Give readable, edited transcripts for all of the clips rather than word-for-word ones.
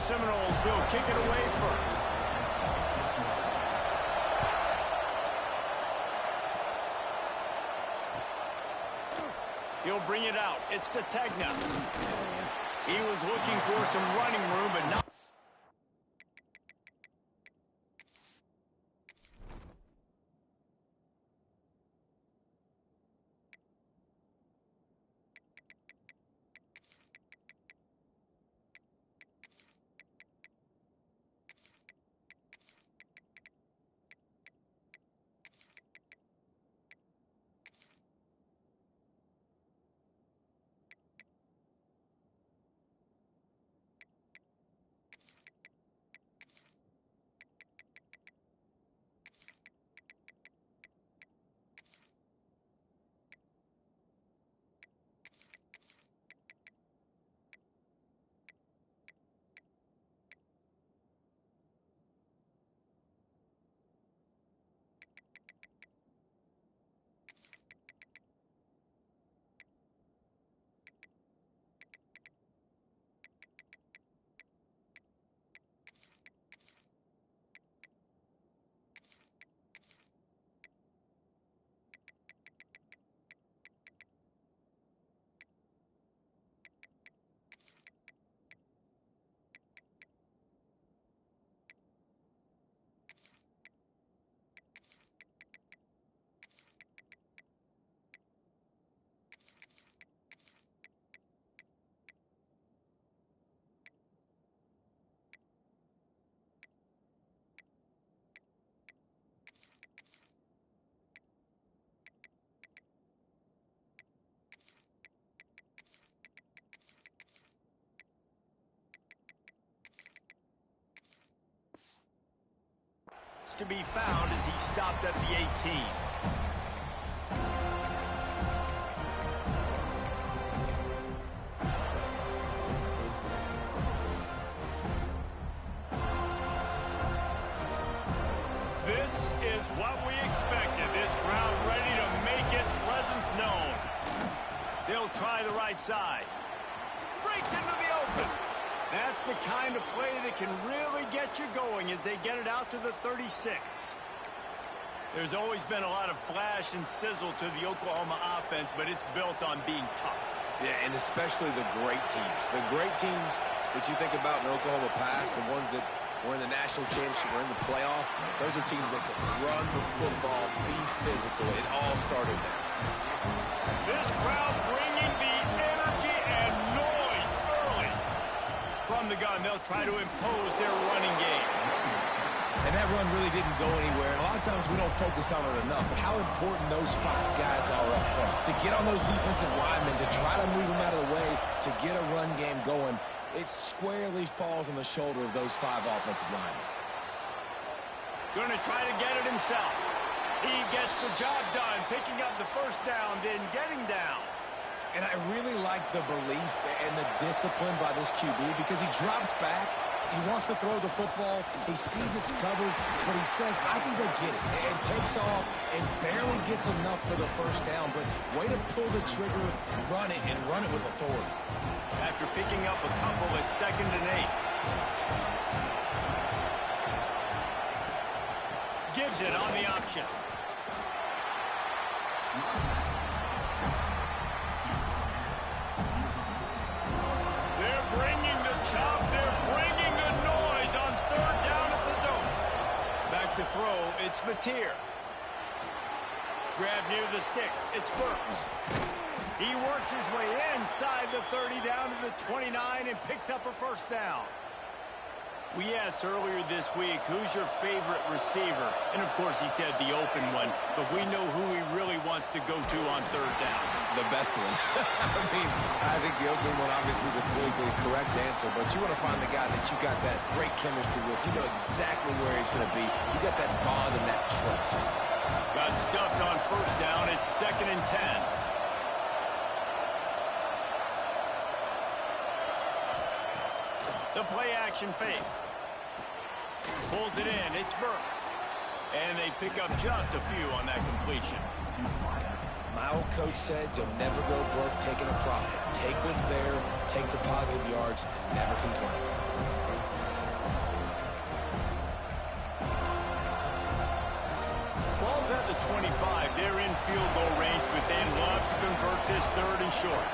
Seminoles will kick it away first. He'll bring it out. It's Sategna. He was looking for some running room, but not. To be found as he stopped at the 18. This is what we expected. This crowd ready to make its presence known. They'll try the right side. Breaks into the open. That's the kind of play that can really get you going as they get it out to the 36. There's always been a lot of flash and sizzle to the Oklahoma offense, but it's built on being tough. Yeah, and especially the great teams. The great teams that you think about in Oklahoma past, the ones that were in the national championship or in the playoff, those are teams that can run the football, be physical. It all started there. This crowd bringing the energy and noise early. From the gun, they'll try to impose their running game. And that run really didn't go anywhere. And a lot of times we don't focus on it enough. But how important those 5 guys are up front. To get on those defensive linemen, to try to move them out of the way, to get a run game going, it squarely falls on the shoulder of those 5 offensive linemen. Going to try to get it himself. He gets the job done, picking up the first down, then getting down. And I really like the belief and the discipline by this QB because he drops back. He wants to throw the football. He sees it's covered, but he says, I can go get it. And takes off and barely gets enough for the first down. But way to pull the trigger, run it, and run it with authority. After picking up a couple at 2nd and 8. Gives it on the option. They're bringing the chop. They're bringing the noise on 3rd down at the dome. Back to throw. It's Mateer. Grab near the sticks. It's Burks. He works his way inside the 30 down to the 29 and picks up a first down. We asked earlier this week, who's your favorite receiver? And, of course, he said the open one. But we know who he really wants to go to on 3rd down. The best one. I think the open one, obviously the politically correct answer. But you want to find the guy that you got that great chemistry with. You know exactly where he's going to be. You got that bond and that trust. Got stuffed on 1st down. It's 2nd and 10. The play-action fake. Pulls it in. It's Burks. And they pick up just a few on that completion. My old coach said you'll never go broke taking a profit. Take what's there, take the positive yards, and never complain. field goal range, but they'd love to convert this 3rd and short.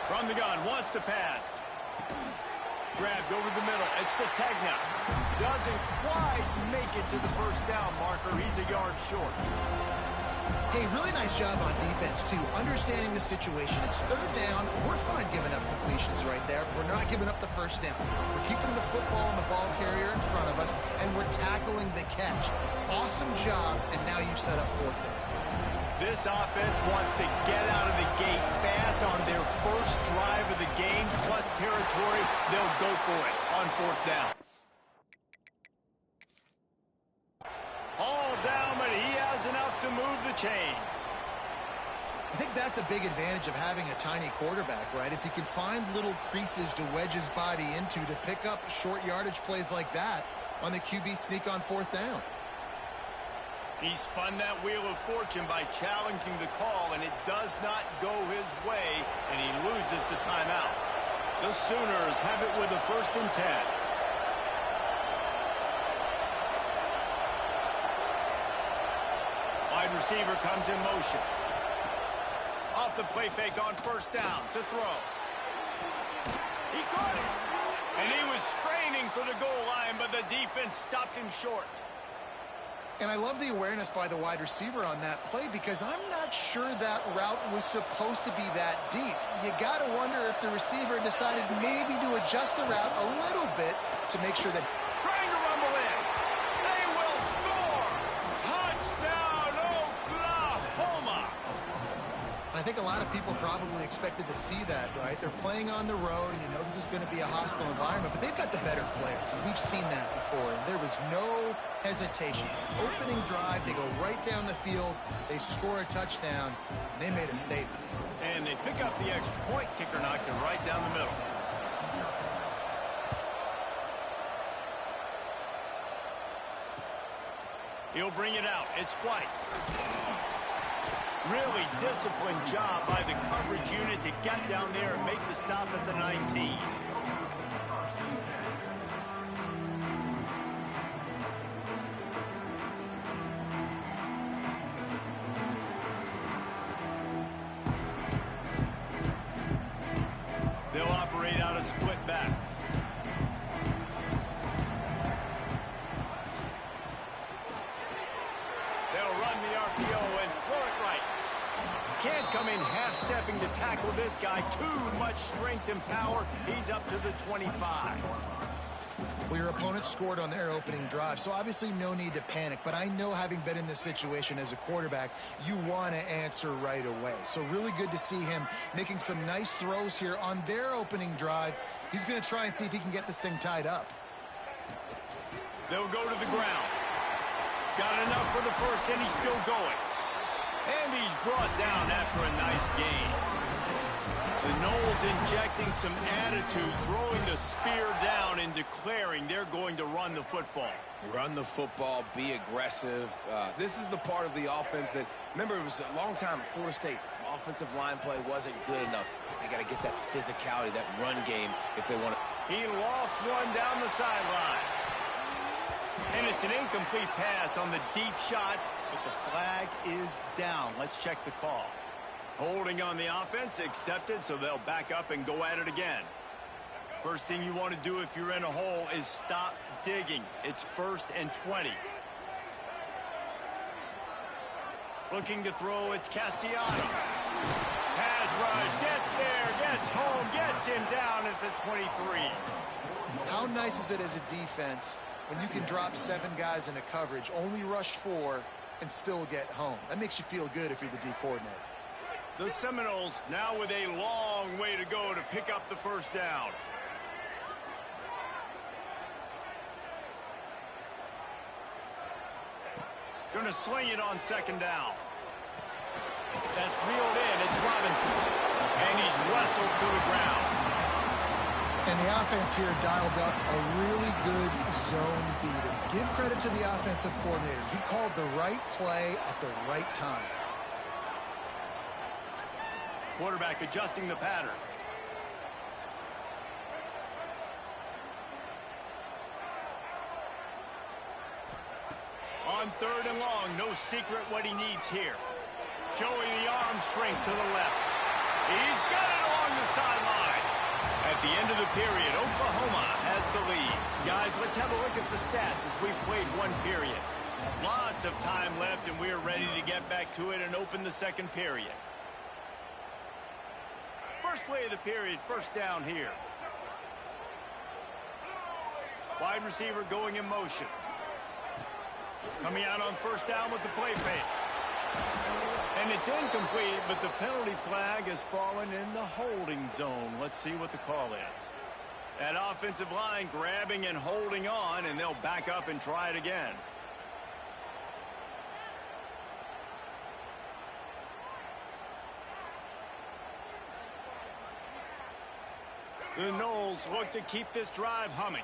From the gun, wants to pass. Grabbed over the middle. It's Sategna. Doesn't quite make it to the first down marker. He's a yard short. Hey, really nice job on defense, too. Understanding the situation. It's 3rd down. We're fine giving up completions right there. We're not giving up the first down. We're keeping the football and the ball carrier in front of us, and we're tackling the catch. Awesome job, and now you've set up 4th down. This offense wants to get out of the gate fast on their first drive of the game, plus territory. They'll go for it on 4th down. All down, but he has enough to move the chains. I think that's a big advantage of having a tiny quarterback, right? Is he can find little creases to wedge his body into to pick up short yardage plays like that on the QB sneak on 4th down. He spun that wheel of fortune by challenging the call, and it does not go his way, and he loses the timeout. The Sooners have it with a 1st and 10. Wide receiver comes in motion. Off the play fake on 1st down to throw. He caught it. And he was straining for the goal line, but the defense stopped him short. And I love the awareness by the wide receiver on that play because I'm not sure that route was supposed to be that deep. You got to wonder if the receiver decided maybe to adjust the route a little bit to make sure that... Trying to rumble in. They will score. Touchdown, Oklahoma. I think a lot of people probably expected to see that, right? They're playing on the road, and you know this is going to be a hostile environment, but they've got the better players, and we've seen that before, and there was no hesitation. Opening drive, they go right down the field, they score a touchdown, and they made a statement. And they pick up the extra point. Kicker knocked it right down the middle. He'll bring it out. It's White. Really disciplined job by the coverage unit to get down there and make the stop at the 19. They'll operate out of split backs. They'll run the RPO and throw it right. Can't come in half-stepping to tackle this guy. Too much strength and power. He's up to the 25. Well, your opponent scored on their opening drive, so obviously no need to panic. But I know, having been in this situation as a quarterback, you want to answer right away. So really good to see him making some nice throws here on their opening drive. He's going to try and see if he can get this thing tied up. They'll go to the ground. Got enough for the first, and he's still going. And he's brought down after a nice game. The Noles injecting some attitude, throwing the spear down and declaring they're going to run the football. Run the football, be aggressive. This is the part of the offense that, remember, it was a long time, Florida State, offensive line play wasn't good enough. They got to get that physicality, that run game if they want to. He lofts one down the sideline. And it's an incomplete pass on the deep shot, but the flag is down. Let's check the call. Holding on the offense, accepted, so they'll back up and go at it again. First thing you want to do if you're in a hole is stop digging. It's 1st and 20. Looking to throw, it's Castellanos. Pass rush, gets there, gets home, gets him down at the 23. How nice is it as a defense when you can drop 7 guys into coverage, only rush 4, and still get home? That makes you feel good if you're the D coordinator. The Seminoles now with a long way to go to pick up the first down. Going to sling it on 2nd down. That's reeled in. It's Robinson. And he's wrestled to the ground. And the offense here dialed up a really good zone beater. Give credit to the offensive coordinator. He called the right play at the right time. Quarterback adjusting the pattern. On 3rd and long, no secret what he needs here. Showing the arm strength to the left. He's got it along the sideline. At the end of the period, Oklahoma has the lead. Guys, let's have a look at the stats as we've played one period. Lots of time left, and we're ready to get back to it and open the second period. First play of the period, first down here. Wide receiver going in motion. Coming out on first down with the play fake. And it's incomplete, but the penalty flag has fallen in the holding zone. Let's see what the call is. That offensive line grabbing and holding on, and they'll back up and try it again. The Noles look to keep this drive humming.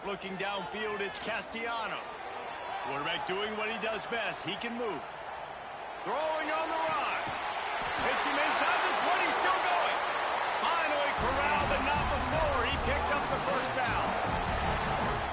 Looking downfield, it's Castellanos. Quarterback doing what he does best. He can move. Throwing on the run. Hits him inside the 20, still going. Finally corralled, but not before. He picks up the first down.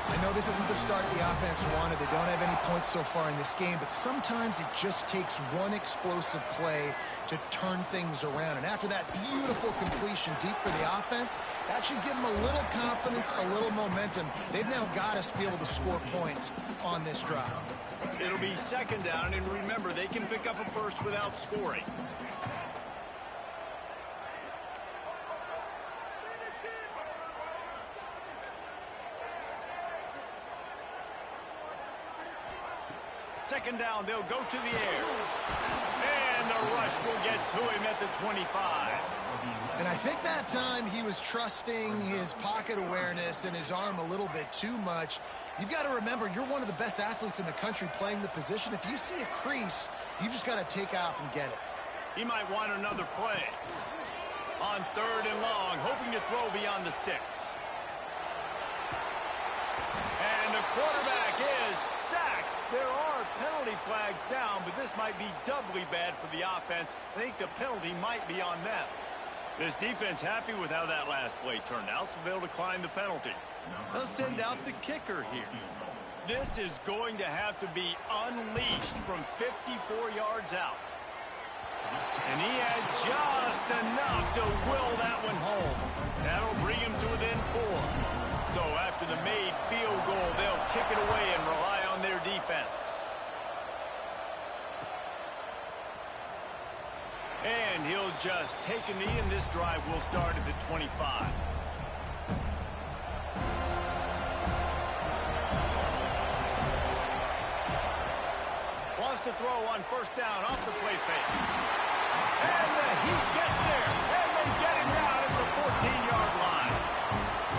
I know this isn't the start the offense wanted. They don't have any points so far in this game, but sometimes it just takes one explosive play to turn things around. And after that beautiful completion deep for the offense, that should give them a little confidence, a little momentum. They've now got us to be able to score points on this drive. It'll be second down, and remember, they can pick up a first without scoring. Second down, they'll go to the air. And the rush will get to him at the 25. And I think that time he was trusting his pocket awareness and his arm a little bit too much. You've got to remember, you're one of the best athletes in the country playing the position. If you see a crease, you've just got to take off and get it. He might want another play. On third and long, hoping to throw beyond the sticks. And the quarterback is sacked. There are penalty flags down, but this might be doubly bad for the offense. I think the penalty might be on them. This defense happy with how that last play turned out, so they'll decline the penalty. They'll send out the kicker here. This is going to have to be unleashed from 54 yards out. And he had just enough to will that one home. That'll bring him to within 4. So after the made field goal, they'll kick it away and rely on their defense. And he'll just take a knee, and this drive will start at the 25. Wants to throw on first down off the play fake. And the Heat gets there, and they get him down at the 14-yard line.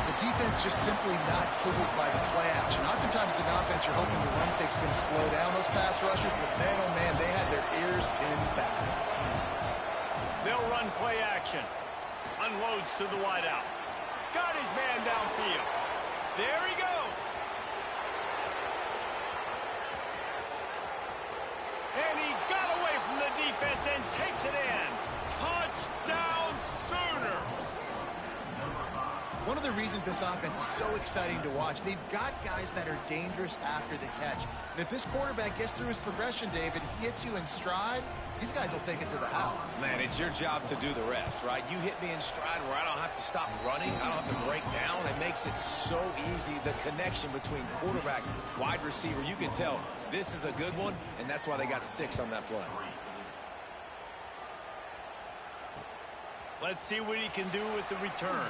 The defense just simply not fooled by the play action. Oftentimes, as an offense, you're hoping the run fake's going to slow down those pass rushers, but man, oh man, they had their ears pinned back. They'll run play action. Unloads to the wideout. Got his man downfield. There he goes. And he got away from the defense and takes it in. Touchdown Sooners. One of the reasons this offense is so exciting to watch, they've got guys that are dangerous after the catch. And if this quarterback gets through his progression, David, he hits you in stride, these guys will take it to the house. Man, it's your job to do the rest, right? You hit me in stride where I don't have to stop running. I don't have to break down. It makes it so easy. The connection between quarterback, wide receiver, you can tell this is a good one, and that's why they got 6 on that play. Let's see what he can do with the return.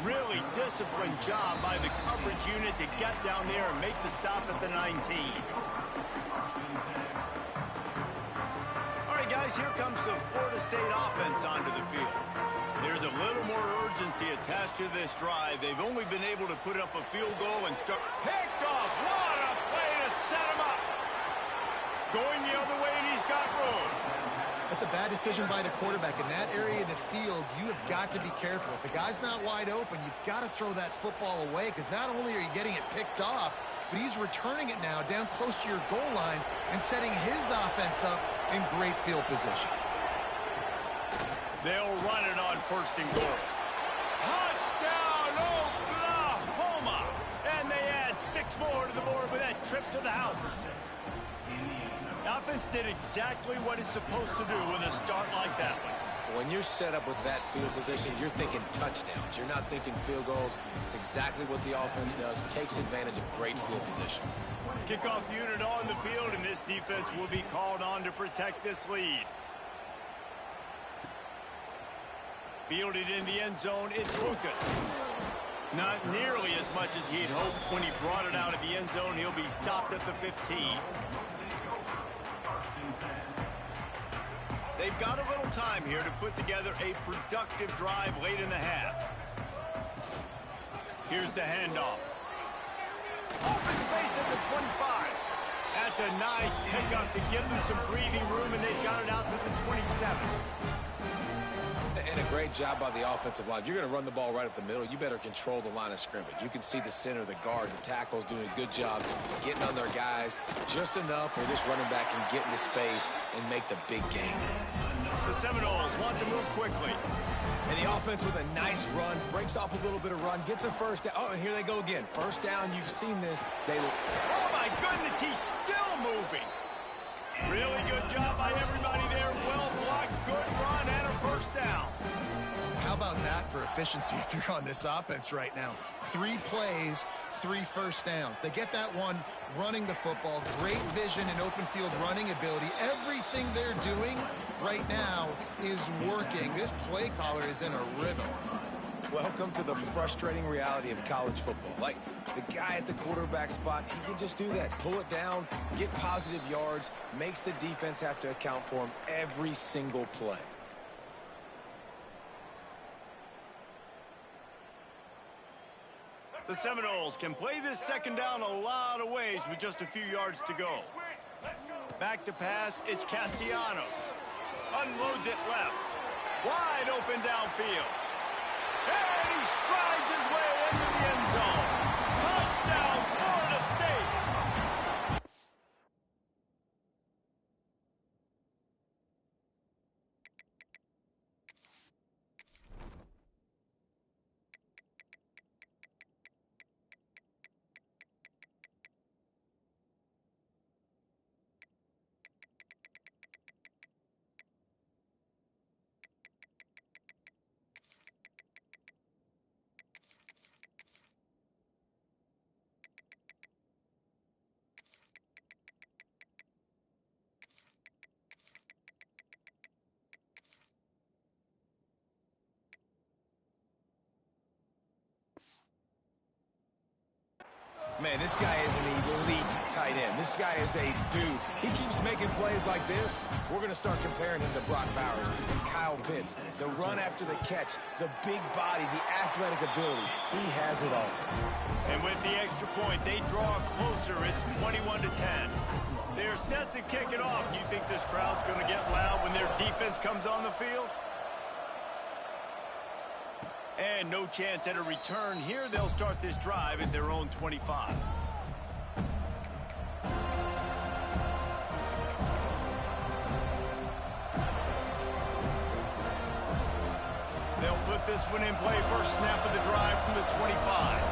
Really disciplined job by the coverage unit to get down there and make the stop at the 19. All right, guys, here comes the Florida State offense onto the field. There's a little more urgency attached to this drive. They've only been able to put up a field goal and start. Picked off. What a play to set him up. Going the other way, and he's got room. That's a bad decision by the quarterback. In that area of the field, you have got to be careful. If the guy's not wide open, you've got to throw that football away, because not only are you getting it picked off, but he's returning it now down close to your goal line and setting his offense up in great field position. They'll run it on first and goal. Touchdown, Oklahoma! More to the board with that trip to the house. The offense did exactly what it's supposed to do with a start like that one. When you're set up with that field position, you're thinking touchdowns. You're not thinking field goals. It's exactly what the offense does. Takes advantage of great field position. Kickoff unit on the field, and this defense will be called on to protect this lead. Fielded in the end zone, it's Lucas. Not nearly as much as he'd hoped when he brought it out of the end zone. He'll be stopped at the 15. They've got a little time here to put together a productive drive late in the half. Here's the handoff. Open space at the 25. That's a nice pickup to give them some breathing room, and they've got it out to the 27. And a great job by the offensive line. If you're going to run the ball right up the middle, you better control the line of scrimmage. You can see the center, the guard, the tackles doing a good job getting on their guys just enough where this running back can get into space and make the big game. The Seminoles want to move quickly. And the offense with a nice run, breaks off a little bit of run, gets a first down. Oh, and here they go again. First down, you've seen this. Oh, my goodness, he's still moving. Really good job by everybody there. Well blocked, good run, and a first down. How about that for efficiency if you're on this offense right now? 3 plays, 3 first downs. They get that one running the football. Great vision and open field running ability. Everything they're doing right now is working. This play caller is in a rhythm. Welcome to the frustrating reality of college football. Like, the guy at the quarterback spot, he can just do that. Pull it down, get positive yards, makes the defense have to account for him every single play. The Seminoles can play this second down a lot of ways with just a few yards to go. Back to pass, it's Castellanos. Unloads it left. Wide open downfield. And he strides his way into the end zone. Touchdown, Florida State. Man, this guy is an elite tight end. This guy is a dude. He keeps making plays like this. We're going to start comparing him to Brock Bowers and Kyle Pitts. The run after the catch, the big body, the athletic ability. He has it all. And with the extra point, they draw closer. It's 21-10. They're set to kick it off. You think this crowd's going to get loud when their defense comes on the field? And no chance at a return here. They'll start this drive at their own 25. They'll put this one in play. First snap of the drive from the 25.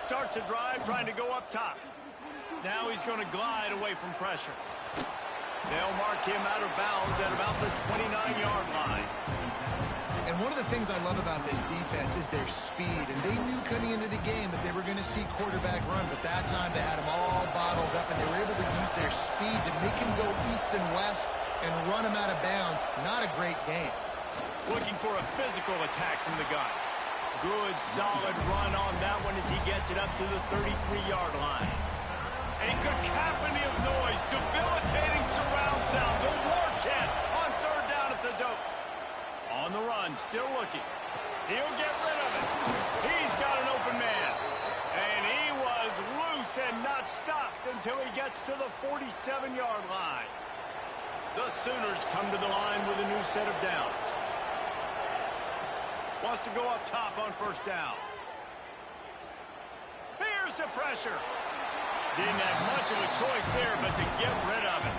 Starts a drive trying to go up top. Now he's going to glide away from pressure. They'll mark him out of bounds at about the 29-yard line. And one of the things I love about this defense is their speed. And they knew coming into the game that they were going to see quarterback run, but that time they had him all bottled up, and they were able to use their speed to make him go east and west and run him out of bounds. Not a great game. Looking for a physical attack from the gun. Good, solid run on that one as he gets it up to the 33-yard line. A cacophony of noise, debilitating surround sound, the war chant on third down at the dope. On the run, still looking. He'll get rid of it. He's got an open man. And he was loose and not stopped until he gets to the 47-yard line. The Sooners come to the line with a new set of downs. Wants to go up top on first down. Here's the pressure. Didn't have much of a choice there but to get rid of it.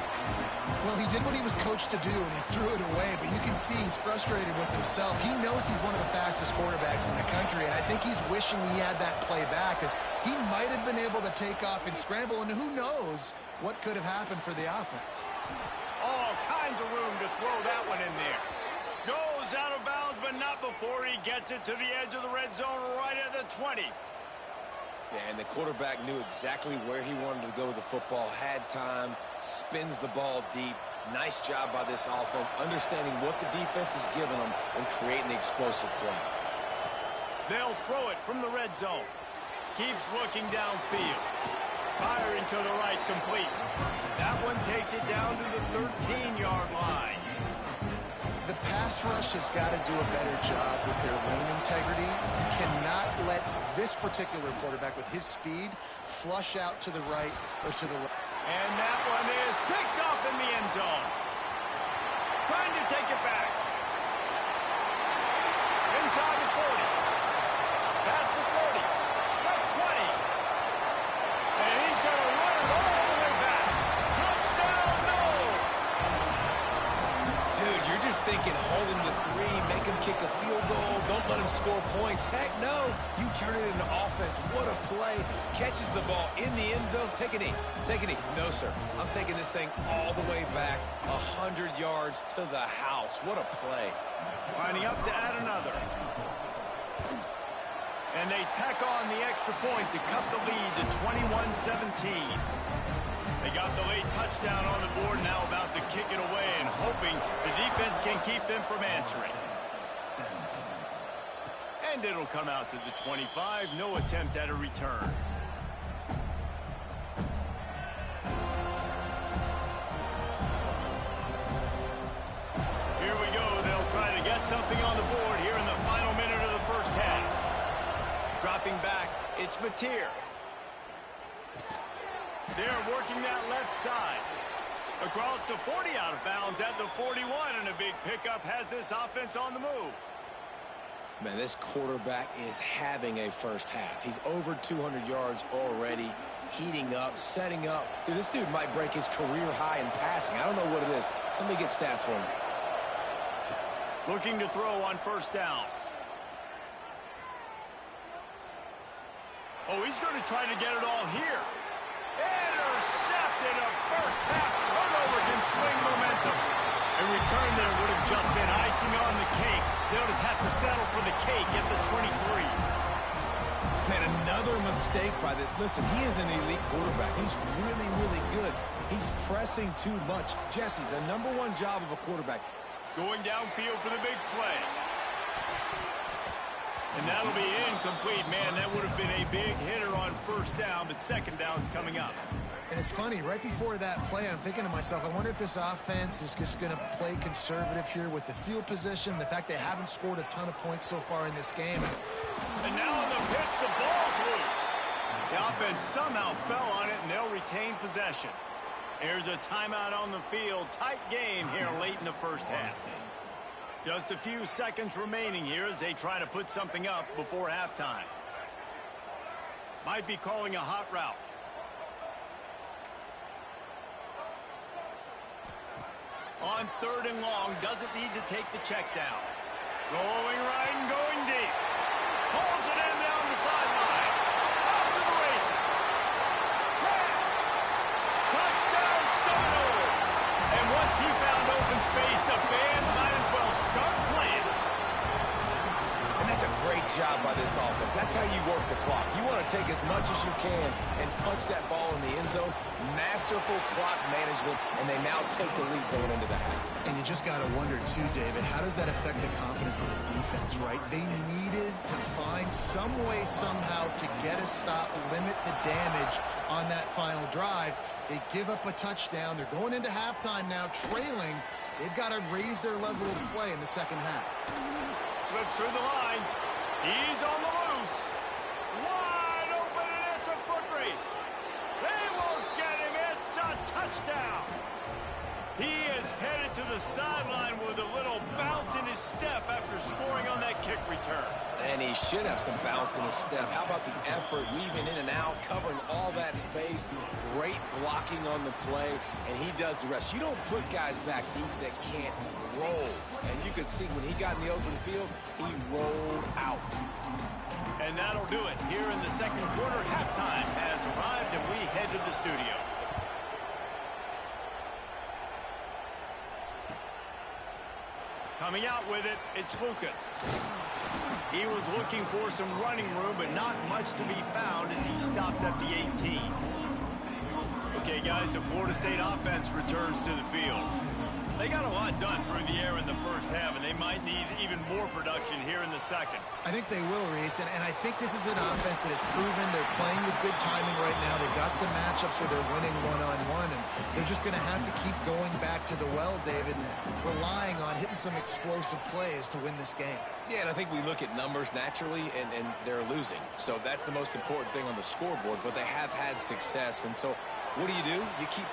Well, he did what he was coached to do, and he threw it away. But you can see he's frustrated with himself. He knows he's one of the fastest quarterbacks in the country, and I think he's wishing he had that play back, because he might have been able to take off and scramble, and who knows what could have happened for the offense. All kinds of room to throw that one in there. Goes out of bounds, but not before he gets it to the edge of the red zone right at the 20. Yeah, and the quarterback knew exactly where he wanted to go with the football, had time, spins the ball deep. Nice job by this offense, understanding what the defense is giving them and creating the explosive play. They'll throw it from the red zone. Keeps looking downfield. Firing to the right, complete. That one takes it down to the 13-yard line. The pass rush has got to do a better job with their lane integrity. You cannot let this particular quarterback with his speed flush out to the right or to the left. And that one is picked off in the end zone. Trying to take it back. Inside the 40. Past the 30. The 20. And he's going to run it all the way back. Touchdown, Knowles. Dude, you're just thinking hold him to 3, make him kick a field goal, don't let him score points. Heck no, you turn it into offense. What a play. Catches the ball in the end zone. Take a knee. Take a knee. No, sir. I'm taking this thing all the way back 100 yards to the house. What a play. Lining up to add another. And they tack on the extra point to cut the lead to 21-17. They got the late touchdown on the board, now about to kick it away and hoping the defense can keep them from answering. And it'll come out to the 25. No attempt at a return. Here we go. They'll try to get something on the board here in the final minute of the first half. Dropping back, it's Mateer. They're working that left side. Across the 40, out of bounds at the 41, and a big pickup has this offense on the move. Man, this quarterback is having a first half. He's over 200 yards already, heating up, setting up. Dude, this dude might break his career high in passing. I don't know what it is. Somebody get stats for him. Looking to throw on first down. Oh, he's going to try to get it all here. Intercepted. A first half turnover can swing momentum. A return there would have just been icing on the cake. They'll just have to settle for the cake at the 23. Man, another mistake by this. Listen, he is an elite quarterback. He's really, really good. He's pressing too much. Jesse, the #1 job of a quarterback. Going downfield for the big play. And that'll be incomplete. Man, that would have been a big hitter on first down, but second down's coming up. And it's funny, right before that play, I'm thinking to myself, I wonder if this offense is just going to play conservative here with the field position, the fact they haven't scored a ton of points so far in this game. And now on the pitch, the ball's loose. The offense somehow fell on it, and they'll retain possession. Here's a timeout on the field. Tight game here late in the first half. Just a few seconds remaining here as they try to put something up before halftime. Might be calling a hot route. On third and long, doesn't need to take the check down. Going right and going deep. Pulls it in down the sideline. Off to the races. 10. Touchdown Seminoles. And once he found open space, the band might as well start playing. And that's a great job by this offense. That's how you work the clock. You want to take as much as you can and punch that ball in the end zone. Masterful clock management, and they now take the lead going into the half. And you just got to wonder, too, David, how does that affect the confidence of the defense, right? They needed to find some way, somehow, to get a stop, limit the damage on that final drive. They give up a touchdown. They're going into halftime now, trailing. They've got to raise their level of play in the second half. Slips through the line. He's on the loose. Wide open, and it's a foot race. They won't get him. It's a touchdown. He is headed to the sideline with a little bounce in his step after scoring on that kick return. And he should have some bounce in his step. How about the effort, weaving in and out, covering all that space, great blocking on the play, and he does the rest. You don't put guys back deep that can't roll. And you could see when he got in the open field, he rolled out. And that'll do it. Here in the second quarter, halftime has arrived, and we head to the studio. Coming out with it, it's Lucas. He was looking for some running room, but not much to be found as he stopped at the 18. Okay, guys, the Florida State offense returns to the field. They got a lot done through the air in the first half, and they might need even more production here in the second. I think they will, Reese, and I think this is an offense that has proven they're playing with good timing right now. They've got some matchups where they're winning one-on-one, and they're just going to have to keep going back to the well, David, and relying on hitting some explosive plays to win this game. Yeah, and I think we look at numbers naturally, and they're losing. So that's the most important thing on the scoreboard, but they have had success. And so what do? You keep...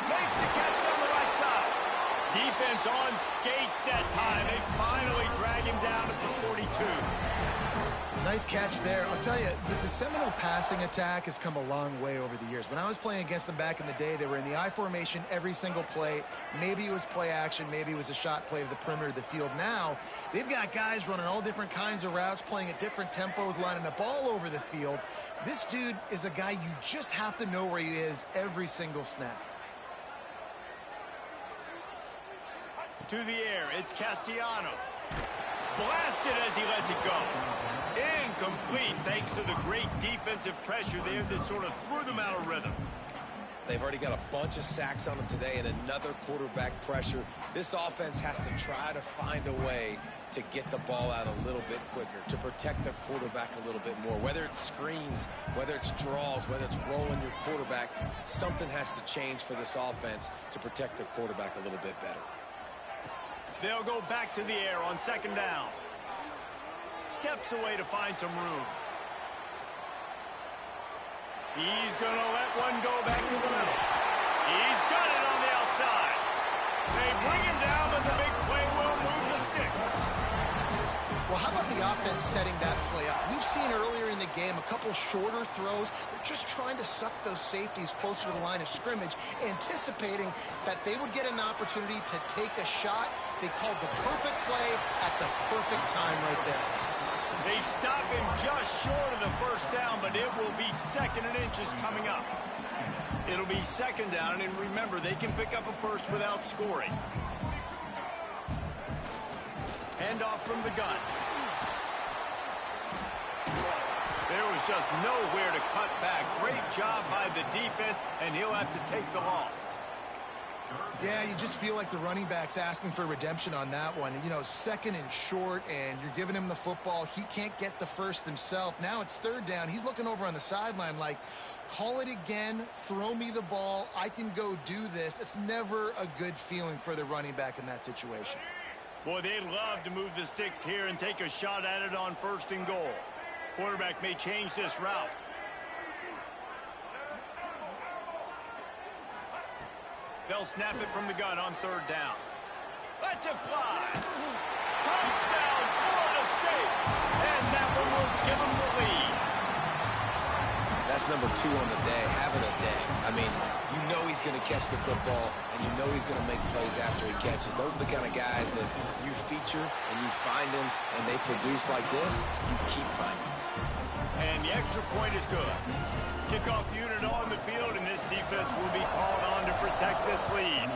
Makes the catch on the right side. Defense on skates that time. They finally drag him down at the 42. Nice catch there. I'll tell you, the Seminole passing attack has come a long way over the years. When I was playing against them back in the day, they were in the I formation every single play. Maybe it was play action. Maybe it was a shot play to the perimeter of the field. Now, they've got guys running all different kinds of routes, playing at different tempos, lining up all over the field. This dude is a guy you just have to know where he is every single snap. To the air, it's Castellanos. Blasted as he lets it go. Incomplete thanks to the great defensive pressure there that sort of threw them out of rhythm. They've already got a bunch of sacks on them today and another quarterback pressure. This offense has to try to find a way to get the ball out a little bit quicker, to protect the quarterback a little bit more. Whether it's screens, whether it's draws, whether it's rolling your quarterback, something has to change for this offense to protect the quarterback a little bit better. They'll go back to the air on second down. Steps away to find some room. He's going to let one go back to the middle. He's got it on the outside. They bring him down, but the big play will move the sticks. Well, how about the offense setting that play up? We've seen earlier in the game a couple shorter throws. They're just trying to suck those safeties closer to the line of scrimmage, anticipating that they would get an opportunity to take a shot. They called the perfect play at the perfect time right there. They stop him just short of the first down, but it will be second and inches coming up. It'll be second down, and remember, they can pick up a first without scoring. Handoff from the gun. There was just nowhere to cut back. Great job by the defense, and he'll have to take the loss. Yeah, you just feel like the running back's asking for redemption on that one. You know, second and short, and you're giving him the football. He can't get the first himself. Now it's third down. He's looking over on the sideline like, call it again, throw me the ball, I can go do this. It's never a good feeling for the running back in that situation. Boy, they'd love to move the sticks here and take a shot at it on first and goal. Quarterback may change this route. They'll snap it from the gun on third down. Lets it fly. Touchdown, Florida State. And that one will give them the lead. That's number 2 on the day, having a day. I mean, you know he's going to catch the football, and you know he's going to make plays after he catches. Those are the kind of guys that you feature and you find them, and they produce like this, you keep finding them. And the extra point is good. Kickoff unit on the field, and this defense will be called on to protect this lead.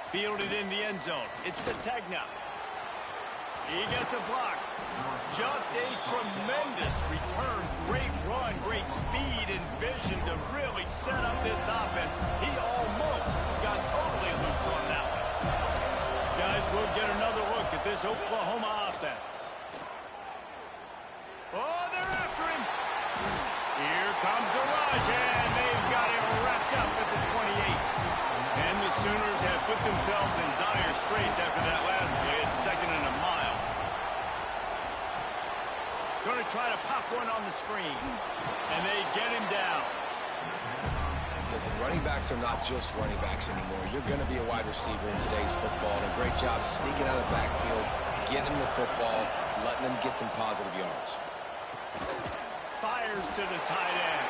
Fielded in the end zone. It's Sategna. He gets a block. Just a tremendous return. Great run, great speed and vision to really set up this offense. He almost got totally loose on that one. Guys, we'll get another look at this Oklahoma offense. Oh, they're after him. Here comes the rush, and they've got him wrapped up at the 28. And the Sooners have put themselves in dire straits after that last play. It's second and a mile. Going to try to pop one on the screen. And they get him down. Listen, running backs are not just running backs anymore. You're going to be a wide receiver in today's football. And a great job sneaking out of the backfield, getting the football, letting them get some positive yards. Fires to the tight end.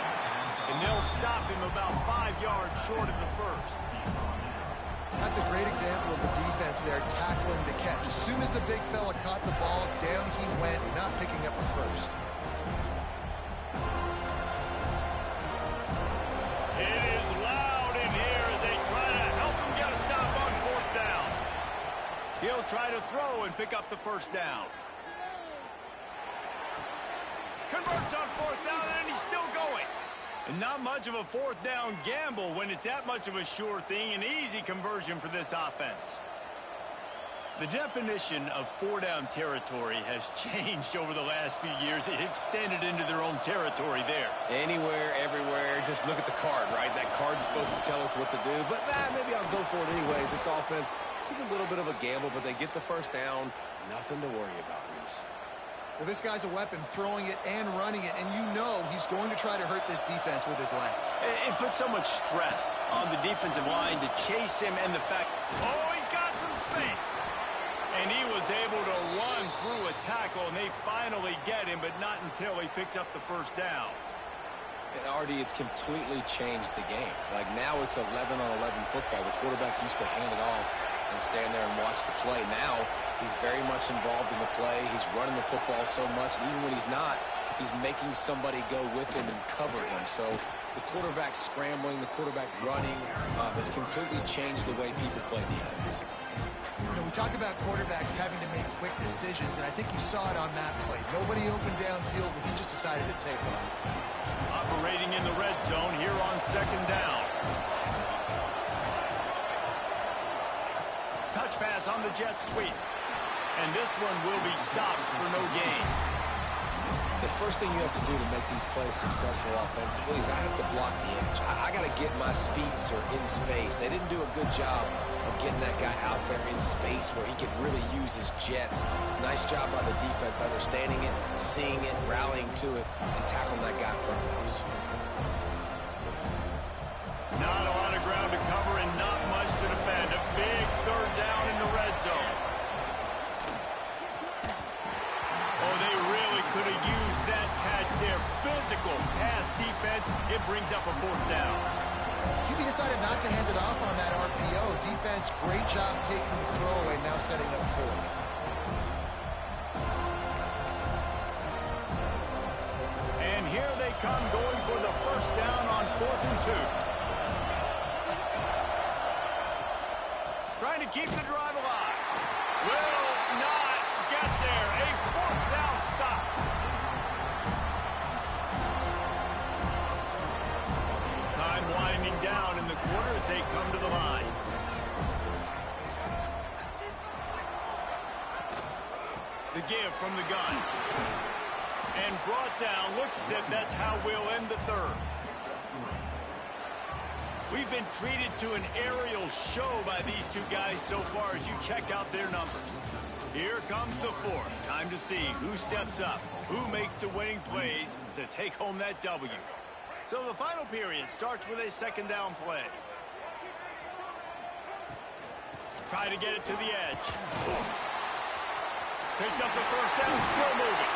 And they'll stop him about 5 yards short of the first. That's a great example of the defense there, tackling the catch. As soon as the big fella caught the ball, down he went, not picking up the first. It is loud in here as they try to help him get a stop on 4th down. He'll try to throw and pick up the first down. Converts on 4th down, and he's still going. And not much of a 4th down gamble when it's that much of a sure thing, an easy conversion for this offense. The definition of 4-down territory has changed over the last few years. It extended into their own territory there. Anywhere, everywhere, just look at the card, right? That card's supposed to tell us what to do, but maybe I'll go for it anyways. This offense took a little bit of a gamble, but they get the first down. Nothing to worry about, Reese. Well, this guy's a weapon, throwing it and running it, and you know he's going to try to hurt this defense with his legs. It puts so much stress on the defensive line to chase him, and the fact, oh, he's got some space. And he was able to run through a tackle, and they finally get him, but not until he picks up the first down. And, RD, it's completely changed the game. Like, now it's 11-on-11 football. The quarterback used to hand it off and stand there and watch the play. Now he's very much involved in the play. He's running the football so much, and even when he's not, he's making somebody go with him and cover him. So the quarterback scrambling, the quarterback running has completely changed the way people play defense. You know, we talk about quarterbacks having to make quick decisions, and I think you saw it on that play. Nobody opened downfield, but he just decided to take off. Operating in the red zone here on 2nd down. Touch pass on the jet sweep. And this one will be stopped for no gain. The first thing you have to do to make these plays successful offensively is I have to block the edge. I got to get my speedster in space. They didn't do a good job of getting that guy out there in space where he could really use his jets. Nice job by the defense understanding it, seeing it, rallying to it, and tackling that guy front of the house. Not a lot of ground to cover and not much to defend. A big 3rd down in the red zone. Oh, they really could have used that catch there. Physical pass defense. It brings up a 4th down. QB decided not to hand it off on that RPO. Defense, great job taking the throwaway, now setting up 4th. And here they come going for the first down on 4th and 2. Trying to keep the drive alive. Will not get there. A 4th down stop. Time winding down in the quarter as they come to the line. The give from the gun. And brought down. Looks as if that's how we'll end the 3rd. We've been treated to an aerial show by these two guys so far as you check out their numbers. Here comes the 4th. Time to see who steps up, who makes the winning plays to take home that W. So the final period starts with a 2nd down play. Try to get it to the edge. Picks up the first down, still moving.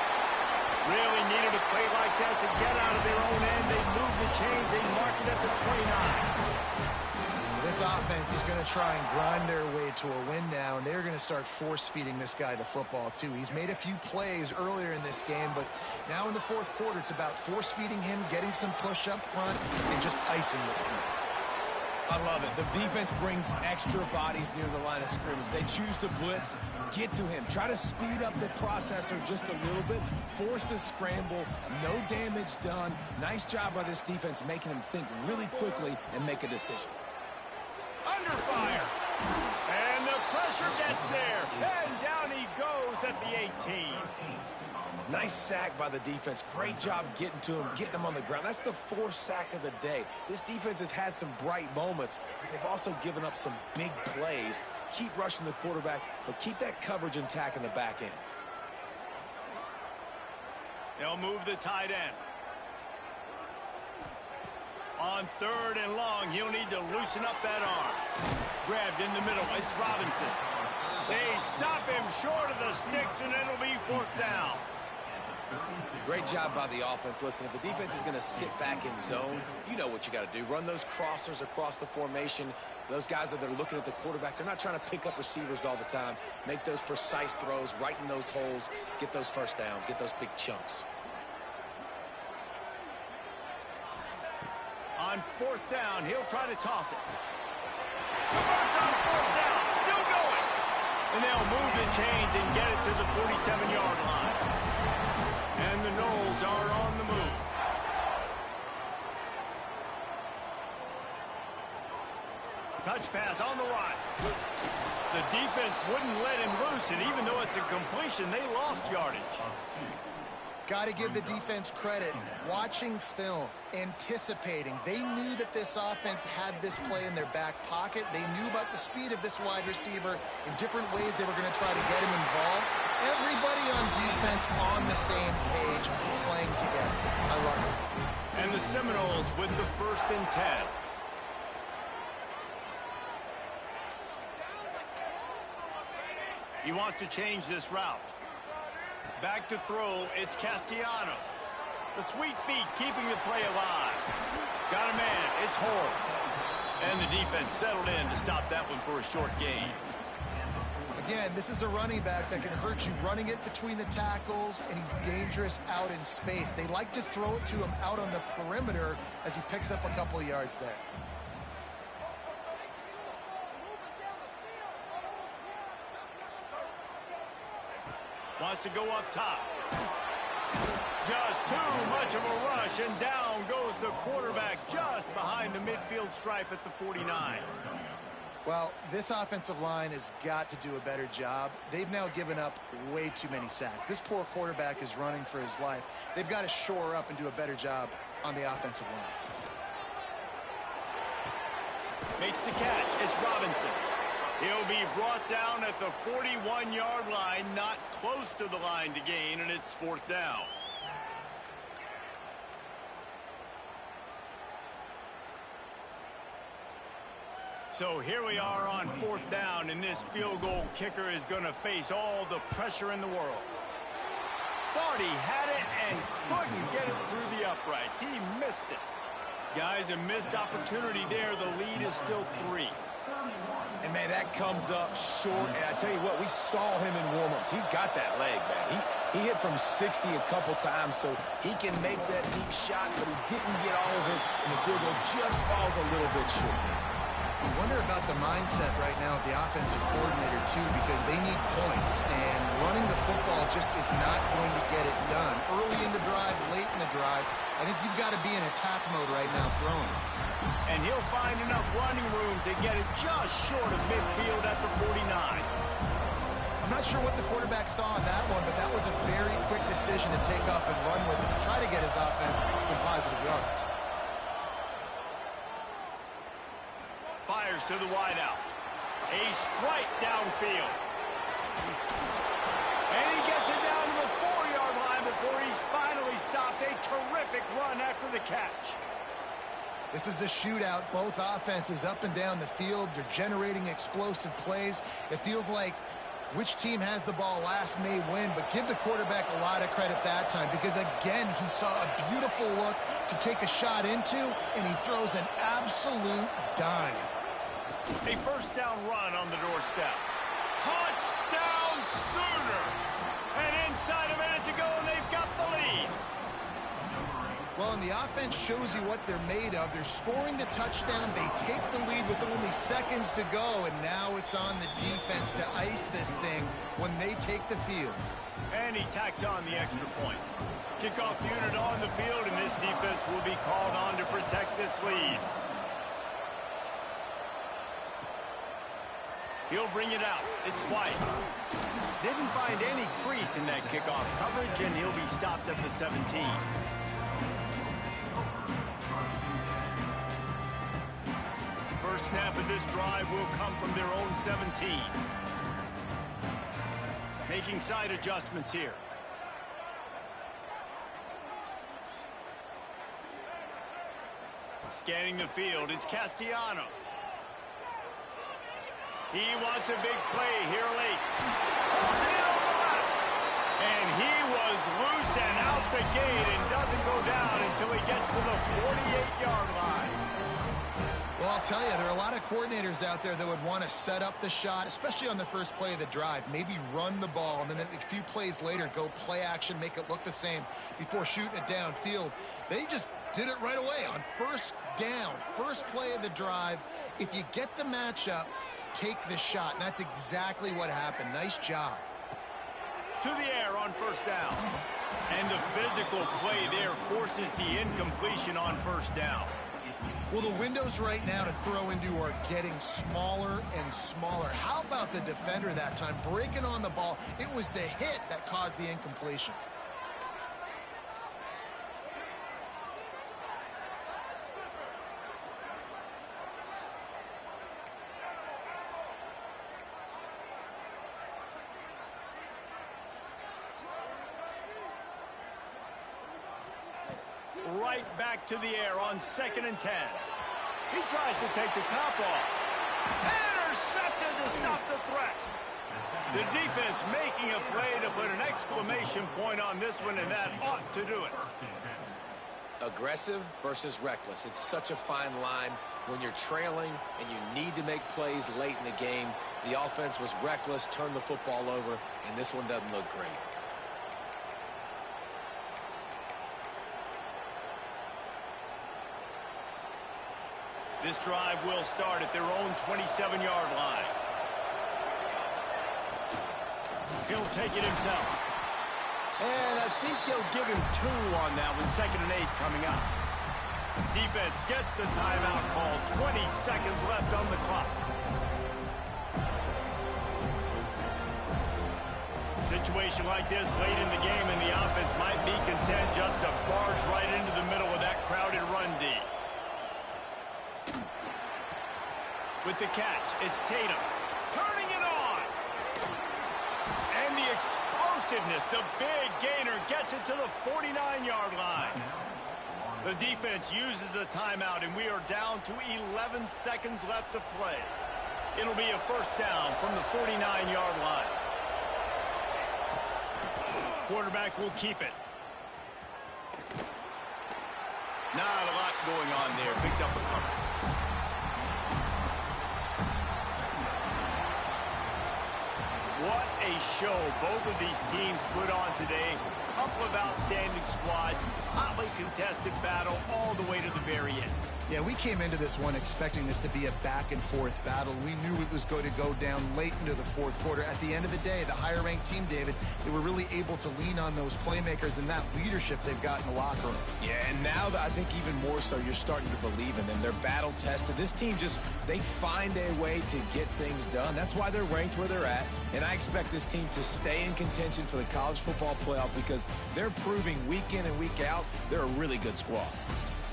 Really needed a play like that to get out of their own end. They move the chains. They mark it at the 29. This offense is going to try and grind their way to a win now, and they're going to start force-feeding this guy the football, too. He's made a few plays earlier in this game, but now in the 4th quarter, it's about force-feeding him, getting some push up front, and just icing this thing. I love it. The defense brings extra bodies near the line of scrimmage. They choose to blitz, get to him, try to speed up the processor just a little bit, force the scramble, no damage done. Nice job by this defense making him think really quickly and make a decision. Under fire. And the pressure gets there. And down he goes at the 18. Nice sack by the defense. Great job getting to him, getting him on the ground. That's the 4th sack of the day. This defense has had some bright moments, but they've also given up some big plays. Keep rushing the quarterback, but keep that coverage intact in the back end. They'll move the tight end. On 3rd and long, he'll need to loosen up that arm. Grabbed in the middle. It's Robinson. They stop him short of the sticks, and it'll be 4th down. Great job by the offense. Listen, if the defense is going to sit back in zone, you know what you got to do. Run those crossers across the formation. Those guys that are looking at the quarterback, they're not trying to pick up receivers all the time. Make those precise throws, right in those holes, get those first downs, get those big chunks. On 4th down, he'll try to toss it. Converts on 4th down, still going. And they'll move the chains and get it to the 47-yard line. And the Noles are on the move. Touch pass on the right. The defense wouldn't let him loose, and even though it's a completion, they lost yardage. Got to give the defense credit. Watching film, anticipating. They knew that this offense had this play in their back pocket. They knew about the speed of this wide receiver in different ways they were going to try to get him involved. Everybody on defense on the same page, playing together. I love it. And the Seminoles with the 1st and 10. He wants to change this route. Back to throw, it's Castellanos. The sweet feet keeping the play alive. Got a man, it's Holmes. And the defense settled in to stop that one for a short gain. Again, this is a running back that can hurt you running it between the tackles, and he's dangerous out in space. They like to throw it to him out on the perimeter as he picks up a couple of yards there. Wants to go up top. Just too much of a rush, and down goes the quarterback just behind the midfield stripe at the 49. Well, this offensive line has got to do a better job. They've now given up way too many sacks. This poor quarterback is running for his life. They've got to shore up and do a better job on the offensive line. Makes the catch. It's Robinson. He'll be brought down at the 41-yard line, not close to the line to gain, and it's 4th down. So here we are on 4th down, and this field goal kicker is going to face all the pressure in the world. Thought he had it and couldn't get it through the uprights. He missed it. Guys, a missed opportunity there. The lead is still 3. And, man, that comes up short. And I tell you what, we saw him in warm-ups. He's got that leg, man. He hit from 60 a couple times, so he can make that deep shot, but he didn't get all of it, and the field goal just falls a little bit short. You wonder about the mindset right now of the offensive coordinator, too, because they need points, and running the football just is not going to get it done. Early in the drive, late in the drive, I think you've got to be in attack mode right now throwing. And he'll find enough running room to get it just short of midfield at the 49. I'm not sure what the quarterback saw on that one, but that was a very quick decision to take off and run with it and try to get his offense some positive yards. Fires to the wideout. A strike downfield. And he gets it down to the 4-yard line before he's finally stopped. A terrific run after the catch. This is a shootout. Both offenses up and down the field. They're generating explosive plays. It feels like which team has the ball last may win, but give the quarterback a lot of credit that time because, again, he saw a beautiful look to take a shot into, and he throws an absolute dime. A 1st down run on the doorstep. Touchdown Sooners! And inside a minute to go, and they've got the lead. Well, and the offense shows you what they're made of. They're scoring the touchdown. They take the lead with only seconds to go, and now it's on the defense to ice this thing when they take the field. And he tacks on the extra point. Kickoff unit on the field, and this defense will be called on to protect this lead. He'll bring it out. It's White. Didn't find any crease in that kickoff coverage, and he'll be stopped at the 17. First snap of this drive will come from their own 17. Making side adjustments here. Scanning the field, it's Castellanos. He wants a big play here late. Pulls it in on the left. And he was loose and out the gate and doesn't go down until he gets to the 48-yard line. Well, I'll tell you, there are a lot of coordinators out there that would want to set up the shot, especially on the first play of the drive. Maybe run the ball, and then a few plays later, go play action, make it look the same before shooting it downfield. They just did it right away on first down, first play of the drive. If you get the matchup, take the shot, and that's exactly what happened. Nice job. To the air on first down. And the physical play there forces the incompletion on first down. Well, the windows right now to throw into are getting smaller and smaller. How about the defender that time breaking on the ball? It was the hit that caused the incompletion. Right back to the air on 2nd and 10. He tries to take the top off. Intercepted to stop the threat. The defense making a play to put an exclamation point on this one, and that ought to do it. Aggressive versus reckless. It's such a fine line when you're trailing and you need to make plays late in the game. The offense was reckless, turned the football over, and this one doesn't look great. This drive will start at their own 27-yard line. He'll take it himself. And I think they'll give him 2 on that one. 2nd and 8 coming up. Defense gets the timeout called. 20 seconds left on the clock. Situation like this late in the game, and the offense might be content just to barge right into the middle of that crowded run D. With the catch, it's Tatum. Turning it on. And the explosiveness, the big gainer gets it to the 49-yard line. The defense uses a timeout, and we are down to 11 seconds left to play. It'll be a first down from the 49-yard line. Quarterback will keep it. Not a lot going on there. Picked up a couple. What a show both of these teams put on today. Couple of outstanding squads, hotly contested battle all the way to the very end. Yeah, we came into this one expecting this to be a back-and-forth battle. We knew it was going to go down late into the fourth quarter. At the end of the day, the higher-ranked team, David, they were really able to lean on those playmakers and that leadership they've got in the locker room. Yeah, and now I think even more so, you're starting to believe in them. They're battle-tested. This team they find a way to get things done. That's why they're ranked where they're at. And I expect this team to stay in contention for the college football playoff because they're proving week in and week out they're a really good squad.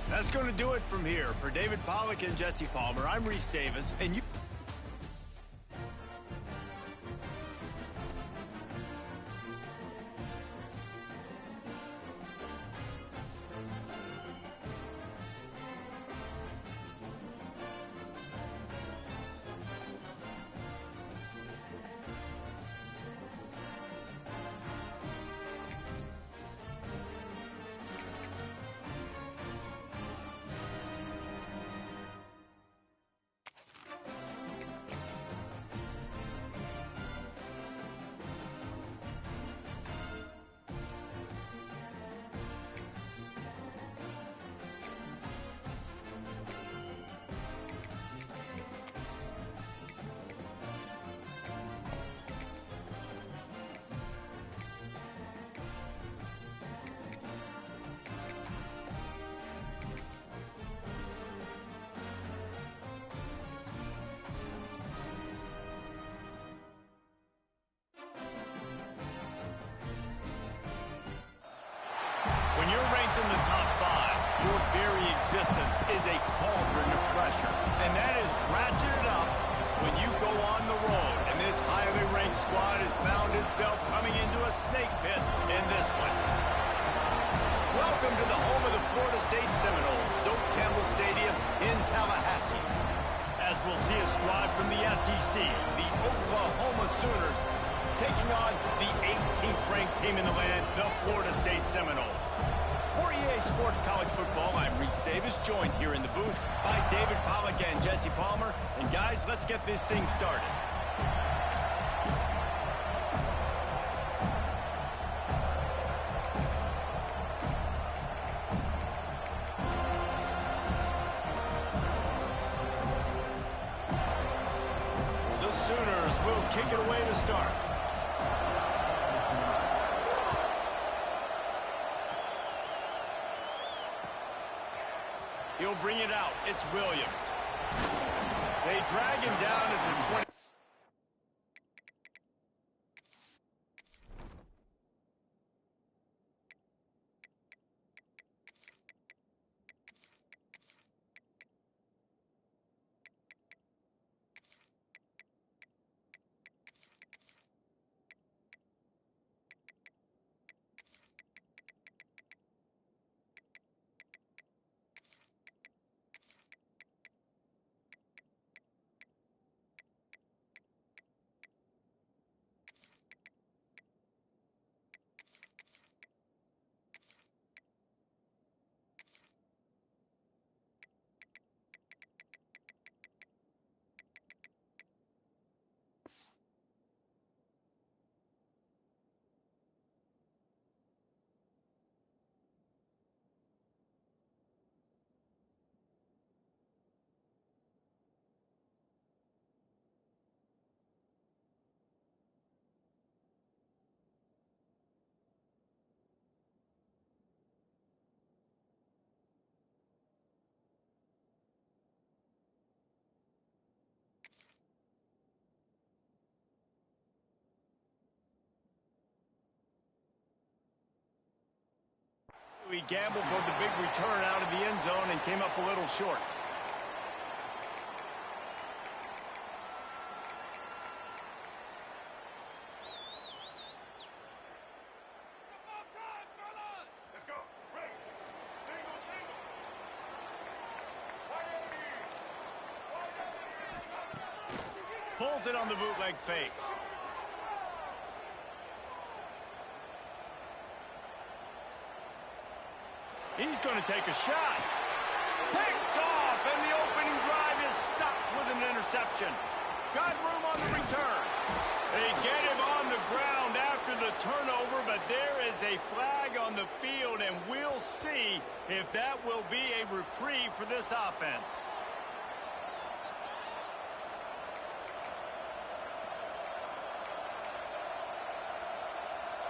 That's going to do it from here. For David Pollack and Jesse Palmer, I'm Reese Davis, and you... When you're ranked in the top 5, your very existence is a cauldron of pressure. And that is ratcheted up when you go on the road. And this highly ranked squad has found itself coming into a snake pit in this one. Welcome to the home of the Florida State Seminoles, Doak Campbell Stadium in Tallahassee. As we'll see a squad from the SEC, the Oklahoma Sooners, taking on the 18th ranked team in the land, the Florida State Seminoles. For EA Sports College Football, I'm Reese Davis, joined here in the booth by David Pollack and Jesse Palmer. And guys, let's get this thing started. The Sooners will kick it away to start. He'll bring it out. It's Williams. They drag him down at the 20. He gambled for the big return out of the end zone and came up a little short. Pulls it on the bootleg fake. He's going to take a shot. Picked off, and the opening drive is stopped with an interception. Got room on the return. They get him on the ground after the turnover, but there is a flag on the field, and we'll see if that will be a reprieve for this offense.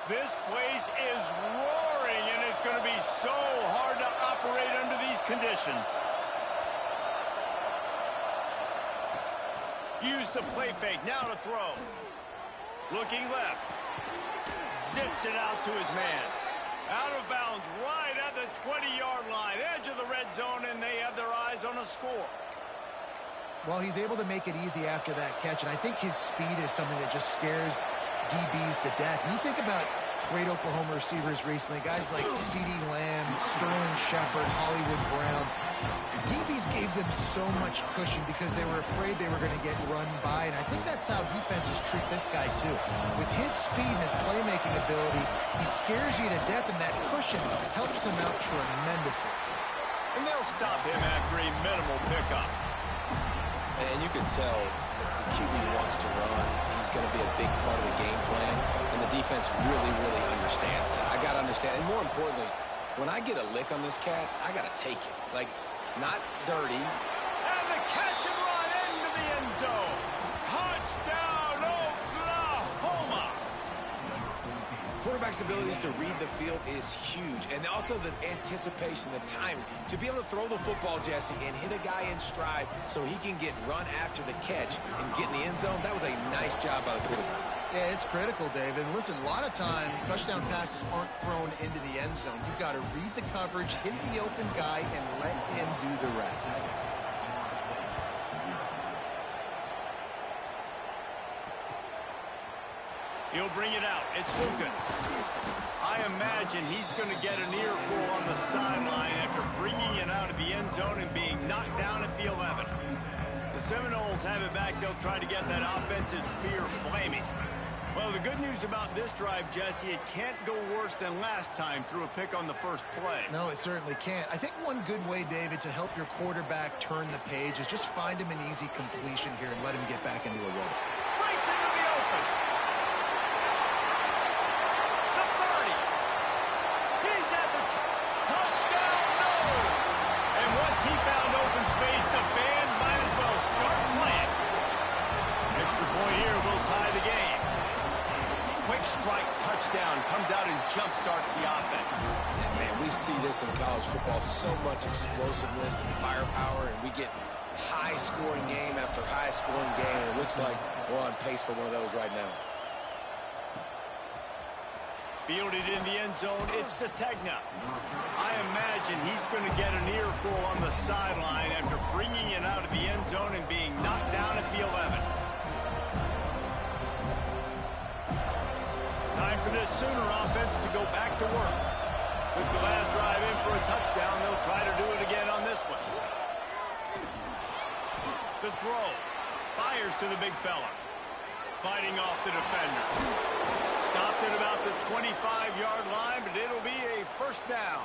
This place is roaring, and it's going to be so hard to operate under these conditions. Use the play fake, now to throw. Looking left. Zips it out to his man. Out of bounds, right at the 20-yard line, edge of the red zone, and they have their eyes on a score. Well, he's able to make it easy after that catch, and I think his speed is something that just scares DBs to death. And you think about great Oklahoma receivers recently, guys like CeeDee Lamb, Sterling Shepard, Hollywood Brown. DBs gave them so much cushion because they were afraid they were going to get run by, and I think that's how defenses treat this guy too. With his speed and his playmaking ability, he scares you to death, and that cushion helps him out tremendously. And they'll stop him after a minimal pickup. And you can tell the QB wants to run. He's going to be a big part of the game plan, and the defense really, really understands that. I got to understand, and more importantly, when I get a lick on this cat, I got to take it. Like, not dirty. And the catch and run into the end zone. Touchdown, Oklahoma! Quarterback's abilities to read the field is huge, and also the anticipation, the timing. To be able to throw the football, Jesse, and hit a guy in stride so he can get run after the catch and get in the end zone, that was a nice job by the quarterback. Yeah, it's critical, David. And listen, a lot of times touchdown passes aren't thrown into the end zone. You've got to read the coverage, hit the open guy, and let him do the rest. He'll bring it out. It's Lucas. I imagine he's going to get an earful on the sideline after bringing it out of the end zone and being knocked down at the 11. The Seminoles have it back. They'll try to get that offensive spear flaming. Well, the good news about this drive, Jesse, it can't go worse than last time through a pick on the first play. No, it certainly can't. I think one good way, David, to help your quarterback turn the page is just find him an easy completion here and let him get back into a rhythm. Breaks into the open. The 30. He's at the touchdown, no! And once he found open space, the band might as well start playing. Extra point here will tie the game. Quick strike touchdown comes out and jump-starts the offense. And man, we see this in college football, so much explosiveness and firepower, and we get high-scoring game after high-scoring game, and it looks like we're on pace for one of those right now. Fielded in the end zone, it's Sategna. I imagine he's going to get an earful on the sideline after bringing it out of the end zone and being knocked down at the 11. Time for this Sooner offense to go back to work. Took the last drive in for a touchdown. They'll try to do it again on this one. The throw. Fires to the big fella. Fighting off the defender. Stopped at about the 25-yard line, but it'll be a first down.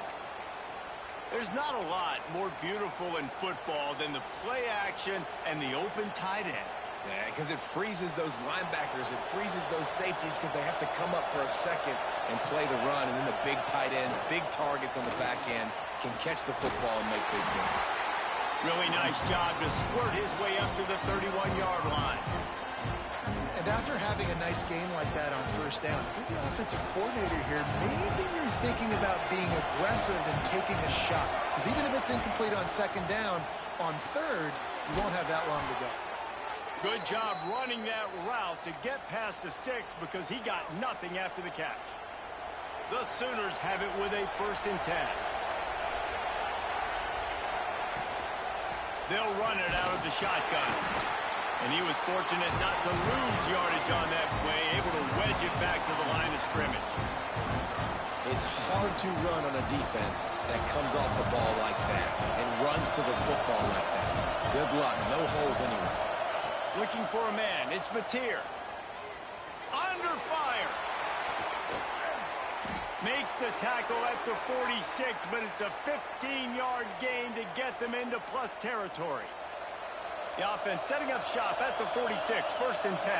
There's not a lot more beautiful in football than the play action and the open tight end. Yeah, because it freezes those linebackers. It freezes those safeties because they have to come up for a second and play the run. And then the big tight ends, big targets on the back end can catch the football and make big plays. Really nice job to squirt his way up to the 31-yard line. And after having a nice game like that on first down, if you're the offensive coordinator here, maybe you're thinking about being aggressive and taking a shot. Because even if it's incomplete on second down, on third, you won't have that long to go. Good job running that route to get past the sticks because he got nothing after the catch. The Sooners have it with a 1st and 10. They'll run it out of the shotgun. And he was fortunate not to lose yardage on that play, able to wedge it back to the line of scrimmage. It's hard to run on a defense that comes off the ball like that and runs to the football like that. Good luck. No holes anywhere. Looking for a man. It's Mateer. Under fire. Makes the tackle at the 46, but it's a 15-yard gain to get them into plus territory. The offense setting up shop at the 46, 1st and 10.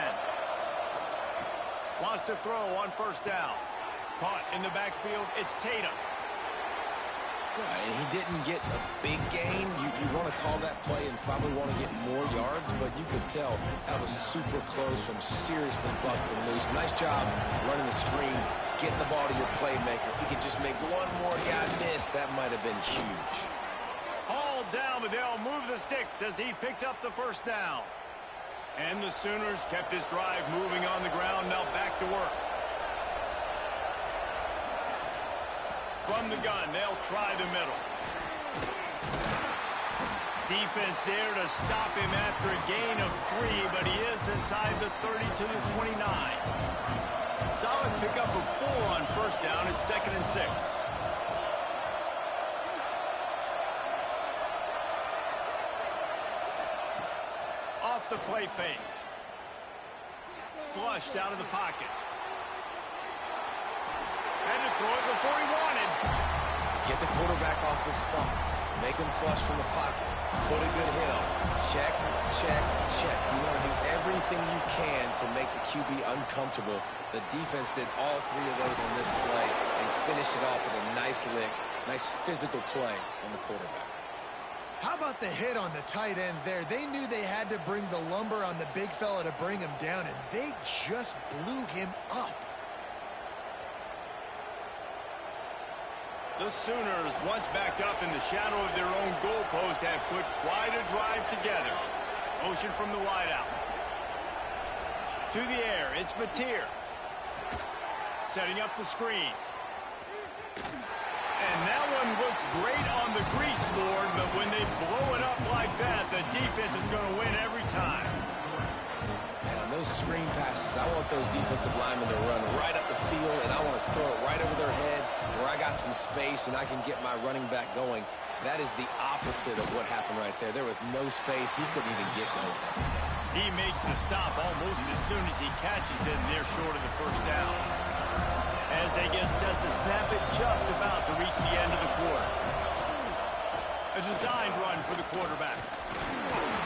Wants to throw on first down. Caught in the backfield, it's Tatum. Right, and he didn't get a big gain. You want to call that play and probably want to get more yards, but you could tell that was super close from seriously busting loose. Nice job running the screen, getting the ball to your playmaker. If he could just make one more guy miss, that might have been huge. Hauled down, but they'll move the sticks as he picks up the first down. And the Sooners kept this drive moving on the ground, now back to work. From the gun, they'll try the middle. Defense there to stop him after a gain of 3, but he is inside the 30 to the 29. Solid pickup of 4 on first down. It's 2nd and 6. Off the play fake. Flushed out of the pocket. Had to throw it before he wanted. Get the quarterback off his spot. Make him flush from the pocket. Put a good hit on. Check, check, check. You want to do everything you can to make the QB uncomfortable. The defense did all 3 of those on this play and finished it off with a nice lick, nice physical play on the quarterback. How about the hit on the tight end there? They knew they had to bring the lumber on the big fella to bring him down, and they just blew him up. The Sooners, once backed up in the shadow of their own goalpost, have put quite a drive together. Motion from the wideout. To the air, it's Mateer. Setting up the screen. And that one looked great on the grease board, but when they blow it up like that, the defense is going to win every time. Man, on those screen passes, I want those defensive linemen to run right up the field and I want to throw it right over their head where I got some space and I can get my running back going. That is the opposite of what happened right there. There was no space. He couldn't even get going. He makes the stop almost as soon as he catches it, and they're short of the first down. As they get set to snap it, just about to reach the end of the quarter. A designed run for the quarterback.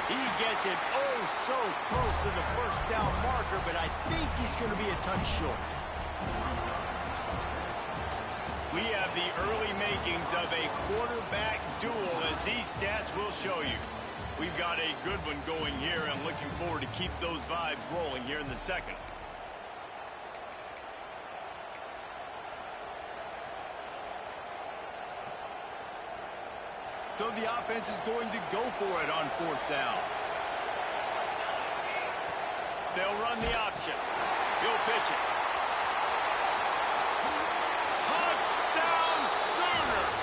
He gets it oh so close to the first down marker, but I think he's going to be a touch short. We have the early makings of a quarterback duel, as these stats will show you. We've got a good one going here, and looking forward to keep those vibes rolling here in the second. So the offense is going to go for it on fourth down. They'll run the option. He'll pitch it. Touchdown Sooners!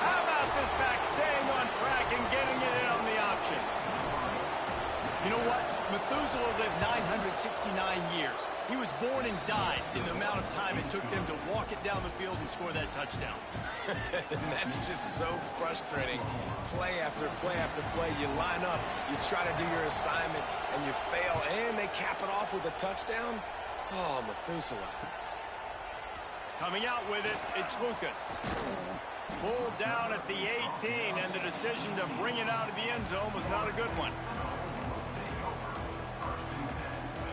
How about this back staying on track and getting it in on the option? You know what? Methuselah lived 969 years. He was born and died in the amount of time it took them to walk it down the field and score that touchdown. That's just so frustrating. Play after play after play. You line up, you try to do your assignment, and you fail, and they cap it off with a touchdown? Oh, Methuselah. Coming out with it, it's Lucas. Pulled down at the 18, and the decision to bring it out of the end zone was not a good one.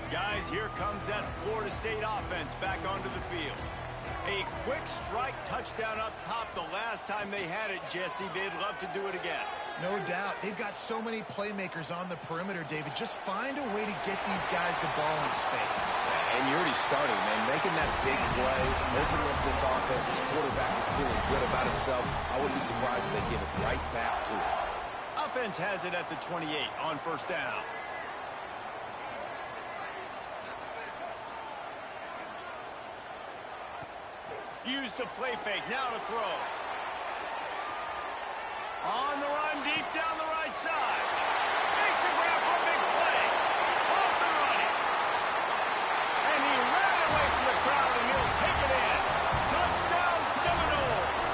Guys, here comes that Florida State offense back onto the field. A quick strike touchdown up top the last time they had it, Jesse. They'd love to do it again. No doubt. They've got so many playmakers on the perimeter, David. Just find a way to get these guys the ball in space. And you're already starting, man. Making that big play, opening up this offense. This quarterback is feeling good about himself. I wouldn't be surprised if they give it right back to him. Offense has it at the 28 on first down. Use the play fake, now to throw. On the run, deep down the right side. Makes a grab for a big play. Off and running. And he ran away from the crowd, and he'll take it in. Touchdown, Seminoles.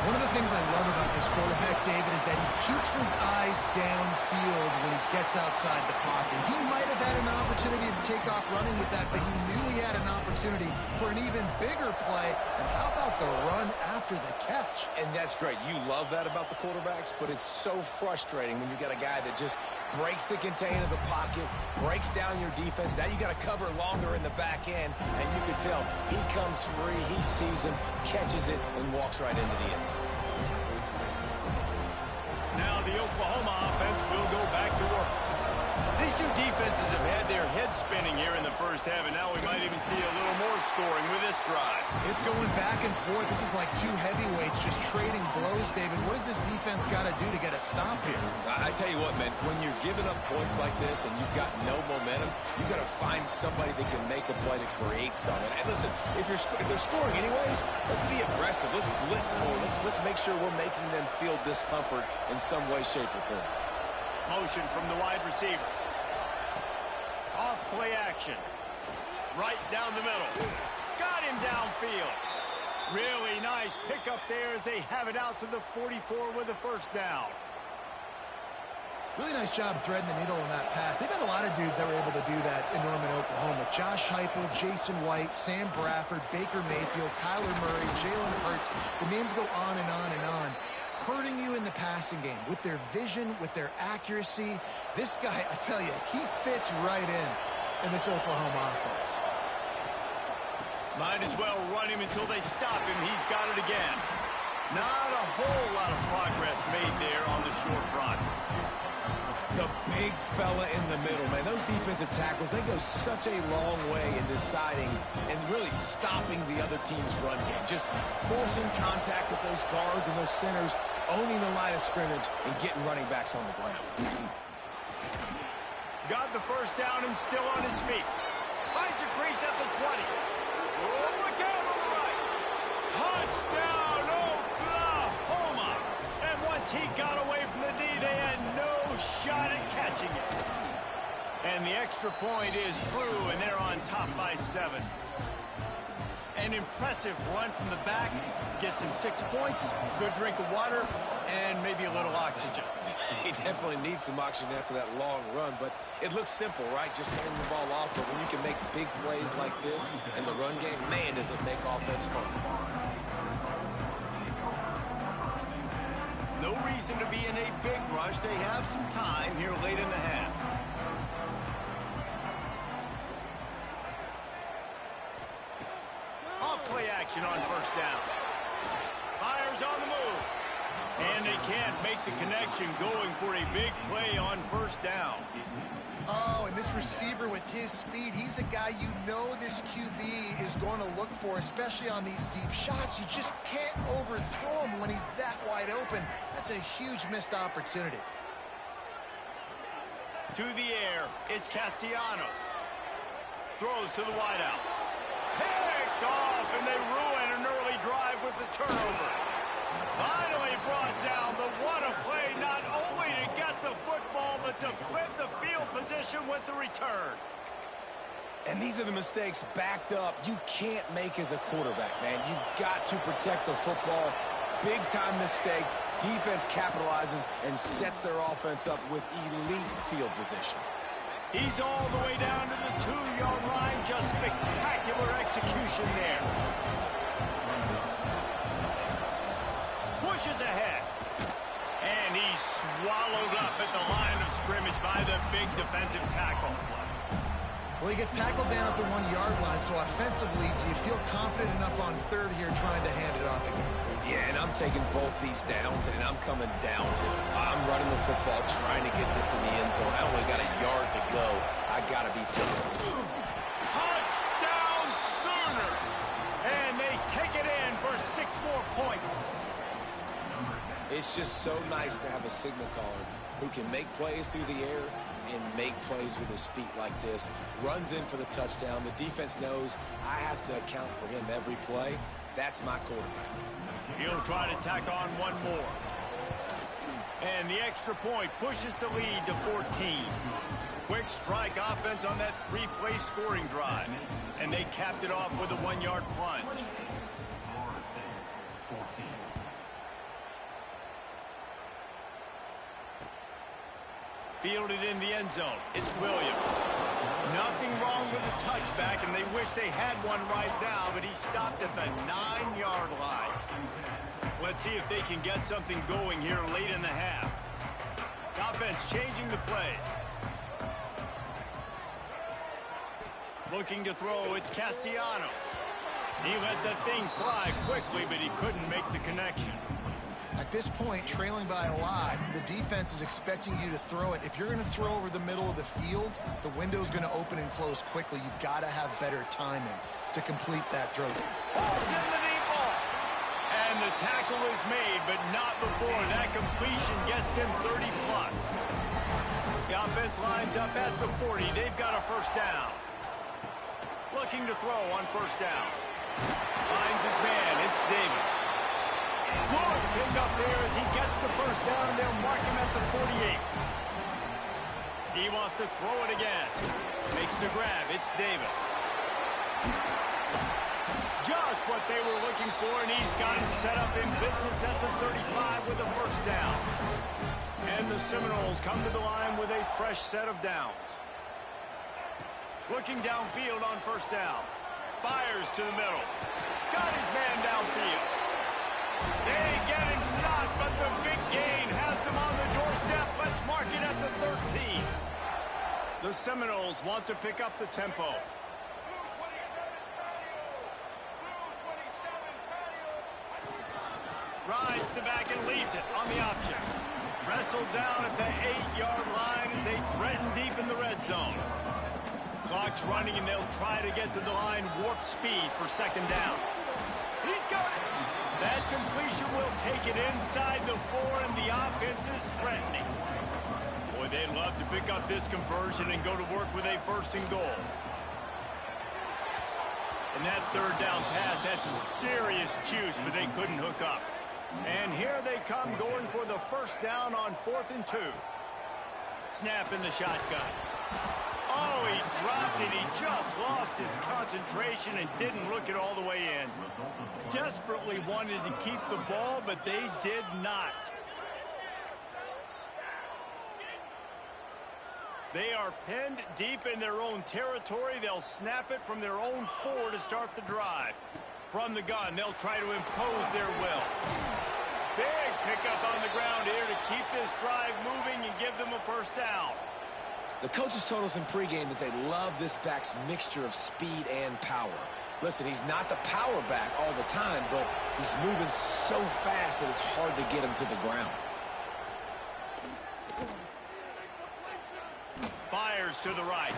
One of the things I love about this quarterback, David, is that he keeps his eyes downfield when he gets outside the pocket. He might have had an opportunity to take off running with that, but he knew he had an opportunity for an even bigger play. And how about the run after the catch? And that's great. You love that about the quarterbacks, but it's so frustrating when you got a guy that just breaks the contain of the pocket, breaks down your defense. Now you got to cover longer in the back end, and you can tell he comes free, he sees him, catches it, and walks right into the end zone. Now the Oklahoma offense will go back to work. These two defenses have had their heads spinning here in the first half, and now we might even see a little more scoring with this drive. It's going back and forth. This is like two heavyweights just trading blows, David. What does this defense got to do to get a stop here? I tell you what, man, when you're giving up points like this and you've got no momentum, you got to find somebody that can make a play to create something. And listen, if they're scoring anyways, let's be aggressive. Let's blitz more. Let's make sure we're making them feel discomfort in some way, shape, or form. Motion from the wide receiver. Off play action. Right down the middle. Got him downfield. Really nice pickup there as they have it out to the 44 with a first down. Really nice job threading the needle on that pass. They've had a lot of dudes that were able to do that in Norman, Oklahoma. Josh Heupel, Jason White, Sam Bradford, Baker Mayfield, Kyler Murray, Jalen Hurts. The names go on and on and on. Hurting you in the passing game with their vision, with their accuracy. This guy, I tell you, he fits right in this Oklahoma offense. Might as well run him until they stop him. He's got it again. Not a whole lot of progress made there on the short run. The big fella in the middle, man. Those defensive tackles, they go such a long way in deciding and really stopping the other team's run game. Just forcing contact with those guards and those centers, owning the line of scrimmage, and getting running backs on the ground. Got the first down and still on his feet. Finds a crease at the 20. Oh, look out on the right. Touchdown, Oklahoma. And once he got away from the D, they had no shot at catching it. And the extra point is true, and they're on top by 7. An impressive run from the back. Gets him 6 points, good drink of water, and maybe a little oxygen. He definitely needs some oxygen after that long run, but it looks simple, right? Just hand the ball off, but when you can make big plays like this in the run game, man, does it make offense fun. No reason to be in a big rush. They have some time here late in the half. Off-play action on first down. Fires on the move. And they can't make the connection going for a big play on first down. Oh, and this receiver with his speed, he's a guy you know this QB is going to look for, especially on these deep shots. You just can't overthrow him when he's that wide open. That's a huge missed opportunity. To the air, it's Castellanos. Throws to the wideout. Picked off, and they ruin an early drive with the turnover. Finally brought down, but what a play, not only to get the football, but to flip the field position with the return. And these are the mistakes backed up you can't make as a quarterback, man. You've got to protect the football. Big-time mistake. Defense capitalizes and sets their offense up with elite field position. He's all the way down to the 2-yard line. Just spectacular execution there. Pushes ahead. And he's swallowed up at the line of scrimmage by the big defensive tackle. Well, he gets tackled down at the 1-yard line, so offensively, do you feel confident enough on third here trying to hand it off again? Yeah, and I'm taking both these downs, and I'm coming downhill. I'm running the football, trying to get this in the end zone. I only got a yard to go. I got to be physical. Touchdown Sooners! And they take it in for 6 more points. It's just so nice to have a signal caller who can make plays through the air and make plays with his feet like this. Runs in for the touchdown. The defense knows I have to account for him every play. That's my quarterback. He'll try to tack on one more. And the extra point pushes the lead to 14. Quick strike offense on that 3-play scoring drive. And they capped it off with a 1-yard plunge. Fielded in the end zone. It's Williams. Nothing wrong with the touchback, and they wish they had one right now, but he stopped at the 9-yard line. Let's see if they can get something going here late in the half. Offense changing the play. Looking to throw, it's Castellanos. He let that thing fly quickly, but he couldn't make the connection. At this point, trailing by a lot, the defense is expecting you to throw it. If you're going to throw over the middle of the field, the window's going to open and close quickly. You've got to have better timing to complete that throw. Balls in the deep ball. And the tackle is made, but not before that completion gets them 30+. The offense lines up at the 40. They've got a first down. Looking to throw on first down. Finds his man. It's Davis. Good pick up there as he gets the first down, and they'll mark him at the 48. He wants to throw it again. Makes the grab. It's Davis. Just what they were looking for, and he's got him set up in business at the 35 with a first down. And the Seminoles come to the line with a fresh set of downs. Looking downfield on first down. Fires to the middle. Got his man downfield. They get him stopped, but the big gain has them on the doorstep. Let's mark it at the 13. The Seminoles want to pick up the tempo. Rides the back and leaves it on the option. Wrestled down at the 8-yard line as they threaten deep in the red zone. Clock's running, and they'll try to get to the line warp speed for second down. He's got it. That completion will take it inside the 4, and the offense is threatening. Boy, they'd love to pick up this conversion and go to work with a first and goal. And that third down pass had some serious juice, but they couldn't hook up. And here they come going for the first down on 4th and 2. Snap in the shotgun. Oh, he dropped it. He just lost his concentration and didn't look it all the way in. Desperately wanted to keep the ball, but they did not. They are pinned deep in their own territory. They'll snap it from their own 4 to start the drive. From the gun, they'll try to impose their will. Big pickup on the ground here to keep this drive moving and give them a first down. The coaches told us in pregame that they love this back's mixture of speed and power. Listen, he's not the power back all the time, but he's moving so fast that it's hard to get him to the ground. Fires to the right.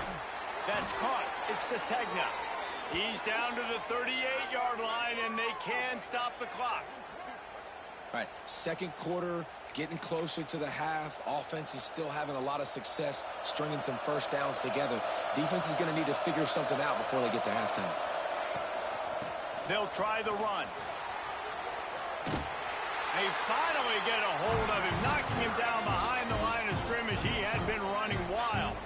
That's caught. It's Sategna. He's down to the 38-yard line, and they can stop the clock. All right, second quarter, getting closer to the half. Offense is still having a lot of success stringing some first downs together. Defense is going to need to figure something out before they get to halftime. They'll try the run. They finally get a hold of him, knocking him down behind the line of scrimmage. He had been running wild.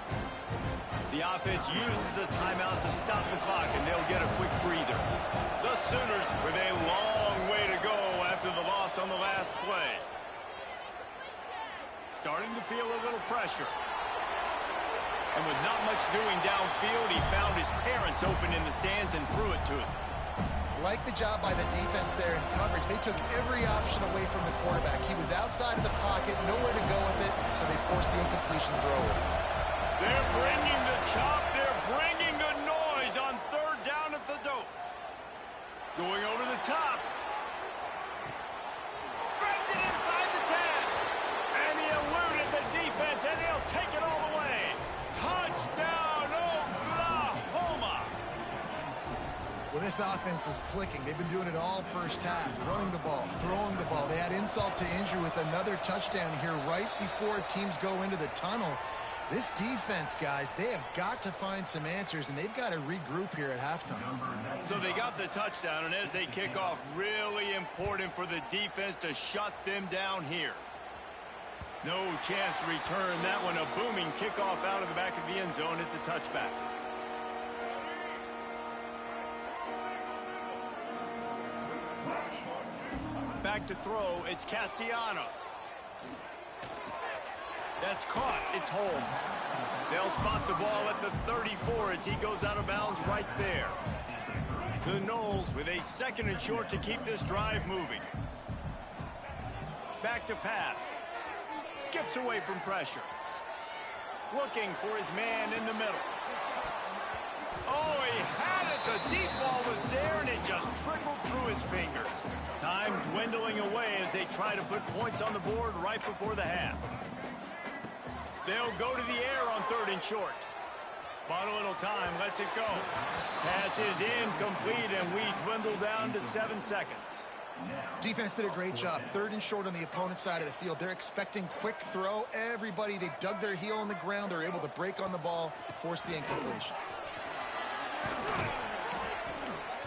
The offense uses a timeout to stop the clock, and they'll get a quick breather. The Sooners with a long way to go after the loss on the last play. Starting to feel a little pressure. And with not much doing downfield, he found his parents open in the stands and threw it to him. Like the job by the defense there in coverage. They took every option away from the quarterback. He was outside of the pocket, nowhere to go with it, so they forced the incompletion throw. They're bringing the chop. They're bringing the noise on third down at the dope. Going over the top. Brings it inside the 10. And he eluded the defense, and he'll take it all the way. Touchdown, Oklahoma. Well, this offense is clicking. They've been doing it all first half, running the ball, throwing the ball. They had insult to injury with another touchdown here right before teams go into the tunnel. This defense, guys, they have got to find some answers, and they've got to regroup here at halftime. So they got the touchdown, and as they kick off, really important for the defense to shut them down here. No chance to return that one. A booming kickoff out of the back of the end zone. It's a touchback. Back to throw. It's Castellanos. That's caught. It's Holmes. They'll spot the ball at the 34 as he goes out of bounds right there. The Knowles with a second and short to keep this drive moving. Back to pass. Skips away from pressure. Looking for his man in the middle. Oh, he had it. The deep ball was there, and it just trickled through his fingers. Time dwindling away as they try to put points on the board right before the half. They'll go to the air on third and short. Bought a little time, lets it go. Pass is incomplete, and we dwindle down to 7 seconds. Defense did a great job. Third and short on the opponent's side of the field. They're expecting quick throw. Everybody, they dug their heel on the ground. They're able to break on the ball, force the incompletion.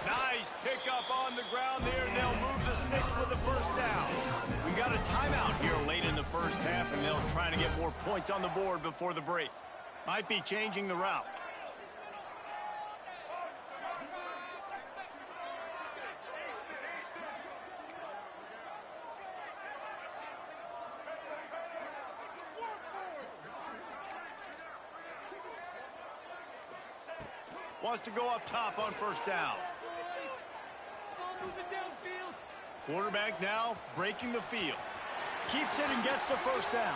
Nice pickup on the ground there. They'll move the sticks with the first down. We got a timeout here late in the first half, and they'll try to get more points on the board before the break. Might be changing the route. Wants to go up top on first down. Quarterback now breaking the field. Keeps it and gets the first down.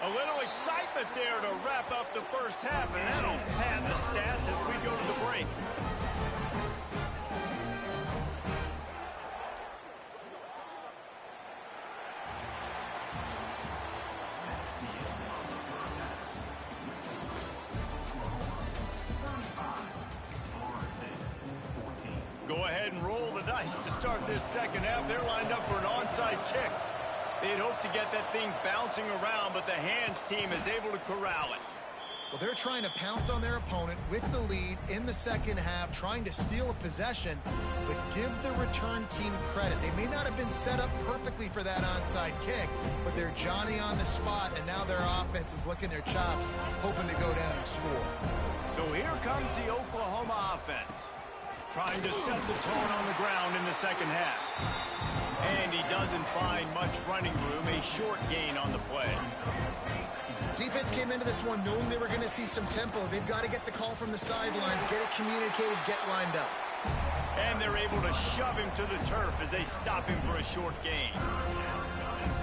A little excitement there to wrap up the first half, and that'll pad the stats as we go to the break. Go ahead and roll the dice to start this second half. They're lined up for an onside kick. They'd hope to get that thing bouncing around, but the hands team is able to corral it. Well, they're trying to pounce on their opponent with the lead in the second half, trying to steal a possession, but give the return team credit. They may not have been set up perfectly for that onside kick, but they're Johnny on the spot, and now their offense is licking their chops, hoping to go down and score. So here comes the Oklahoma offense, trying to set the tone on the ground in the second half. And he doesn't find much running room, a short gain on the play. Defense came into this one knowing they were going to see some tempo. They've got to get the call from the sidelines, get it communicated, get lined up. And they're able to shove him to the turf as they stop him for a short gain.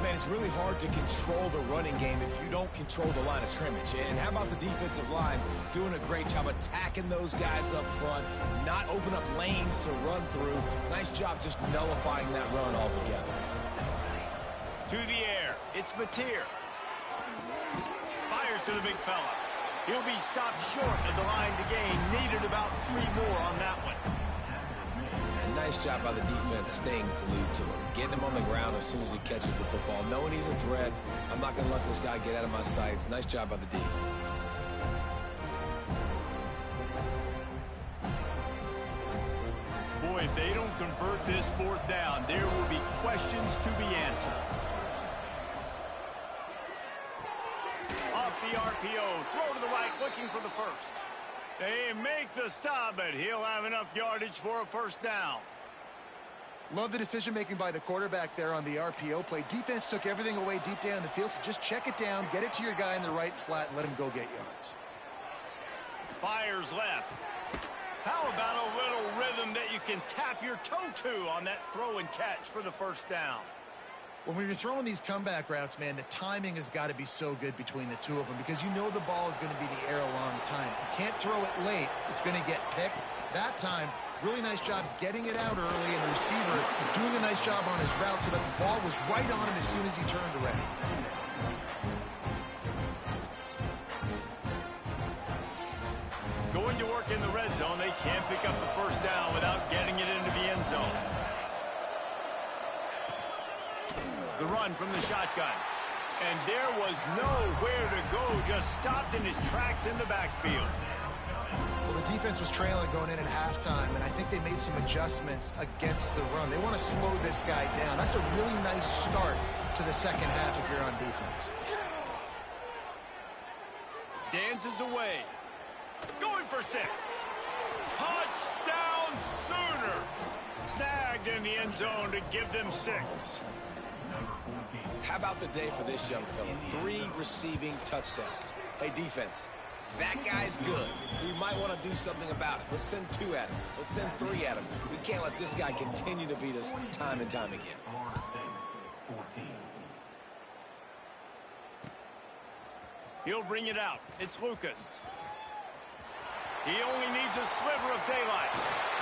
Man, it's really hard to control the running game if you don't control the line of scrimmage. And how about the defensive line doing a great job attacking those guys up front, not open up lanes to run through. Nice job just nullifying that run altogether. To the air, it's Mateer. Fires to the big fella. He'll be stopped short at the line to gain. Needed about 3 more on that one. And nice job by the defense staying glued to him. Getting him on the ground as soon as he catches the football. Knowing he's a threat, I'm not going to let this guy get out of my sights. Nice job by the D. Boy, if they don't convert this 4th down, there will be questions to be answered. Off the RPO, throw to the right, looking for the first. They make the stop, but he'll have enough yardage for a 1st down. Love the decision-making by the quarterback there on the RPO play. Defense took everything away deep down the field, so just check it down, get it to your guy in the right flat, and let him go get yards. Fires left. How about a little rhythm that you can tap your toe to on that throw and catch for the 1st down? When you're throwing these comeback routes, man, the timing has got to be so good between the two of them because you know the ball is going to be in the air a long time. You can't throw it late. It's going to get picked. That time, really nice job getting it out early, and the receiver doing a nice job on his route so that the ball was right on him as soon as he turned around. Going to work in the red zone, they can't pick up the 1st down without getting it into the end zone. The run from the shotgun. And there was nowhere to go, just stopped in his tracks in the backfield. Well, the defense was trailing going in at halftime, and I think they made some adjustments against the run. They want to slow this guy down. That's a really nice start to the second half if you're on defense. Dances away. Going for 6. Touchdown Sooners. Snagged in the end zone to give them 6. How about the day for this young fella? 3 receiving touchdowns. Hey, defense, that guy's good. We might want to do something about it. Let's send 2 at him. Let's send 3 at him. We can't let this guy continue to beat us time and time again. He'll bring it out. It's Lucas. He only needs a sliver of daylight.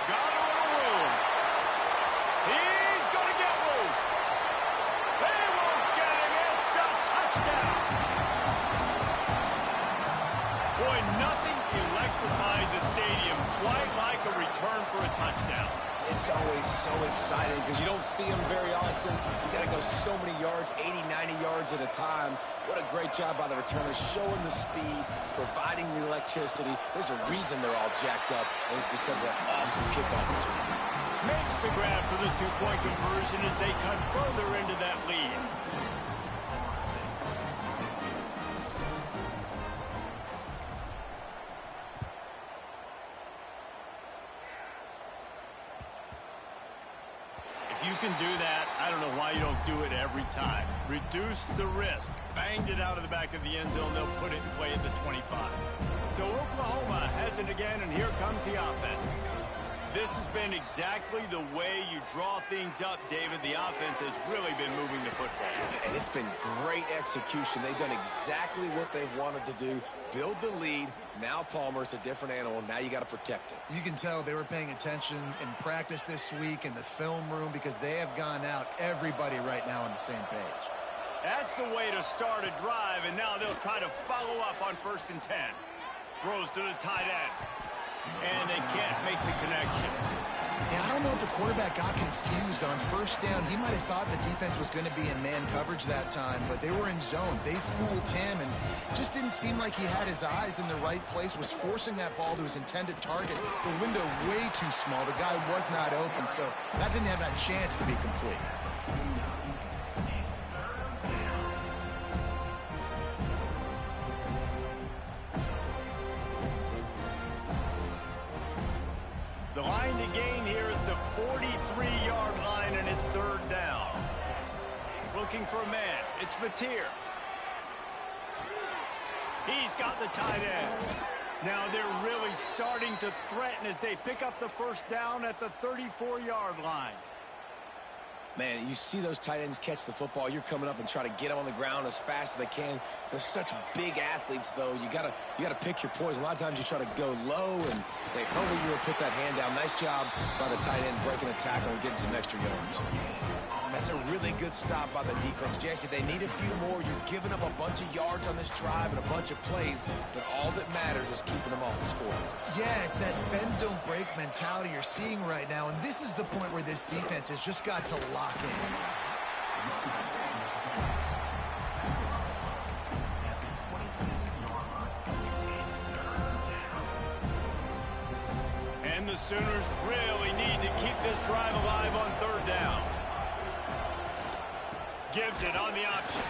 Got a little room. He's going to get loose. They won't get him. It's a touchdown. Boy, nothing electrifies a stadium quite like a return for a touchdown. It's always so exciting because you don't see them very often. You got to go so many yards, 80, 90 yards at a time. What a great job by the returners, showing the speed, providing the electricity. There's a reason they're all jacked up, and it's because of that awesome kickoff return. Makes the grab for the 2-point conversion as they cut further into that lead. If you can do that, I don't know why you don't do it every time. Reduce the risk. Banged it out of the back of the end zone. They'll put it in play at the 25. So Oklahoma has it again, and here comes the offense. This has been exactly the way you draw things up, David. The offense has really been moving the football. And it's been great execution. They've done exactly what they've wanted to do. Build the lead. Now Palmer's a different animal. Now you got to protect it. You can tell they were paying attention in practice this week in the film room because they have gone out, everybody right now on the same page. That's the way to start a drive, and now they'll try to follow up on 1st and 10. Throws to the tight end. And they can't make the connection. Yeah, I don't know if the quarterback got confused on first down. He might have thought the defense was going to be in man coverage that time, but they were in zone. They fooled him, and just didn't seem like he had his eyes in the right place, was forcing that ball to his intended target. The window way too small. The guy was not open, so that didn't have that chance to be complete. The line to gain here is the 43-yard line, and it's third down. Looking for a man. It's Mateer. He's got the tight end. Now they're really starting to threaten as they pick up the first down at the 34-yard line. Man, you see those tight ends catch the football. You're coming up and try to get them on the ground as fast as they can. They're such big athletes, though. You gotta pick your poison. A lot of times you try to go low, and they hover you or put that hand down. Nice job by the tight end breaking a tackle and getting some extra yards. That's a really good stop by the defense. Jesse, they need a few more. You've given up a bunch of yards on this drive and a bunch of plays, but all that matters is keeping them off the score. Yeah, it's that bend, don't break mentality you're seeing right now, and this is the point where this defense has just got to lock in. And the Sooners really need to keep this drive alive on third down. Gives it on the option.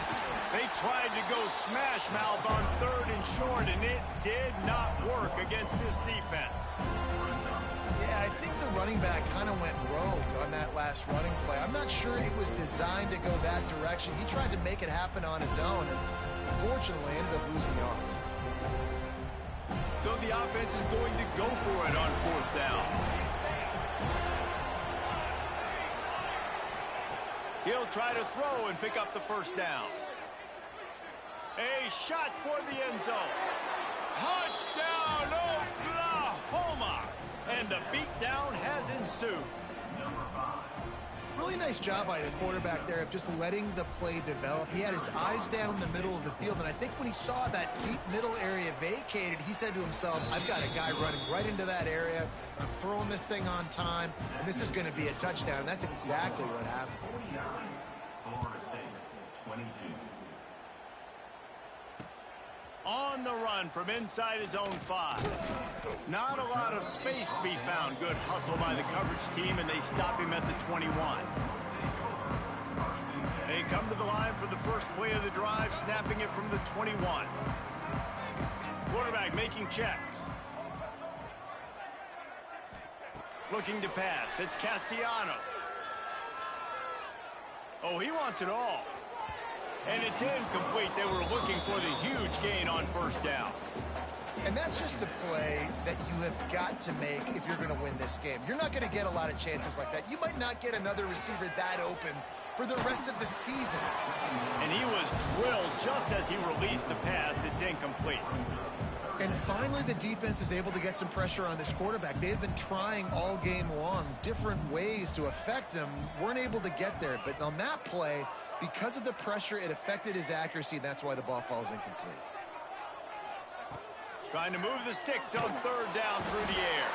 They tried to go smash mouth on third and short, and it did not work against this defense. Yeah, I think the running back kind of went rogue on that last running play. I'm not sure it was designed to go that direction. He tried to make it happen on his own, and unfortunately ended up losing yards. So the offense is going to go for it on fourth down. He'll try to throw and pick up the first down. A shot toward the end zone. Touchdown, Oklahoma! And the beatdown has ensued. Really nice job by the quarterback there of just letting the play develop. He had his eyes down in the middle of the field, and I think when he saw that deep middle area vacated, he said to himself, I've got a guy running right into that area. I'm throwing this thing on time, and this is going to be a touchdown. And that's exactly what happened. On the run from inside his own 5. Not a lot of space to be found. Good hustle by the coverage team, and they stop him at the 21. They come to the line for the first play of the drive, snapping it from the 21. Quarterback making checks. Looking to pass. It's Castellanos. Oh, he wants it all. And it's incomplete. They were looking for the huge gain on first down. And that's just a play that you have got to make if you're going to win this game. You're not going to get a lot of chances like that. You might not get another receiver that open for the rest of the season. And he was drilled just as he released the pass. It's incomplete. And finally, the defense is able to get some pressure on this quarterback. They had been trying all game long different ways to affect him, weren't able to get there. But on that play, because of the pressure, it affected his accuracy, and that's why the ball falls incomplete. Trying to move the sticks on third down through the air.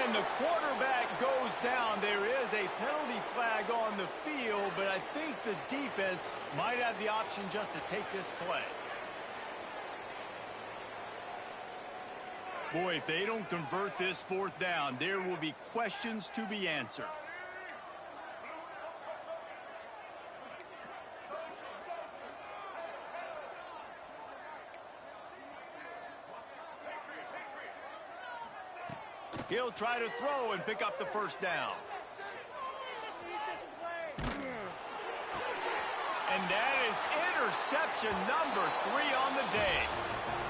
And the quarterback goes down. There is a penalty flag on the field, but I think the defense might have the option just to take this play. Boy, if they don't convert this fourth down, there will be questions to be answered. He'll try to throw and pick up the first down. And that is interception number 3 on the day.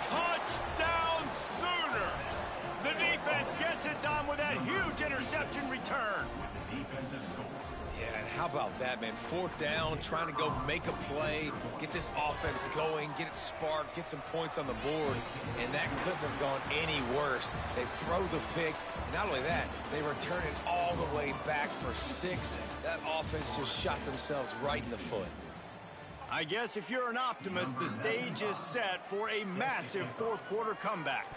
Touchdown Sooners! The defense gets it done with that huge interception return. Yeah, and how about that, man? Fourth down, trying to go make a play, get this offense going, get it sparked, get some points on the board, and that couldn't have gone any worse. They throw the pick, and not only that, they return it all the way back for 6. That offense just shot themselves right in the foot. I guess if you're an optimist, the stage is set for a massive fourth quarter comeback.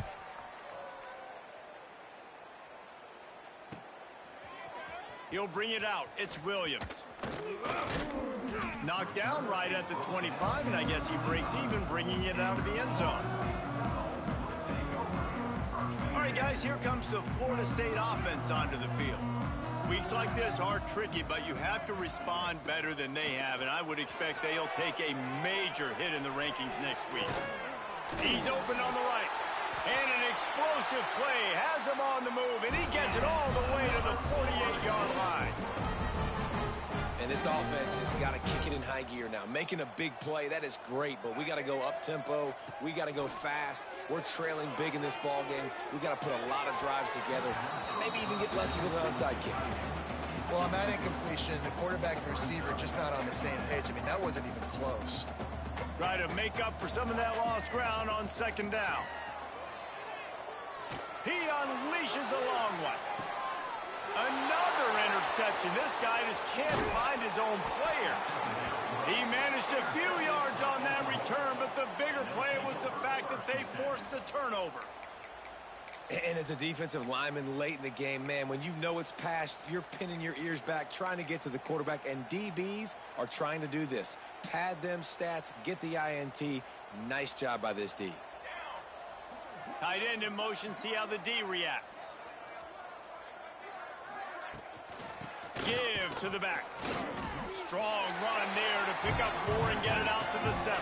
He'll bring it out. It's Williams. Knocked down right at the 25, and I guess he breaks even, bringing it out of the end zone. All right, guys, here comes the Florida State offense onto the field. Weeks like this are tricky, but you have to respond better than they have, and I would expect they'll take a major hit in the rankings next week. He's open on the right, and an explosive play has him on the move, and he gets it all the way to the 48-yard line. And this offense has got to kick it in high gear now. Making a big play, that is great, but we got to go up-tempo. We got to go fast. We're trailing big in this ball game. We got to put a lot of drives together, maybe even get lucky with an onside kick. Well, on that incompletion, the quarterback and receiver just not on the same page. I mean, that wasn't even close. Try to make up for some of that lost ground on second down. He unleashes a long one. Another interception. This guy just can't find his own players. He managed a few yards on that return, but the bigger play was the fact that they forced the turnover. And as a defensive lineman late in the game, man, when you know it's past, you're pinning your ears back, trying to get to the quarterback, and DBs are trying to do this. Pad them stats, get the INT. Nice job by this D. Tight end in motion, see how the D reacts. Give to the back. Strong run there to pick up 4 and get it out to the 7.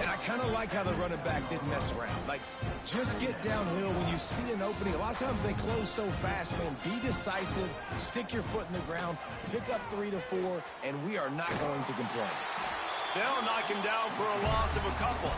And I kind of like how the running back didn't mess around. Like, just get downhill when you see an opening. A lot of times they close so fast, man. Be decisive, stick your foot in the ground, pick up 3 to 4, and we are not going to complain. They'll knock him down for a loss of a couple.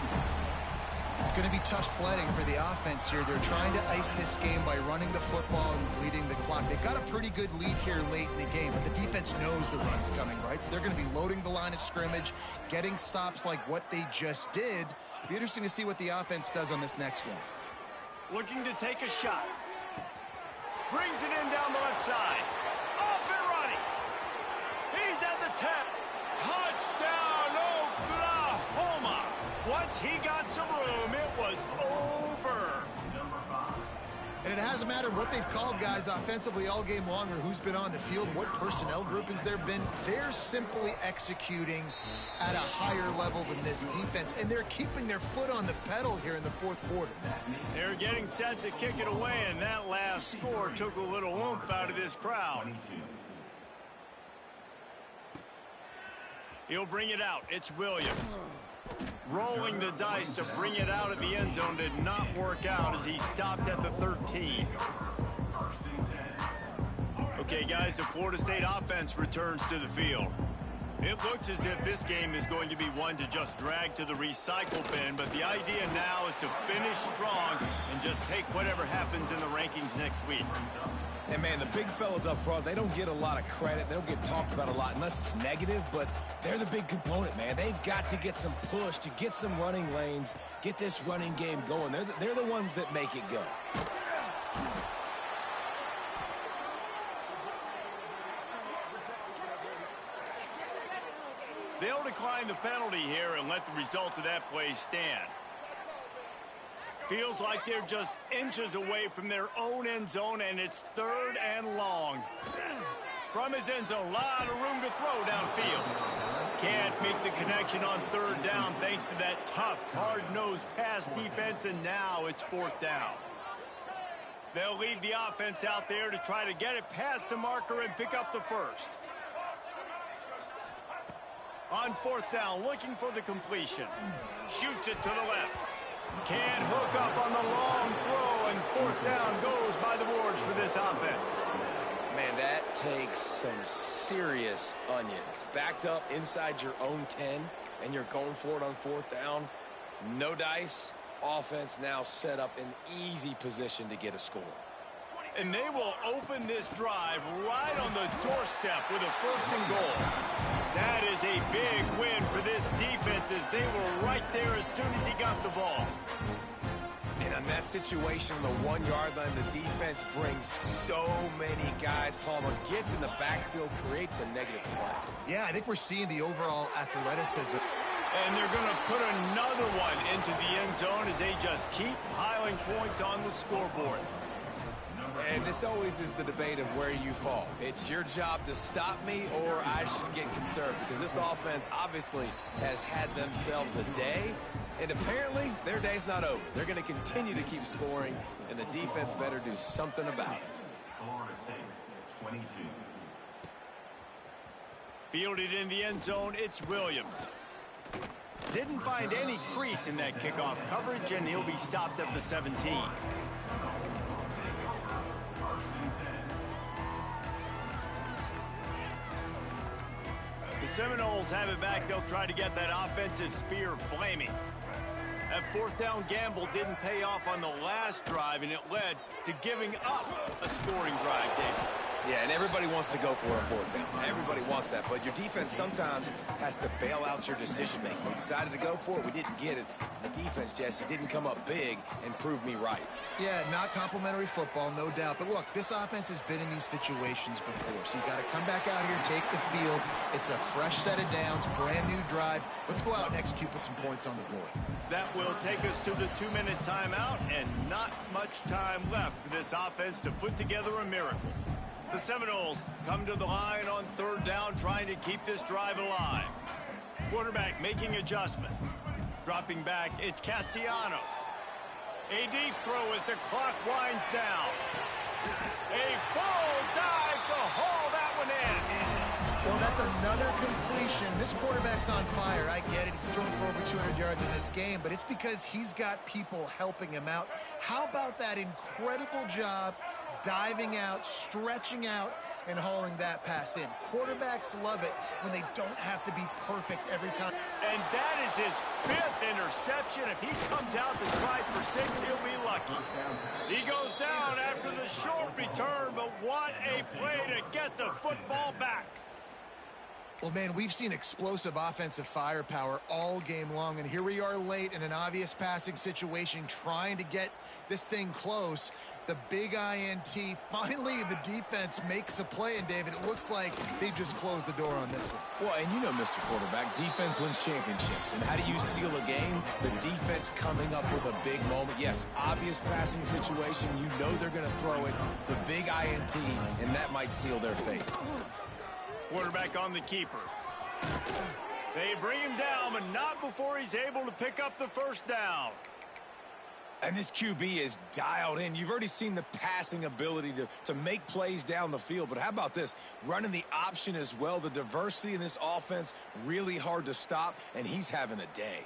It's going to be tough sledding for the offense here. They're trying to ice this game by running the football and bleeding the clock. They've got a pretty good lead here late in the game, but the defense knows the run's coming, right? So they're going to be loading the line of scrimmage, getting stops like what they just did. It'll be interesting to see what the offense does on this next one. Looking to take a shot. Brings it in down the left side. Off and running. He's at the 10. Touchdown, Oklahoma. Once he got some room, it was over. And it hasn't mattered what they've called guys offensively all game long or who's been on the field, what personnel groupings there been. They're simply executing at a higher level than this defense, and they're keeping their foot on the pedal here in the fourth quarter. They're getting set to kick it away, and that last score took a little oomph out of this crowd. He'll bring it out. It's Williams. Rolling the dice to bring it out of the end zone did not work out as he stopped at the 13. Okay, guys, the Florida State offense returns to the field. It looks as if this game is going to be one to just drag to the recycle bin, but the idea now is to finish strong and just take whatever happens in the rankings next week. And, man, the big fellas up front, they don't get a lot of credit. They don't get talked about a lot unless it's negative, but they're the big component, man. They've got to get some push, to get some running lanes, get this running game going. They're the ones that make it go. They'll decline the penalty here and let the result of that play stand. Feels like they're just inches away from their own end zone, and it's 3rd and long. From his end zone, a lot of room to throw downfield. Can't make the connection on 3rd down thanks to that tough, hard-nosed pass defense, and now it's 4th down. They'll leave the offense out there to try to get it past the marker and pick up the first. On 4th down, looking for the completion. Shoots it to the left. Can't hook up on the long throw, and 4th down goes by the boards for this offense. Man, that takes some serious onions. Backed up inside your own 10, and you're going for it on 4th down. No dice. Offense now set up in easy position to get a score. And they will open this drive right on the doorstep with a 1st and goal. That is a big win for this defense as they were right there as soon as he got the ball. And on that situation, the 1-yard line, the defense brings so many guys. Palmer gets in the backfield, creates the negative play. Yeah, I think we're seeing the overall athleticism. And they're going to put another one into the end zone as they just keep piling points on the scoreboard. And this always is the debate of where you fall. It's your job to stop me or I should get concerned because this offense obviously has had themselves a day, and apparently their day's not over. They're going to continue to keep scoring, and the defense better do something about it. Florida State, 22. Fielded in the end zone, it's Williams. Didn't find any crease in that kickoff coverage, and he'll be stopped at the 17. The Seminoles have it back. They'll try to get that offensive spear flaming. That fourth down gamble didn't pay off on the last drive, and it led to giving up a scoring drive, David. Yeah, and everybody wants to go for it on fourth down. Everybody wants that, but your defense sometimes has to bail out your decision-making. We decided to go for it. We didn't get it. The defense, Jesse, didn't come up big and prove me right. Yeah, not complimentary football, no doubt. But look, this offense has been in these situations before, so you got to come back out here, take the field. It's a fresh set of downs, brand new drive. Let's go out and execute, put some points on the board. That will take us to the 2-minute timeout, and not much time left for this offense to put together a miracle. The Seminoles come to the line on third down, trying to keep this drive alive. Quarterback making adjustments. Dropping back, it's Castellanos. A deep throw as the clock winds down. A full dive to haul that one in. Well, that's another completion. This quarterback's on fire. I get it. He's thrown for over 200 yards in this game, but it's because he's got people helping him out. How about that incredible job diving out, stretching out, and hauling that pass in? Quarterbacks love it when they don't have to be perfect every time. And that is his 5th interception. If he comes out to try for 6, he'll be lucky. He goes down after the short return, but what a play to get the football back. Well, man, we've seen explosive offensive firepower all game long, and here we are late in an obvious passing situation trying to get this thing close. The big INT. Finally, the defense makes a play, and David, it looks like they just closed the door on this one. Well, and you know, Mr. Quarterback, defense wins championships. And how do you seal a game? The defense coming up with a big moment. Yes, obvious passing situation. You know they're going to throw it. The big INT, and that might seal their fate. Quarterback on the keeper. They bring him down, but not before he's able to pick up the first down. And this QB is dialed in. You've already seen the passing ability to make plays down the field. But how about this? Running the option as well. The diversity in this offense, really hard to stop, and he's having a day.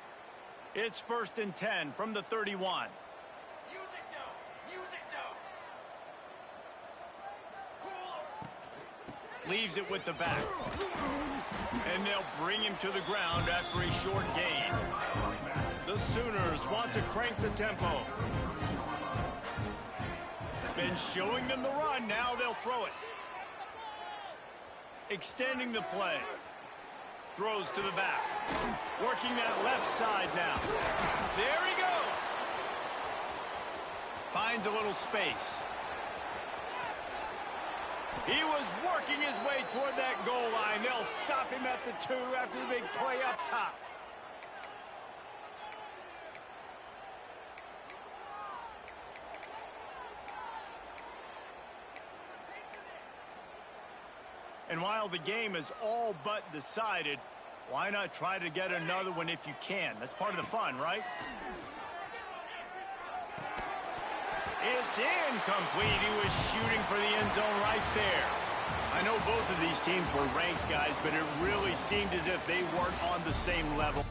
It's 1st and 10 from the 31. Leaves it with the back. And they'll bring him to the ground after a short gain. The Sooners want to crank the tempo. Been showing them the run. Now they'll throw it. Extending the play. Throws to the back. Working that left side now. There he goes. Finds a little space. He was working his way toward that goal line. They'll stop him at the 2 after the big play up top. And while the game is all but decided, why not try to get another one if you can? That's part of the fun, right? It's incomplete. He was shooting for the end zone right there. I know both of these teams were ranked, guys, but it really seemed as if they weren't on the same level.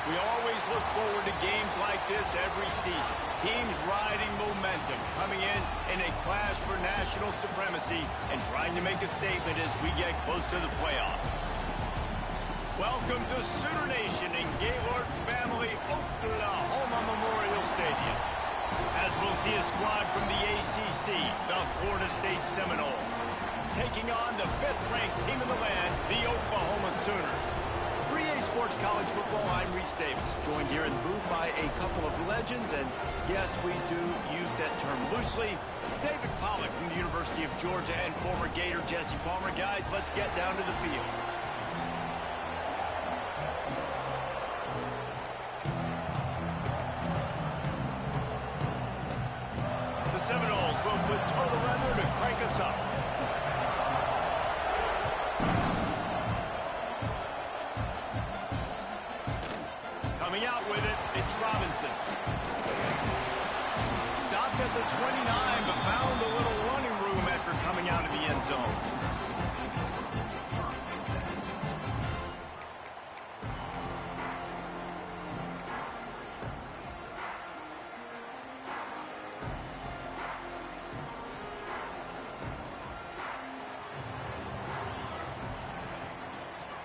We always look forward to games like this every season. Teams riding momentum, coming in a clash for national supremacy and trying to make a statement as we get close to the playoffs. Welcome to Sooner Nation in Gaylord Family Oklahoma Memorial Stadium. As we'll see a squad from the ACC, the Florida State Seminoles, taking on the 5th-ranked team in the land, the Oklahoma Sooners. For EA Sports College Football, I'm Reese Davis, joined here in the booth by a couple of legends, and yes, we do use that term loosely. David Pollack from the University of Georgia and former Gator Jesse Palmer. Guys, let's get down to the field. The Seminoles will put total weather to crank us up. Coming out with it, it's Robinson. Stopped at the 29, but found a little running room after coming out of the end zone.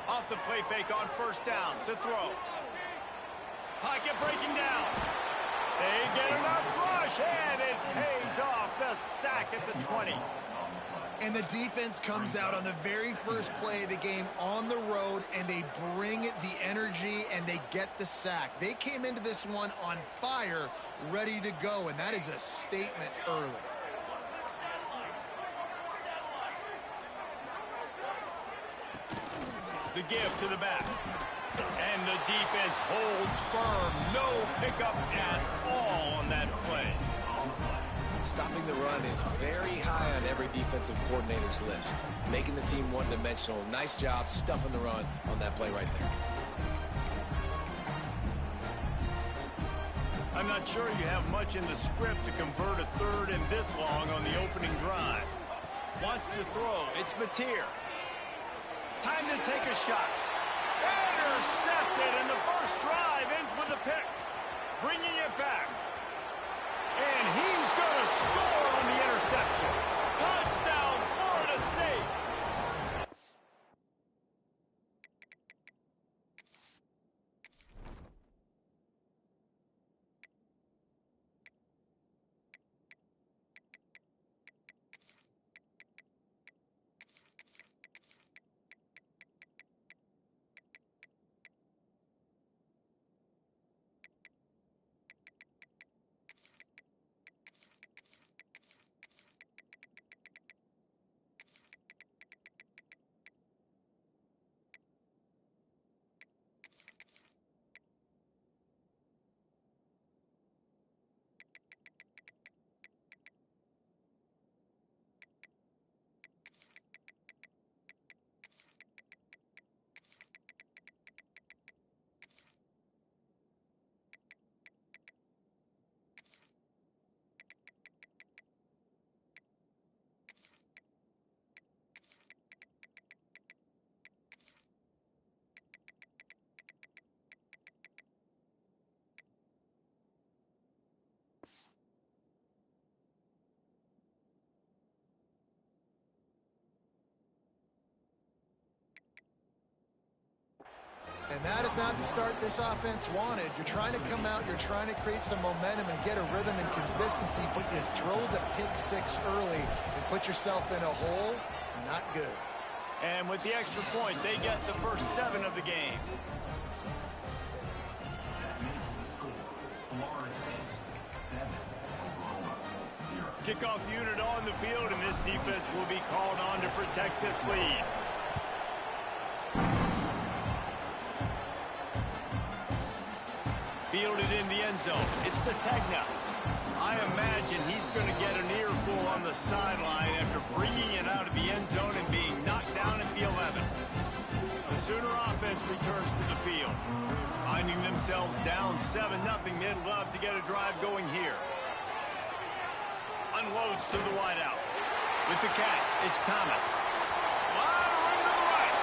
Off the play fake on first down to throw. Pocket breaking down. They get enough rush, and it pays off. The sack at the 20. And the defense comes out on the very first play of the game on the road, and they bring the energy, and they get the sack. They came into this one on fire, ready to go, and that is a statement early. The give to the back. And the defense holds firm. No pickup at all on that play. Stopping the run is very high on every defensive coordinator's list. Making the team one-dimensional. Nice job stuffing the run on that play right there. I'm not sure you have much in the script to convert a third and this long on the opening drive. Wants to throw. It's Mateer. Time to take a shot. Intercepted, and the first drive ends with a pick. Bringing it back. And he's going to score on the interception. Touchdown, Florida State. And that is not the start this offense wanted. You're trying to come out, you're trying to create some momentum and get a rhythm and consistency, but you throw the pick six early and put yourself in a hole. Not good. And with the extra point, they get the first 7 of the game. Kickoff unit on the field, and this defense will be called on to protect this lead. Fielded in the end zone. It's Sategna. I imagine he's going to get an earful on the sideline after bringing it out of the end zone and being knocked down at the 11. The Sooner offense returns to the field. Finding themselves down 7-0, they'd love to get a drive going here. Unloads to the wideout. With the catch, it's Thomas. Wide room to the right.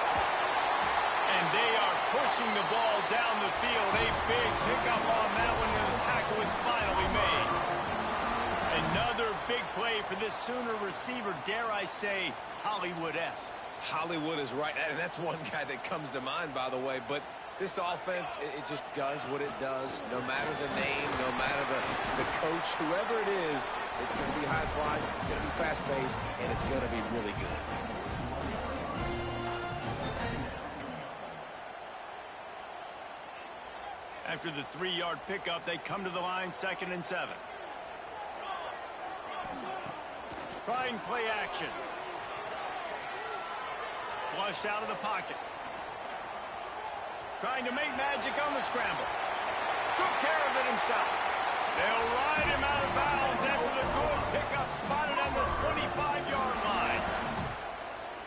And they are pushing pushing the ball down the field. A big pickup on that one, and the tackle is finally made. Another big play for this Sooner receiver, dare I say, Hollywood-esque. Hollywood is right, and that's one guy that comes to mind, by the way. But this offense, it just does what it does. No matter the name, no matter the coach, whoever it is, it's going to be high-flying, it's going to be fast-paced, and it's going to be really good. After the 3-yard pickup, they come to the line, 2nd and 7. Trying play action. Flushed out of the pocket. Trying to make magic on the scramble. Took care of it himself. They'll ride him out of bounds after the good pickup spotted on the 25-yard line.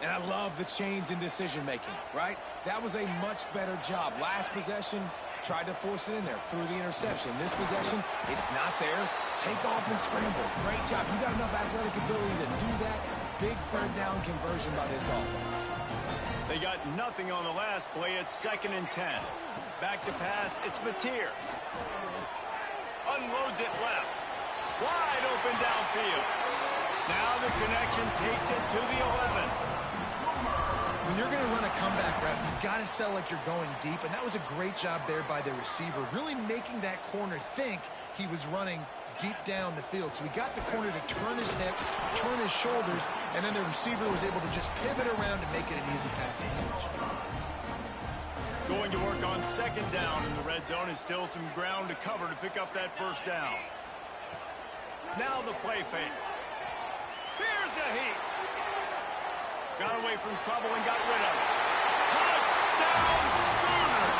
And I love the change in decision-making, right? That was a much better job. Last possession, tried to force it in there, threw the interception. This possession, it's not there. Take off and scramble. Great job. You got enough athletic ability to do that. Big 3rd down conversion by this offense. They got nothing on the last play. It's 2nd and 10. Back to pass. It's Mateer. Unloads it left. Wide open downfield. Now the connection takes it to the 11. When you're going to run a comeback route, you've got to sell like you're going deep, and that was a great job there by the receiver, really making that corner think he was running deep down the field. So he got the corner to turn his hips, turn his shoulders, and then the receiver was able to just pivot around and make it an easy passing catch. Going to work on 2nd down in the red zone, and still some ground to cover to pick up that 1st down. Now the play fake. Here's a heat. Got away from trouble and got rid of it. Touchdown Sooners!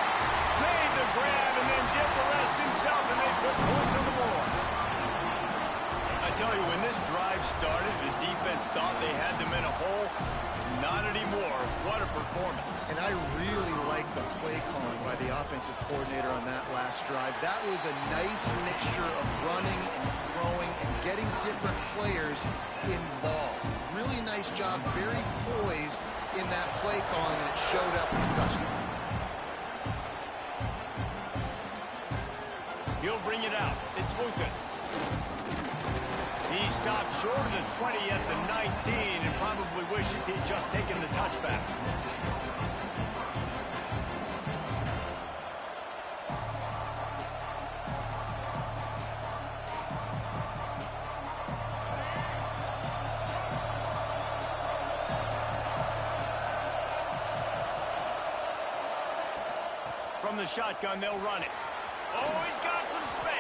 Made the grab and then did the rest himself, and they put points on the board. I tell you, when this drive started, the defense thought they had them in a hole. Not anymore. What a performance. And I really like the play calling by the offensive coordinator on that last drive. That was a nice mixture of running and throwing and getting different players involved. Really nice job, very poised in that play calling, and it showed up in the touchdown. He'll bring it out. It's Lucas. He stopped short of the 20 at the 19 and probably wishes he'd just taken the touchback. From the shotgun, they'll run it. Oh, he's got some space.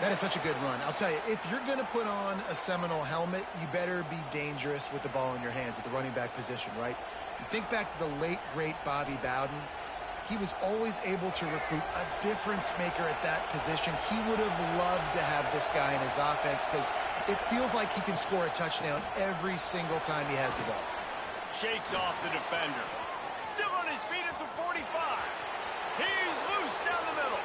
That is such a good run. I'll tell you, if you're going to put on a Seminole helmet, you better be dangerous with the ball in your hands at the running back position, right? You think back to the late, great Bobby Bowden. He was always able to recruit a difference maker at that position. He would have loved to have this guy in his offense because it feels like he can score a touchdown every single time he has the ball. Shakes off the defender. Still on his feet at the 45. He's loose down the middle.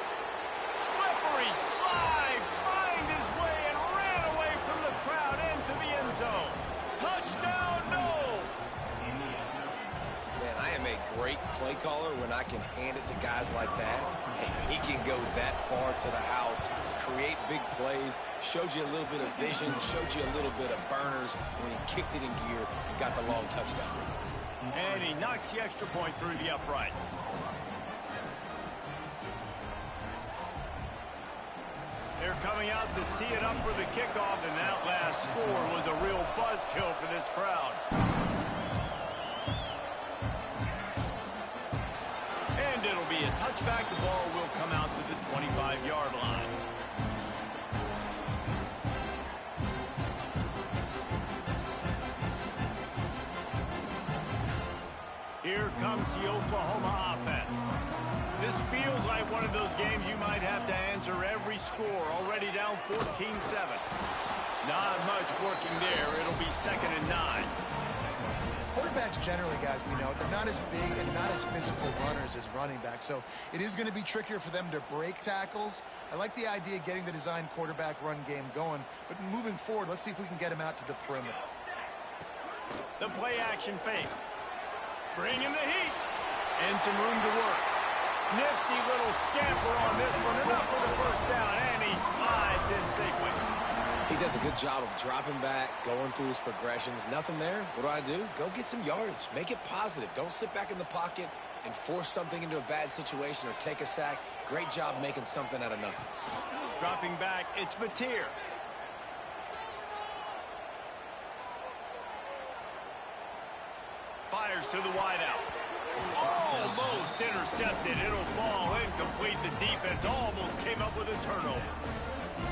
Slippery slide, find his way and ran away from the crowd into the end zone. Touchdown, Knowles. Man, I am a great play caller when I can hand it to guys like that. And he can go that far to the house, create big plays, showed you a little bit of vision, showed you a little bit of burners when he kicked it in gear and got the long touchdown. And he knocks the extra point through the uprights. They're coming out to tee it up for the kickoff, and that last score was a real buzzkill for this crowd. And it'll be a touchback. The ball will come out to the 25-yard line. Here comes the Oklahoma offense. This feels like one of those games you might have to answer every score. Already down 14-7. Not much working there. It'll be 2nd and 9. Quarterbacks generally, guys, we know, they're not as big and not as physical runners as running backs. So it is going to be trickier for them to break tackles. I like the idea of getting the design quarterback run game going. But moving forward, let's see if we can get him out to the perimeter. The play action fake. Bringing the heat. And some room to work. Nifty little scamper on this one. Enough for the first down, and he slides in safely. He does a good job of dropping back, going through his progressions. Nothing there. What do? Go get some yardage. Make it positive. Don't sit back in the pocket and force something into a bad situation or take a sack. Great job making something out of nothing. Dropping back, it's Mateer. Fires to the wideout. Almost intercepted. It'll fall incomplete. The defense almost came up with a turnover.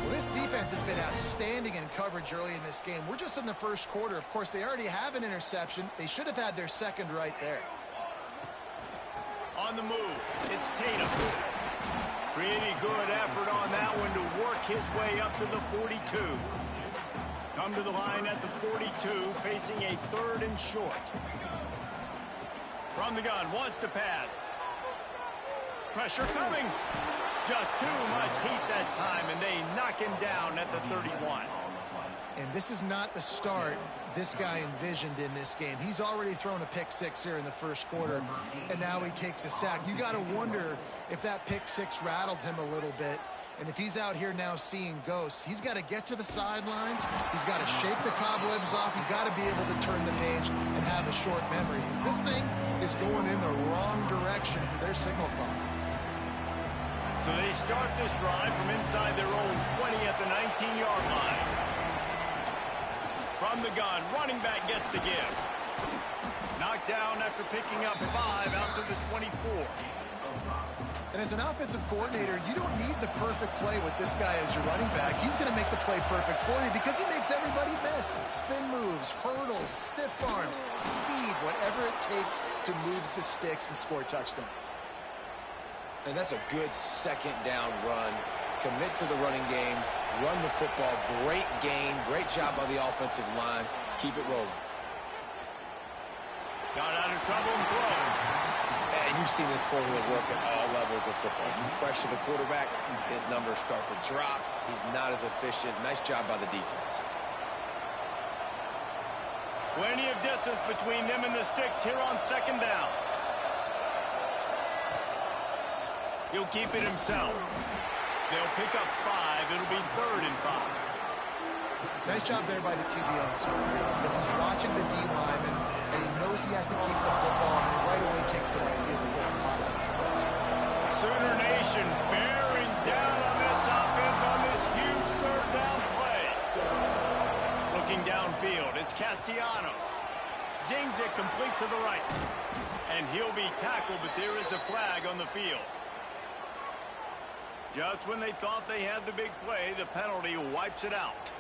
Well, this defense has been outstanding in coverage early in this game. We're just in the first quarter. Of course, they already have an interception. They should have had their second right there. On the move, it's Tatum. Pretty good effort on that one to work his way up to the 42. Come to the line at the 42, facing a 3rd and short. From the gun, wants to pass. Pressure coming. Just too much heat that time, and they knock him down at the 31. And this is not the start this guy envisioned in this game. He's already thrown a pick six here in the first quarter, and now he takes a sack. You got to wonder if that pick six rattled him a little bit. And if he's out here now seeing ghosts, he's got to get to the sidelines. He's got to shake the cobwebs off. You've got to be able to turn the page and have a short memory, because this thing is going in the wrong direction for their signal call. So they start this drive from inside their own 20 at the 19-yard line. From the gun, running back gets the give. Knocked down after picking up 5 out to the 24. And as an offensive coordinator, you don't need the perfect play with this guy as your running back. He's going to make the play perfect for you because he makes everybody miss. Spin moves, hurdles, stiff arms, speed, whatever it takes to move the sticks and score touchdowns. And that's a good second down run. Commit to the running game. Run the football. Great gain. Great job by the offensive line. Keep it rolling. Got out of trouble and throws. And you've seen this formula work at all levels of football. You pressure the quarterback, his numbers start to drop. He's not as efficient. Nice job by the defense. Plenty of distance between them and the sticks here on second down. He'll keep it himself. They'll pick up 5. It'll be 3rd and 5. Nice job there by the QB on the start because he's watching the D lineman and he knows he has to keep the football, and he right away takes it upfield and gets some positive yards. Sooner Nation bearing down on this offense on this huge 3rd down play. Looking downfield, it's Castellanos. Zings it complete to the right. And he'll be tackled, but there is a flag on the field. Just when they thought they had the big play, the penalty wipes it out.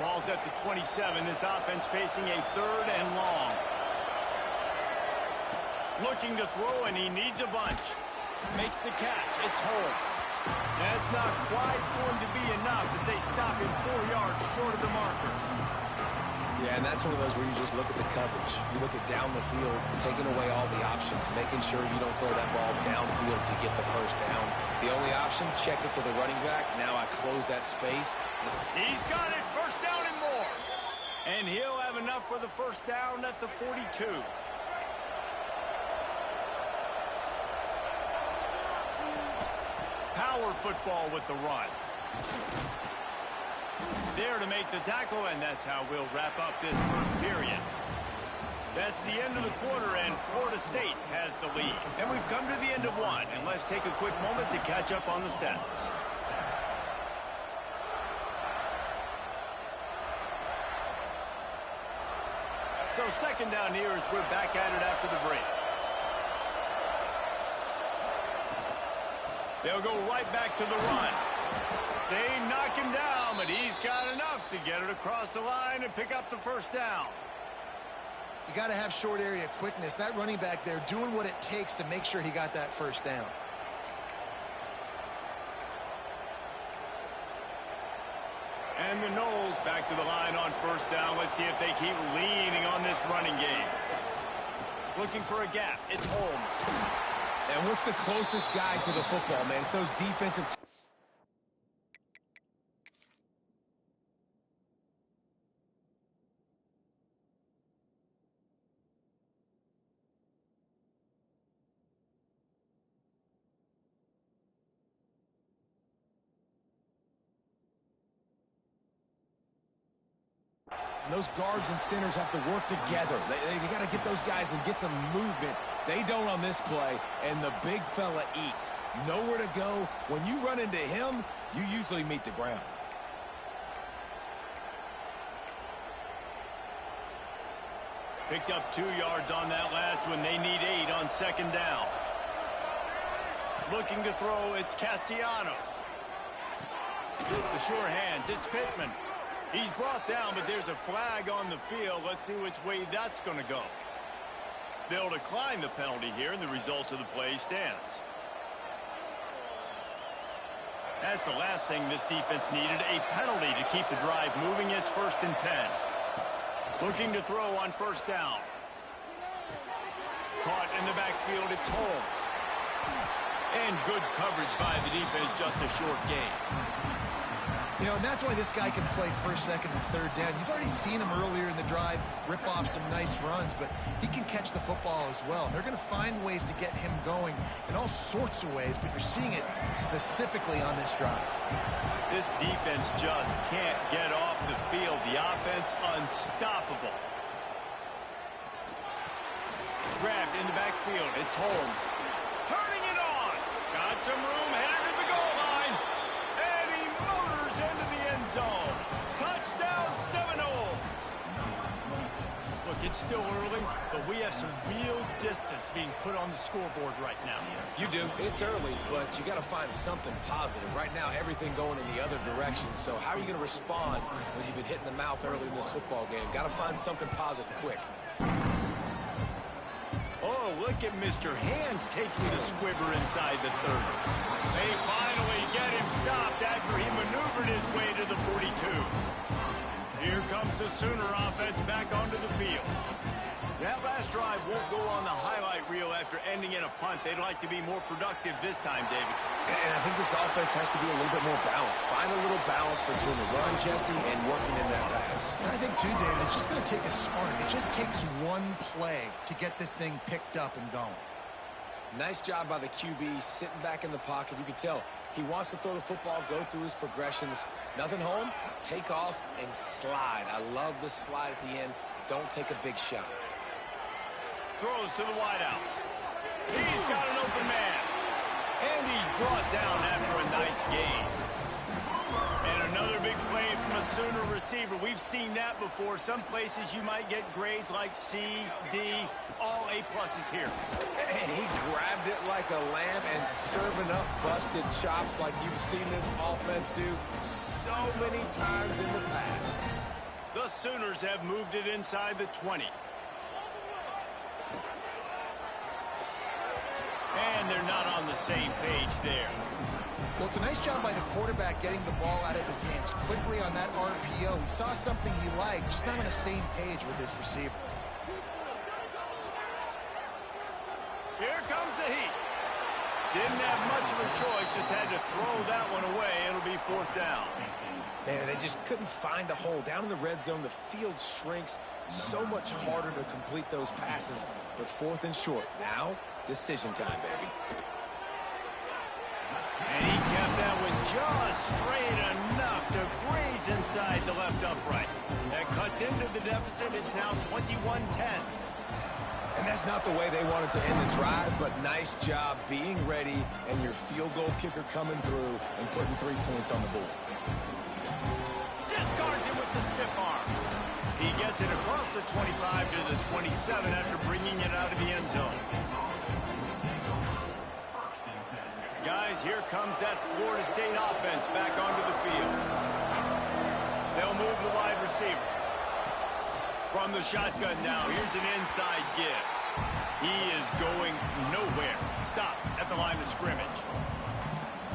Ball's at the 27. This offense facing a 3rd and long. Looking to throw, and he needs a bunch. Makes the catch. It's Holmes. That's not quite going to be enough as they stop him 4 yards short of the marker. Yeah, and that's one of those where you just look at the coverage. You look at down the field, taking away all the options, making sure you don't throw that ball downfield to get the first down. The only option, check it to the running back. Now I close that space. He's got it. First down and more. And he'll have enough for the first down at the 42. Power football with the run. There to make the tackle, and that's how we'll wrap up this first period. That's the end of the quarter, and Florida State has the lead. And we've come to the end of one, and let's take a quick moment to catch up on the stats. So second down here as we're back at it after the break. They'll go right back to the run. They knock him down, but he's got enough to get it across the line and pick up the first down. You got to have short area quickness. That running back there doing what it takes to make sure he got that first down. And the Knowles back to the line on first down. Let's see if they keep leaning on this running game. Looking for a gap. It's Holmes. And what's the closest guy to the football, man? It's those defensive And those guards and centers have to work together. They got to get those guys and get some movement. They don't on this play, and the big fella eats. Nowhere to go. When you run into him, you usually meet the ground. Picked up 2 yards on that last one. They need 8 on second down. Looking to throw, it's Castellanos. The sure hands, it's Pittman. He's brought down, but there's a flag on the field. Let's see which way that's going to go. They'll decline the penalty here, and the result of the play stands. That's the last thing this defense needed, a penalty to keep the drive moving. It's 1st and 10. Looking to throw on first down. Caught in the backfield, it's Holmes. And good coverage by the defense, just a short gain. You know, and that's why this guy can play 1st, 2nd, and 3rd down. You've already seen him earlier in the drive rip off some nice runs, but he can catch the football as well. And they're going to find ways to get him going in all sorts of ways, but you're seeing it specifically on this drive. This defense just can't get off the field. The offense unstoppable. Grabbed in the backfield. It's Holmes. Turning it on. Got some room, headed to the goal line. And he motors into the end zone. Touchdown, Seminoles. Look, it's still early, but we have some real distance being put on the scoreboard right now. You do. It's early, but you got to find something positive. Right now, everything going in the other direction. So how are you going to respond when you've been hit in the mouth early in this football game? Got to find something positive quick. Oh, look at Mr. Hands taking the squibber inside the 30. They finally get him stopped after he maneuvered his way to the 42. Here comes the Sooner offense back onto the field. That last drive won't go on the highlight reel after ending in a punt. They'd like to be more productive this time, David. And I think this offense has to be a little bit more balanced. Find a little balance between the run, Jesse, and working in that pass. And I think, too, David, it's just going to take a spark. It just takes one play to get this thing picked up and going. Nice job by the QB, sitting back in the pocket. You can tell he wants to throw the football, go through his progressions. Nothing home, take off, and slide. I love the slide at the end. Don't take a big shot. Throws to the wideout. He's got an open man. And he's brought down after a nice gain. And another big play from a Sooner receiver. We've seen that before. Some places you might get grades like C, D, all A+ here. And he grabbed it like a lamb and serving up busted chops like you've seen this offense do so many times in the past. The Sooners have moved it inside the 20. And they're not on the same page there. Well, it's a nice job by the quarterback getting the ball out of his hands quickly on that RPO. He saw something he liked, just not on the same page with his receiver. Here comes the heat. Didn't have much of a choice, just had to throw that one away. It'll be 4th down. Man, they just couldn't find a hole. Down in the red zone, the field shrinks. So much harder to complete those passes, but 4th and short. Now, decision time, baby. And he kept that one just straight enough to graze inside the left upright. That cuts into the deficit. It's now 21-10. And that's not the way they wanted to end the drive, but nice job being ready and your field goal kicker coming through and putting 3 points on the board. Discards it with the stiff arm. He gets it across the 25 to the 27 after bringing it out of the end zone. Guys, here comes that Florida State offense back onto the field. They'll move the wide receiver. From the shotgun now, here's an inside give. He is going nowhere. Stop at the line of scrimmage.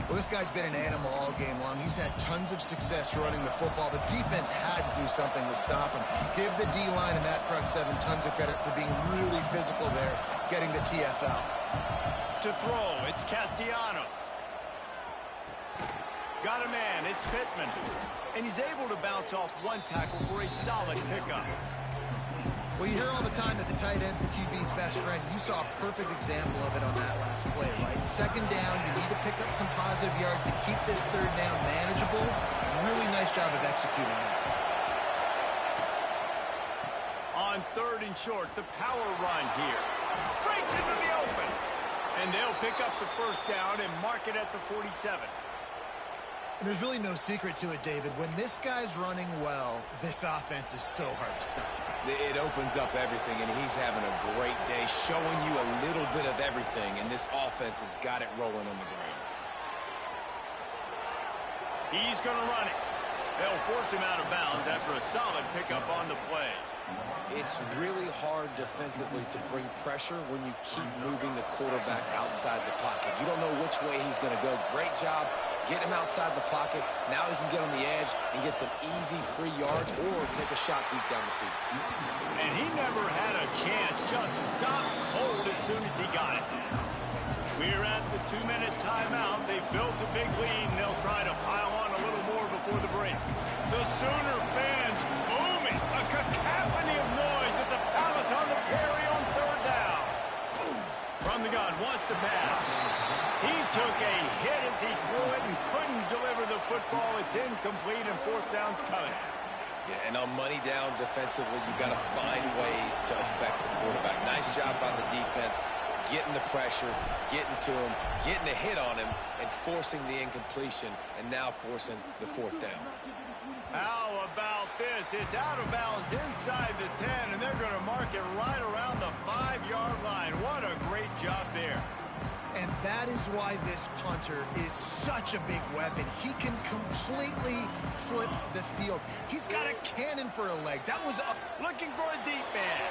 Well, this guy's been an animal all game long. He's had tons of success running the football. The defense had to do something to stop him. Give the D-line and that front seven tons of credit for being really physical there, getting the TFL. To throw, it's Castellanos. Got a man, it's Pittman. And he's able to bounce off one tackle for a solid pickup. Well, you hear all the time that the tight end's the QB's best friend. You saw a perfect example of it on that last play, right? Second down, you need to pick up some positive yards to keep this 3rd down manageable. Really nice job of executing that. 3rd and short. The power run here. Breaks into the open. And they'll pick up the 1st down and mark it at the 47. There's really no secret to it, David. When this guy's running well, this offense is so hard to stop. It opens up everything, and he's having a great day, showing you a little bit of everything, and this offense has got it rolling on the ground. He's going to run it. They'll force him out of bounds after a solid pickup on the play. It's really hard defensively to bring pressure when you keep moving the quarterback outside the pocket. You don't know which way he's going to go. Great job getting him outside the pocket. Now he can get on the edge and get some easy free yards or take a shot deep down the field. And he never had a chance. Just stopped cold as soon as he got it. We're at the 2-minute timeout. They've built a big lead, and they'll try to pile on a little more before the break. The Sooner fans booming. A cacophony of noise at the Palace on the Prairie on 3rd down. From the gun, wants to pass. He took a hit as he threw it and couldn't deliver the football. It's incomplete, and 4th down's coming. Yeah, and on money down defensively, you've got to find ways to affect the quarterback. Nice job by the defense, getting the pressure, getting to him, getting a hit on him, and forcing the incompletion, and now forcing the 4th down. How about this? It's out of bounds inside the 10, and they're going to mark it right around the 5-yard line. What a great job there. And that is why this punter is such a big weapon. He can completely flip the field. He's got a cannon for a leg. That was up. Looking for a deep man.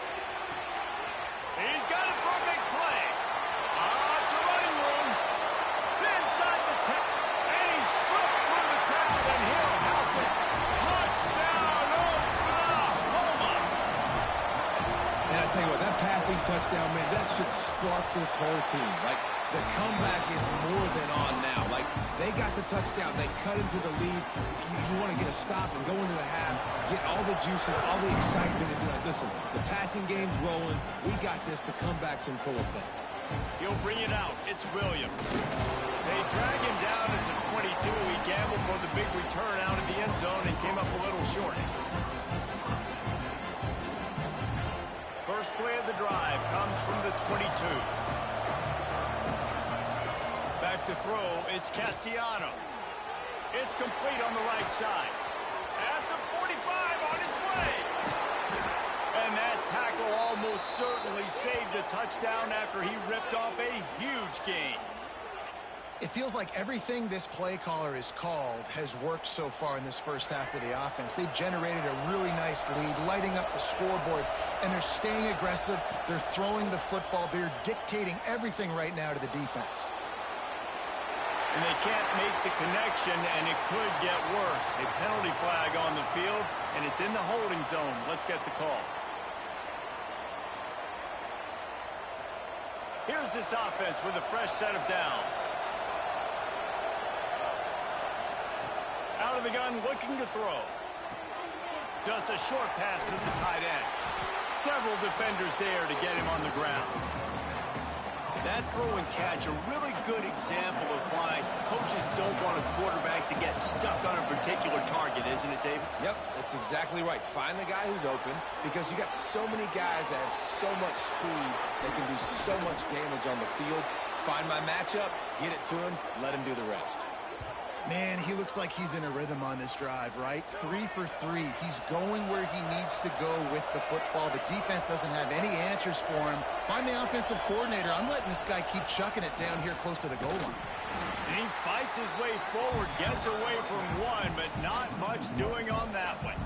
He's got it for a big play. It's a running room. Inside the 10. And he slipped through the crowd, and he'll house it. Touchdown, Oklahoma. And I tell you what, that passing touchdown, man, that should spark this whole team. Like, the comeback is more than on now. Like, they got the touchdown. They cut into the lead. You want to get a stop and go into the half, get all the juices, all the excitement, and be like, listen, the passing game's rolling. We got this. The comeback's in full effect. He'll bring it out. It's Williams. They drag him down at the 22. He gambled for the big return out of the end zone and came up a little short. First play of the drive comes from the 22. Back to throw, it's Castellanos. It's complete on the right side. At the 45 on its way. And that tackle almost certainly saved a touchdown after he ripped off a huge gain. It feels like everything this play caller has called has worked so far in this first half of the offense. They've generated a really nice lead, lighting up the scoreboard, and they're staying aggressive. They're throwing the football. They're dictating everything right now to the defense. And they can't make the connection, and it could get worse. A penalty flag on the field, and it's in the holding zone. Let's get the call. Here's this offense with a fresh set of downs. Out of the gun, looking to throw. Just a short pass to the tight end. Several defenders there to get him on the ground. That throw and catch, a really good example of why coaches don't want a quarterback to get stuck on a particular target, isn't it, David? Yep, that's exactly right. Find the guy who's open, because you got so many guys that have so much speed, they can do so much damage on the field. Find my matchup, get it to him, let him do the rest. Man, he looks like he's in a rhythm on this drive, right? 3 for 3. He's going where he needs to go with the football. The defense doesn't have any answers for him. Find the offensive coordinator. I'm letting this guy keep chucking it down here close to the goal line. And he fights his way forward, gets away from one, but not much doing on that one.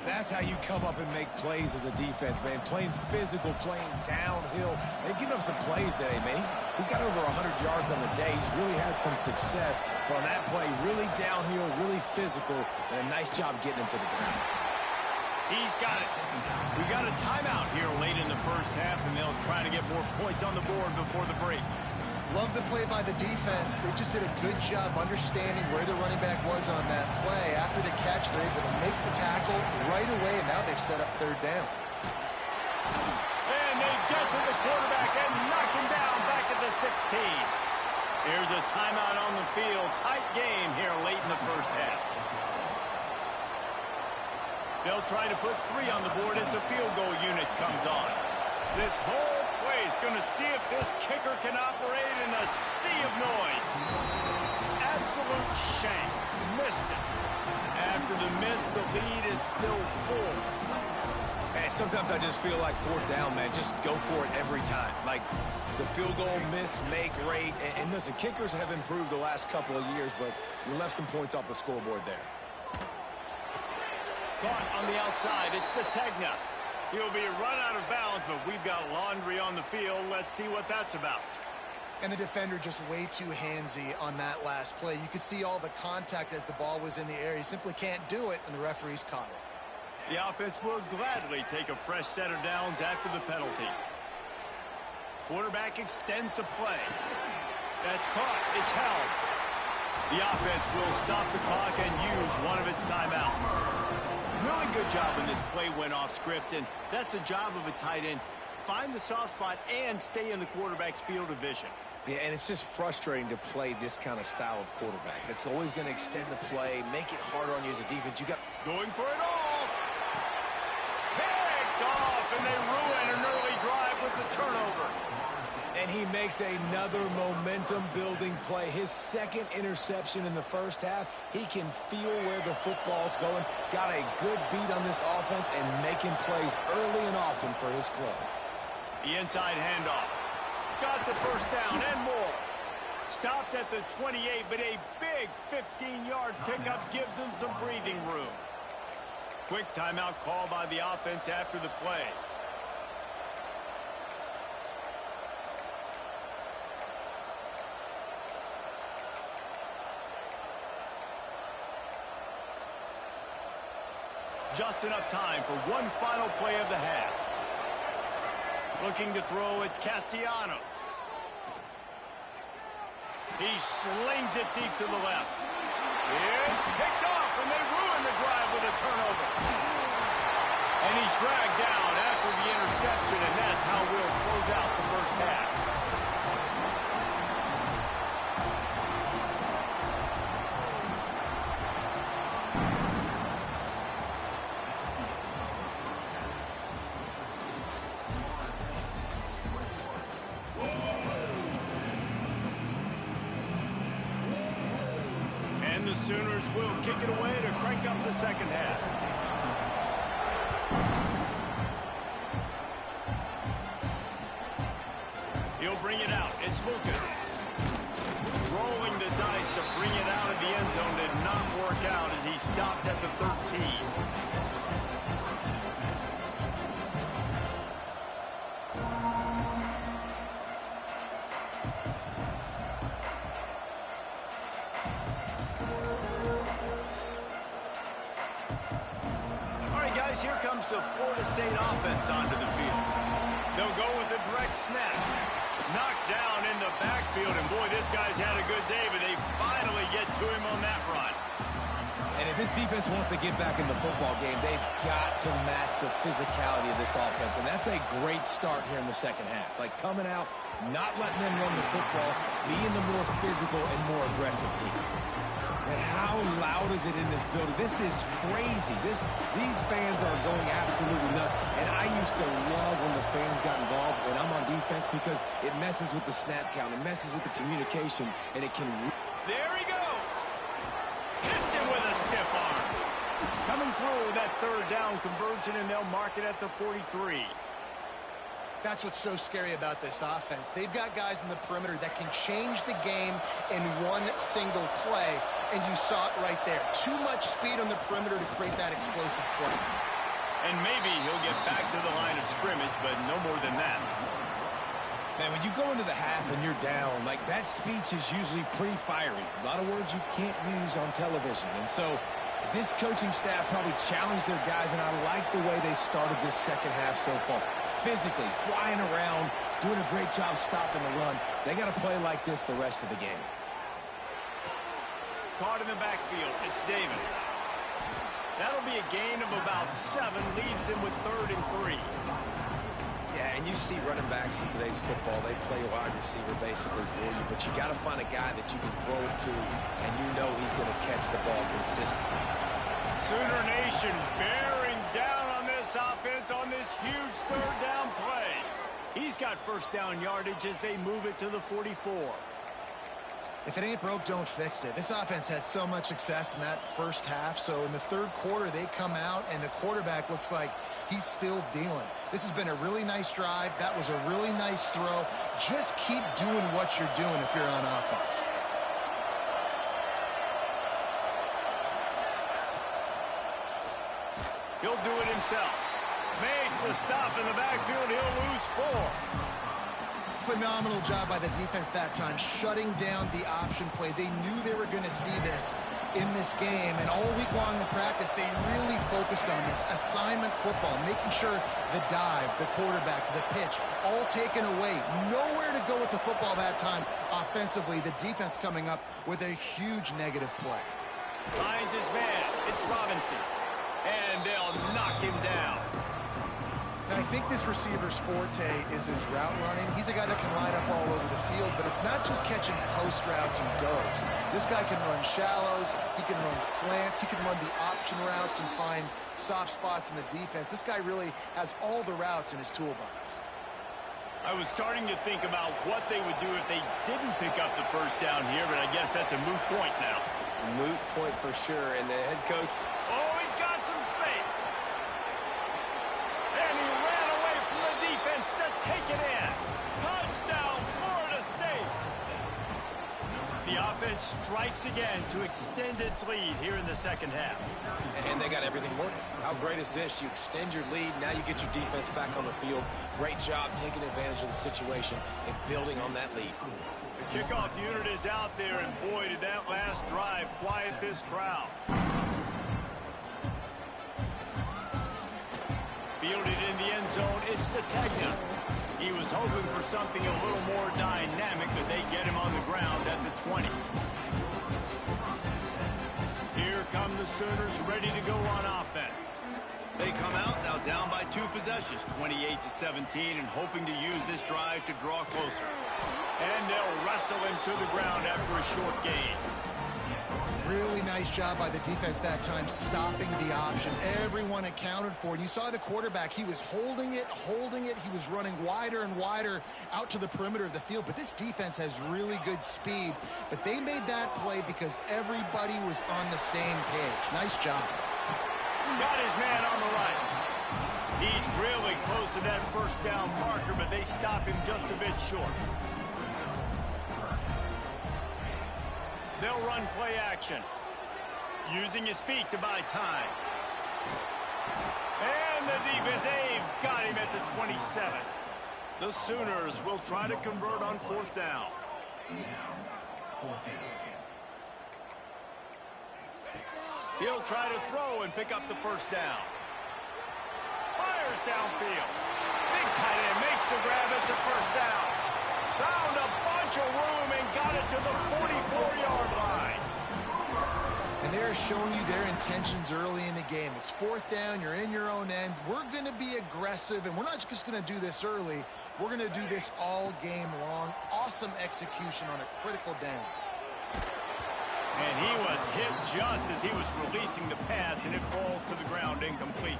That's how you come up and make plays as a defense, man. Playing physical, playing downhill. They've given him some plays today, man. He's got over 100 yards on the day. He's really had some success. But on that play, really downhill, really physical, and a nice job getting him to the ground. He's got it. We got a timeout here late in the first half, and they'll try to get more points on the board before the break. Love the play by the defense. They just did a good job understanding where the running back was on that play. After the catch, they're able to make the tackle right away, and now they've set up 3rd down. And they get to the quarterback and knock him down back at the 16. Here's a timeout on the field. Tight game here late in the first half. They'll try to put 3 on the board as the field goal unit comes on. This whole play is going to see if this kicker can operate in a sea of noise. Absolute shank. Missed it. After the miss, the lead is still 4. And sometimes I just feel like 4th down, man. Just go for it every time. Like the field goal, miss, make, rate. And listen, kickers have improved the last couple of years, but you left some points off the scoreboard there. Caught on the outside. It's Sategna. He'll be run out of bounds, but we've got laundry on the field. Let's see what that's about. And the defender just way too handsy on that last play. You could see all the contact as the ball was in the air. He simply can't do it, and the referee's caught it. The offense will gladly take a fresh set of downs after the penalty. Quarterback extends the play. That's caught. It's held. The offense will stop the clock and use one of its timeouts. Really good job when this play went off script, and that's the job of a tight end. Find the soft spot and stay in the quarterback's field of vision. Yeah, and it's just frustrating to play this kind of style of quarterback. It's always going to extend the play, make it harder on you as a defense. You got going for it all. Picked off, and they ruin an early drive with the turnover. And he makes another momentum-building play. His 2nd interception in the first half. He can feel where the football's going. Got a good beat on this offense and making plays early and often for his club. The inside handoff. Got the first down and more. Stopped at the 28, but a big 15-yard pickup gives him some breathing room. Quick timeout call by the offense after the play. Just enough time for one final play of the half. Looking to throw, it's Castellanos. He slings it deep to the left. It's picked off, and they ruin the drive with a turnover. And he's dragged down after the interception, and that's how we'll close out the first half. And the Sooners will kick it away to crank up the second half. He'll bring it out. It's Lucas. Rolling the dice to bring it out of the end zone did not work out as he stopped at the 13. Here comes the Florida State offense onto the field. They'll go with a direct snap. Knocked down in the backfield, and boy, this guy's had a good day, but they finally get to him on that run. And if this defense wants to get back in the football game, they've got to match the physicality of this offense, and that's a great start here in the second half. Like coming out, not letting them run the football, being the more physical and more aggressive team. And how loud is it in this building? This is crazy. These fans are going absolutely nuts. And I used to love when the fans got involved, and I'm on defense because it messes with the snap count. It messes with the communication, and it can... There he goes. Hits him with a stiff arm. Coming through that third down conversion, and they'll mark it at the 43. That's what's so scary about this offense. They've got guys in the perimeter that can change the game in one single play, and you saw it right there. Too much speed on the perimeter to create that explosive play. And maybe he'll get back to the line of scrimmage, but no more than that. Man, when you go into the half and you're down, like that speech is usually pretty fiery. A lot of words you can't use on television. And so this coaching staff probably challenged their guys, and I like the way they started this second half so far. Physically, flying around, doing a great job stopping the run. They got to play like this the rest of the game. Caught in the backfield, it's Davis. That'll be a gain of about 7, leaves him with 3rd and 3. Yeah, and you see running backs in today's football, they play wide receiver basically for you, but you got to find a guy that you can throw it to, and you know he's going to catch the ball consistently. Sooner Nation bearing He's got first down yardage as they move it to the 44. If it ain't broke, don't fix it. This offense had so much success in that first half, so in the third quarter, they come out, and the quarterback looks like he's still dealing. This has been a really nice drive. That was a really nice throw. Just keep doing what you're doing if you're on offense. He'll do it himself. Makes a stop in the backfield. He'll lose 4. Phenomenal job by the defense that time, shutting down the option play. They knew they were going to see this in this game, and all week long in practice, they really focused on this assignment football, making sure the dive, the quarterback, the pitch, all taken away. Nowhere to go with the football that time offensively. The defense coming up with a huge negative play. Finds his man. It's Robinson. And they'll knock him down. And I think this receiver's forte is his route running. He's a guy that can line up all over the field, but it's not just catching post routes and goes. This guy can run shallows, he can run slants, he can run the option routes and find soft spots in the defense. This guy really has all the routes in his toolbox. I was starting to think about what they would do if they didn't pick up the first down here, but I guess that's a moot point now. Moot point for sure, and the head coach... Oh, he's got some space. And he ran away from the defense to take it in. Touchdown, Florida State. The offense strikes again to extend its lead here in the second half. And they got everything working. How great is this? You extend your lead. Now you get your defense back on the field. Great job taking advantage of the situation and building on that lead. The kickoff unit is out there, and boy, did that last drive quiet this crowd. Fielded in the end zone, it's Sategna. He was hoping for something a little more dynamic, but they get him on the ground at the 20. Here come the Sooners ready to go on offense. They come out now down by 2 possessions, 28-17, and hoping to use this drive to draw closer. And they'll wrestle him to the ground after a short gain. Really nice job by the defense that time, stopping the option. Everyone accounted for it. You saw the quarterback. He was holding it. He was running wider and wider out to the perimeter of the field. But this defense has really good speed. But they made that play because everybody was on the same page. Nice job. Got his man on the right. He's really close to that first down marker, but they stop him just a bit short. They'll run play action, using his feet to buy time. And the defense, they've got him at the 27. The Sooners will try to convert on 4th down. He'll try to throw and pick up the first down. Fires downfield. Big tight end makes the grab. It's a first down. Found a bunch of room and got it to the 44-yard line. And they're showing you their intentions early in the game. It's 4th down. You're in your own end. We're going to be aggressive, and we're not just going to do this early. We're going to do this all game long. Awesome execution on a critical down. And he was hit just as he was releasing the pass, and it falls to the ground incomplete.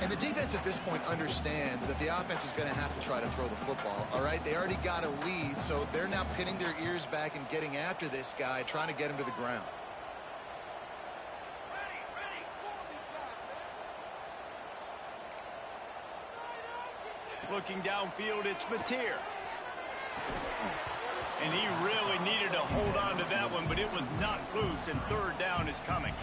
And the defense at this point understands that the offense is going to have to try to throw the football, all right? They already got a lead, so they're now pinning their ears back and getting after this guy, trying to get him to the ground. Looking downfield, it's Mateer. And he really needed to hold on to that one, but it was not loose, and 3rd down is coming.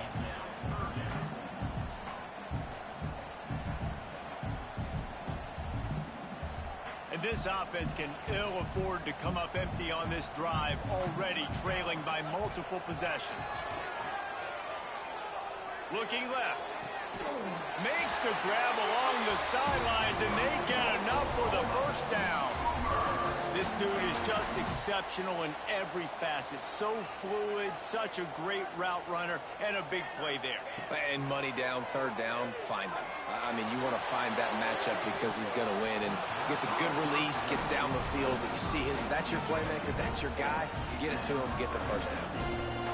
And this offense can ill afford to come up empty on this drive, already trailing by multiple possessions. Looking left. Makes the grab along the sidelines, and they get enough for the first down. This dude is just exceptional in every facet. So fluid, such a great route runner, and a big play there. And money down, 3rd down, find him. I mean, you want to find that matchup because he's going to win. And gets a good release, gets down the field. You see that's your playmaker, that's your guy. Get it to him, get the first down.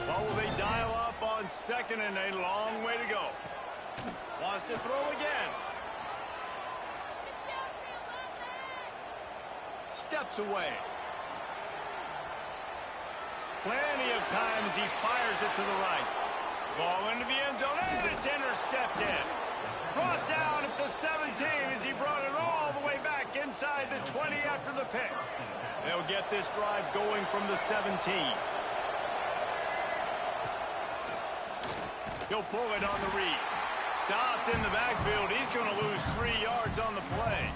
Well, will they dial up on 2nd and a long way to go? Wants to throw again. Steps away. Plenty of time as he fires it to the right. Ball into the end zone, and it's intercepted. Brought down at the 17 as he brought it all the way back inside the 20 after the pick. They'll get this drive going from the 17. He'll pull it on the read. Stopped in the backfield. He's going to lose 3 yards on the play.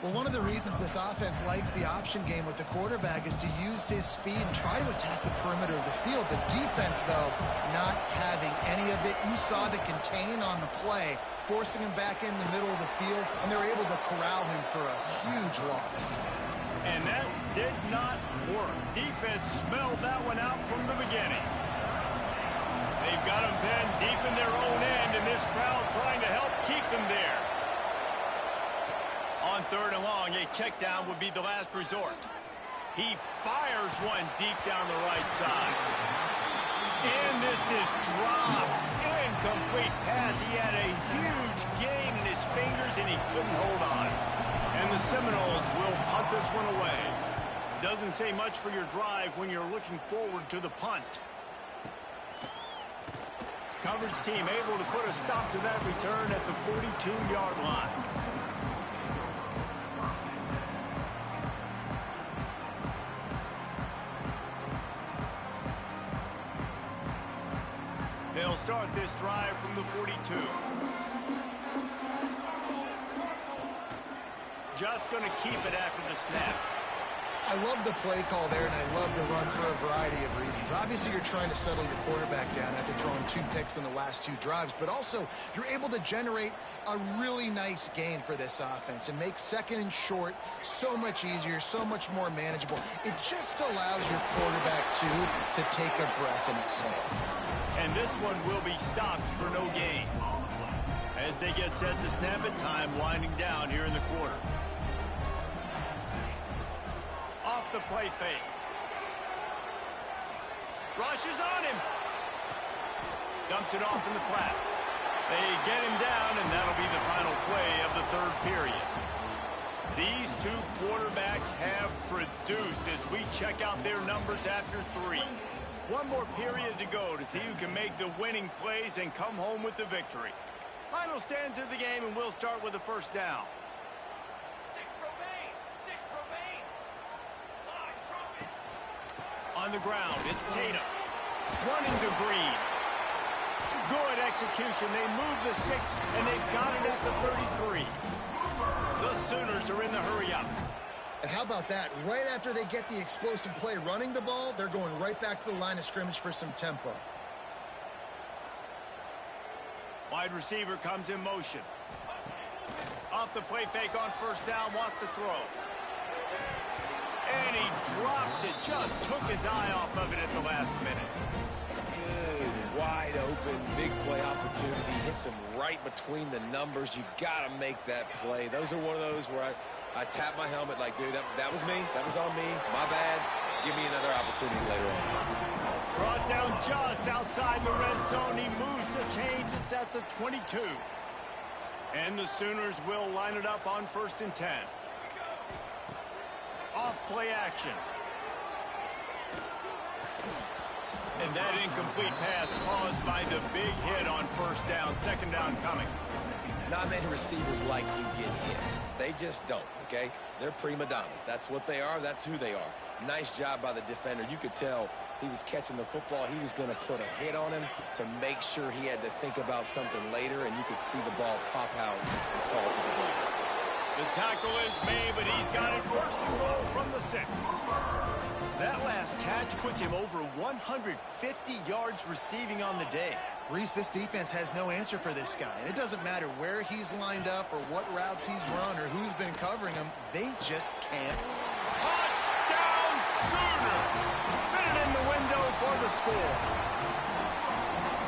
Well, one of the reasons this offense likes the option game with the quarterback is to use his speed and try to attack the perimeter of the field. The defense, though, not having any of it. You saw the contain on the play, forcing him back in the middle of the field, and they're able to corral him for a huge loss. And that did not work. Defense smelled that one out from the beginning. They've got him pinned deep in their own end, and this crowd trying to help keep them there. On 3rd and long, a check down would be the last resort. He fires one deep down the right side. And this is dropped. Incomplete pass. He had a huge gain in his fingers, and he couldn't hold on. And the Seminoles will punt this one away. Doesn't say much for your drive when you're looking forward to the punt. Coverage team able to put a stop to that return at the 42-yard line. They'll start this drive from the 42. Just going to keep it after the snap. I love the play call there, and I love the run for a variety of reasons. Obviously, you're trying to settle your quarterback down after throwing 2 picks in the last 2 drives, but also you're able to generate a really nice gain for this offense and make 2nd and short so much easier, so much more manageable. It just allows your quarterback, to take a breath and exhale. And this one will be stopped for no gain. As they get set to snap it, time winding down here in the quarter. Off the play fake. Rushes on him. Dumps it off in the flats. They get him down, and that'll be the final play of the 3rd period. These 2 quarterbacks have produced as we check out their numbers after 3. One more period to go to see who can make the winning plays and come home with the victory. Final stands of the game, and we'll start with a 1st down. 6 remain. 6 remain. 5 trumpet. On the ground, it's Tatum. Running to Green. Good execution. They move the sticks, and they've got it at the 33. The Sooners are in the hurry-up. And how about that? Right after they get the explosive play running the ball, they're going right back to the line of scrimmage for some tempo. Wide receiver comes in motion. Off the play fake on 1st down, wants to throw. And he drops it. Just took his eye off of it at the last minute. Good, wide open, big play opportunity. Hits him right between the numbers. You got to make that play. Those are one of those where I tap my helmet like, dude, that was me. That was on me. My bad. Give me another opportunity later on. Brought down just outside the red zone. He moves the chains. It's at the 22. And the Sooners will line it up on 1st and 10. Off play action. And that incomplete pass caused by the big hit on 1st down. 2nd down coming. Not many receivers like to get hit. They just don't, okay? They're prima donnas. That's what they are. That's who they are. Nice job by the defender. You could tell he was catching the football. He was going to put a hit on him to make sure he had to think about something later, and you could see the ball pop out and fall to the ground. The tackle is made, but he's got it 1st and goal from the 6. That last catch puts him over 150 yards receiving on the day. Reese, this defense has no answer for this guy. And it doesn't matter where he's lined up or what routes he's run or who's been covering him. They just can't. Touchdown Sooners! Fitted in the window for the score.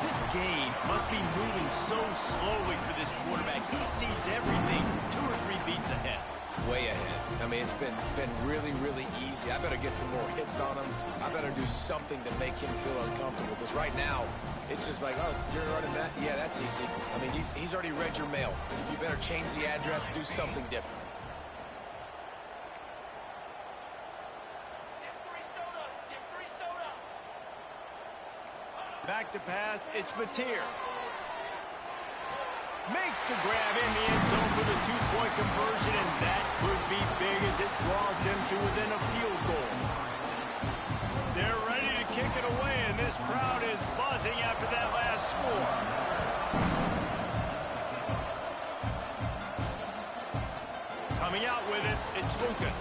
This game must be moving so slowly for this quarterback. He sees everything 2 or 3 beats ahead. Way ahead. I mean, it's been really, really easy. I better get some more hits on him. I better do something to make him feel uncomfortable. Because right now, it's just like, oh, you're running that? Yeah, that's easy. I mean, he's already read your mail. You better change the address, do something different. Back to pass, it's Mateer. Makes the grab in the end zone for the two-point conversion, and that could be big as it draws them to within a field goal. They're ready to kick it away, and this crowd is buzzing after that last score. Coming out with it, it's Lucas.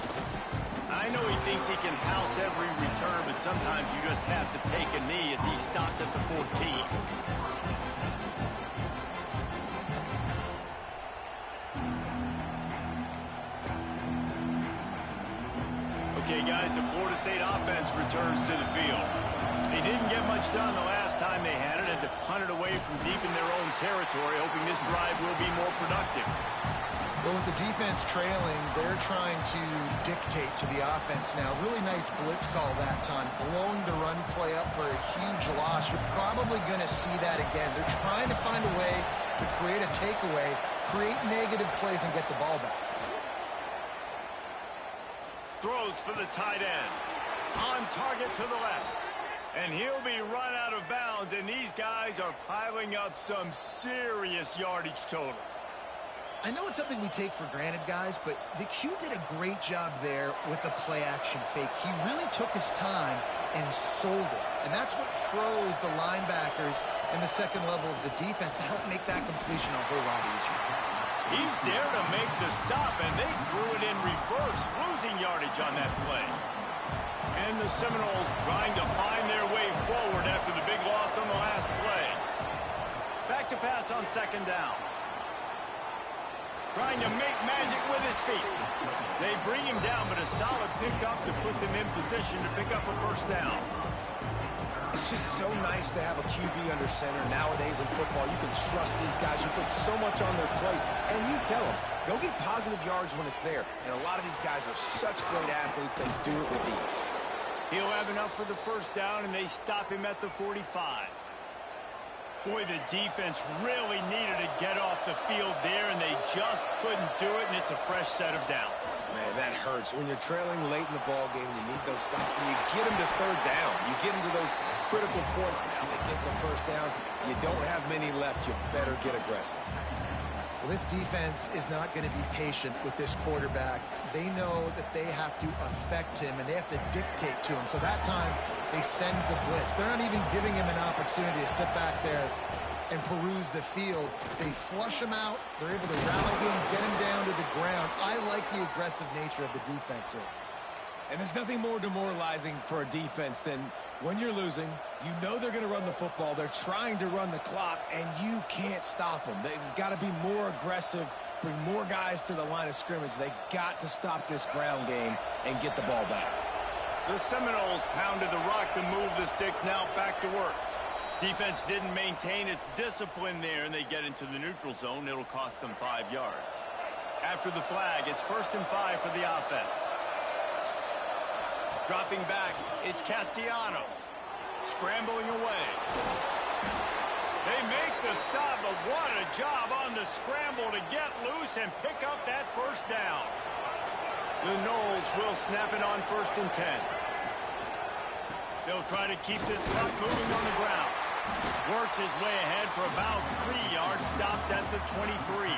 I know he thinks he can house every return, but sometimes you just have to take a knee as he stopped at the 14. Okay, guys, the Florida State offense returns to the field. They didn't get much done the last time they had it, and to punt it away from deep in their own territory, hoping this drive will be more productive. Well, with the defense trailing, they're trying to dictate to the offense now. Really nice blitz call that time, blowing the run play up for a huge loss. You're probably going to see that again. They're trying to find a way to create a takeaway, create negative plays, and get the ball back. Throws for the tight end. On target to the left. And he'll be run out of bounds, and these guys are piling up some serious yardage totals. I know it's something we take for granted, guys, but the Q did a great job there with the play-action fake. He really took his time and sold it. And that's what froze the linebackers in the second level of the defense to help make that completion a whole lot easier. He's there to make the stop, and they threw it in reverse, losing yardage on that play. And the Seminoles trying to find their way forward after the big loss on the last play. Back to pass on second down. Trying to make magic with his feet. They bring him down, but a solid pickup to put them in position to pick up a first down. It's just so nice to have a QB under center. Nowadays in football, you can trust these guys. You put so much on their plate, and you tell them, go get positive yards when it's there. And a lot of these guys are such great athletes, they do it with ease. He'll have enough for the first down, and they stop him at the 45. Boy, the defense really needed to get off the field there, and they just couldn't do it, and it's a fresh set of downs. Man, that hurts. When you're trailing late in the ball game, you need those stops, and you get them to third down. You get them to those critical points. Now they get the first down. You don't have many left. You better get aggressive. Well, this defense is not going to be patient with this quarterback. They know that they have to affect him, and they have to dictate to him. So that time, they send the blitz. They're not even giving him an opportunity to sit back there and peruse the field. They flush him out. They're able to rally him, get him down to the ground. I like the aggressive nature of the defense here. And there's nothing more demoralizing for a defense than when you're losing, you know they're going to run the football. They're trying to run the clock, and you can't stop them. They've got to be more aggressive, bring more guys to the line of scrimmage. They got to stop this ground game and get the ball back. The Seminoles pounded the rock to move the sticks, now back to work. Defense didn't maintain its discipline there, and they get into the neutral zone. It'll cost them 5 yards. After the flag, it's 1st and 5 for the offense. Dropping back, it's Castellanos. Scrambling away. They make the stop, but what a job on the scramble to get loose and pick up that first down. The Noles will snap it on 1st and 10. They'll try to keep this clock moving on the ground. Works his way ahead for about 3 yards, stopped at the 23.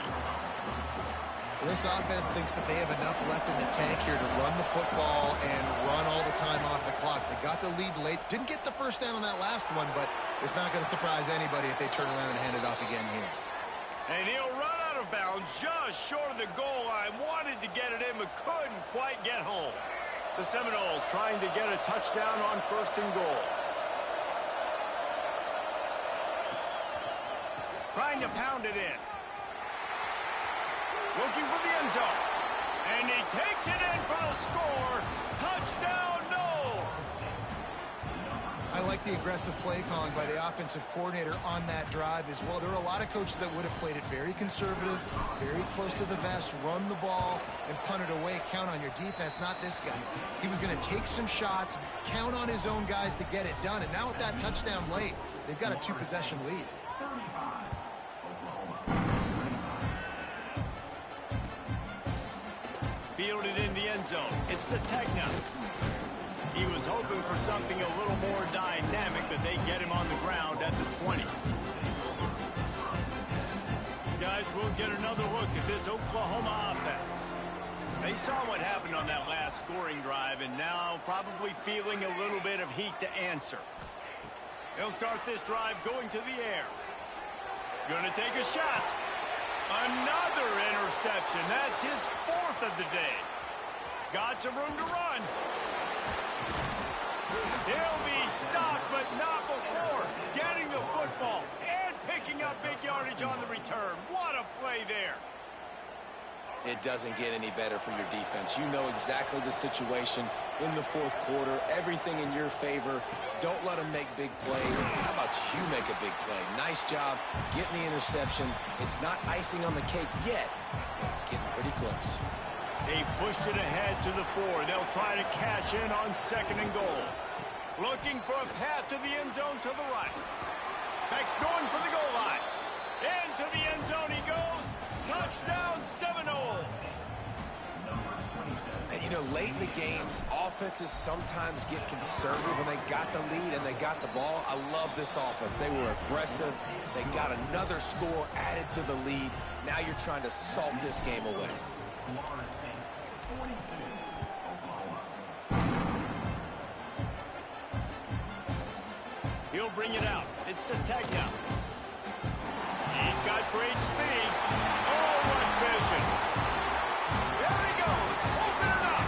This offense thinks that they have enough left in the tank here to run the football and run all the time off the clock. They got the lead late. Didn't get the first down on that last one, but it's not going to surprise anybody if they turn around and hand it off again here. And he'll run out of bounds just short of the goal line. Wanted to get it in, but couldn't quite get home. The Seminoles trying to get a touchdown on 1st and goal. Trying to pound it in. Looking for the end zone. And he takes it in for the score. Touchdown, Noles! I like the aggressive play calling by the offensive coordinator on that drive as well. There are a lot of coaches that would have played it very conservative, very close to the vest, run the ball, and punt it away. Count on your defense, not this guy. He was going to take some shots, count on his own guys to get it done. And now with that touchdown late, they've got a 2-possession lead. Fielded in the end zone. It's the Tegna. He was hoping for something a little more dynamic, but they get him on the ground at the 20. Guys, we'll get another look at this Oklahoma offense. They saw what happened on that last scoring drive, and now probably feeling a little bit of heat to answer. They'll start this drive going to the air. Gonna take a shot. Another interception. That's his 4th of the day. Got some room to run. He'll be stopped, but not before getting the football and picking up big yardage on the return. What a play there. It doesn't get any better for your defense. You know exactly the situation in the 4th quarter. Everything in your favor. Don't let them make big plays. How about you make a big play? Nice job getting the interception. It's not icing on the cake yet, but it's getting pretty close. They've pushed it ahead to the 4. They'll try to cash in on 2nd and goal. Looking for a path to the end zone to the right. Beck's going for the goal line. Into the end zone he goes. Touchdown, Seminoles. And, you know, late in the games, offenses sometimes get conservative when they got the lead and they got the ball. I love this offense. They were aggressive. They got another score added to the lead. Now you're trying to salt this game away. He'll bring it out. It's Sategna. He's got great speed. Oh, what vision. There he goes. Open it up.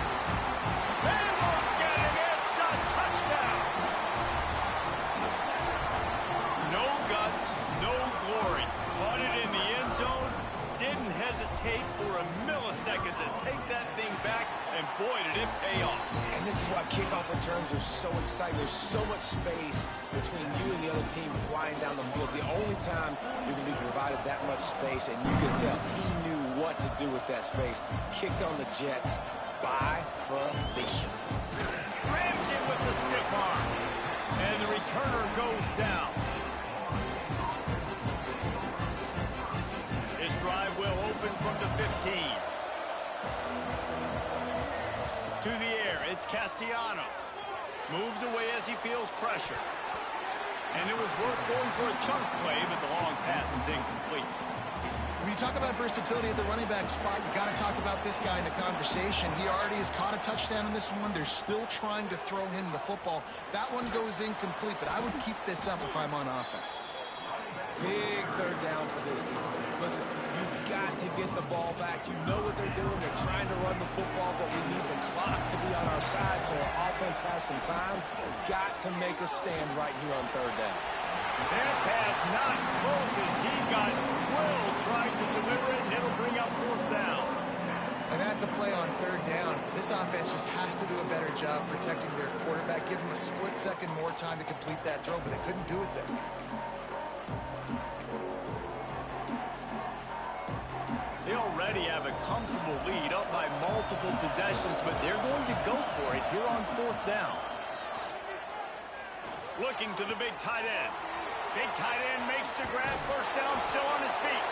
They won't get him. It's a touchdown. No guts, no glory. Caught it in the end zone. Didn't hesitate for a millisecond to take that thing back. And boy, did it pay off. And this is why kickoff returns are so exciting. There's so much space between you and the other team flying down the field. The only time you're going to be provided that much space, and you can tell he knew what to do with that space. Kicked on the Jets by Felicia. Rams him with the stiff arm. And the returner goes down. This drive will open from the 15. To the air, it's Castellanos. Moves away as he feels pressure. And it was worth going for a chunk play, but the long pass is incomplete. When you talk about versatility at the running back spot, you got to talk about this guy in the conversation. He already has caught a touchdown in this one. They're still trying to throw him the football. That one goes incomplete, but I would keep this up if I'm on offense. Big 3rd down for this defense. Listen, you've got to get the ball back. You know what they're doing. They're trying to run the football, but we need the clock to be on our side so our offense has some time. Got to make a stand right here on 3rd down. That pass not close as he got drilled trying to deliver it, and it'll bring up 4th down. And that's a play on 3rd down. This offense just has to do a better job protecting their quarterback. Give him a split second more time to complete that throw, but they couldn't do it there. They already have a comfortable lead up by multiple possessions, but they're going to go for it here on 4th down. Looking to the big tight end. Big tight end makes the grab. 1st down, still on his feet.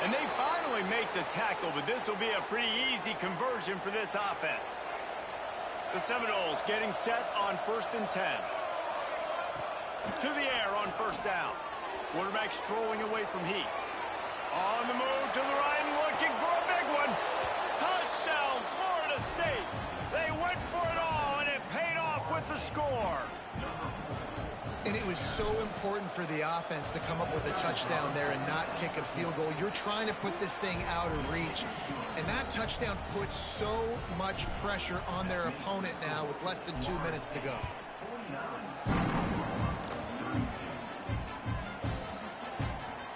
And they finally make the tackle, but this will be a pretty easy conversion for this offense. The Seminoles getting set on 1st and 10. To the air on 1st down. Quarterback strolling away from heat. On the move to the right, looking for a big one. Touchdown, Florida State. They went for it all, and it paid off with the score. And it was so important for the offense to come up with a touchdown there and not kick a field goal. You're trying to put this thing out of reach. And that touchdown puts so much pressure on their opponent now with less than 2 minutes to go.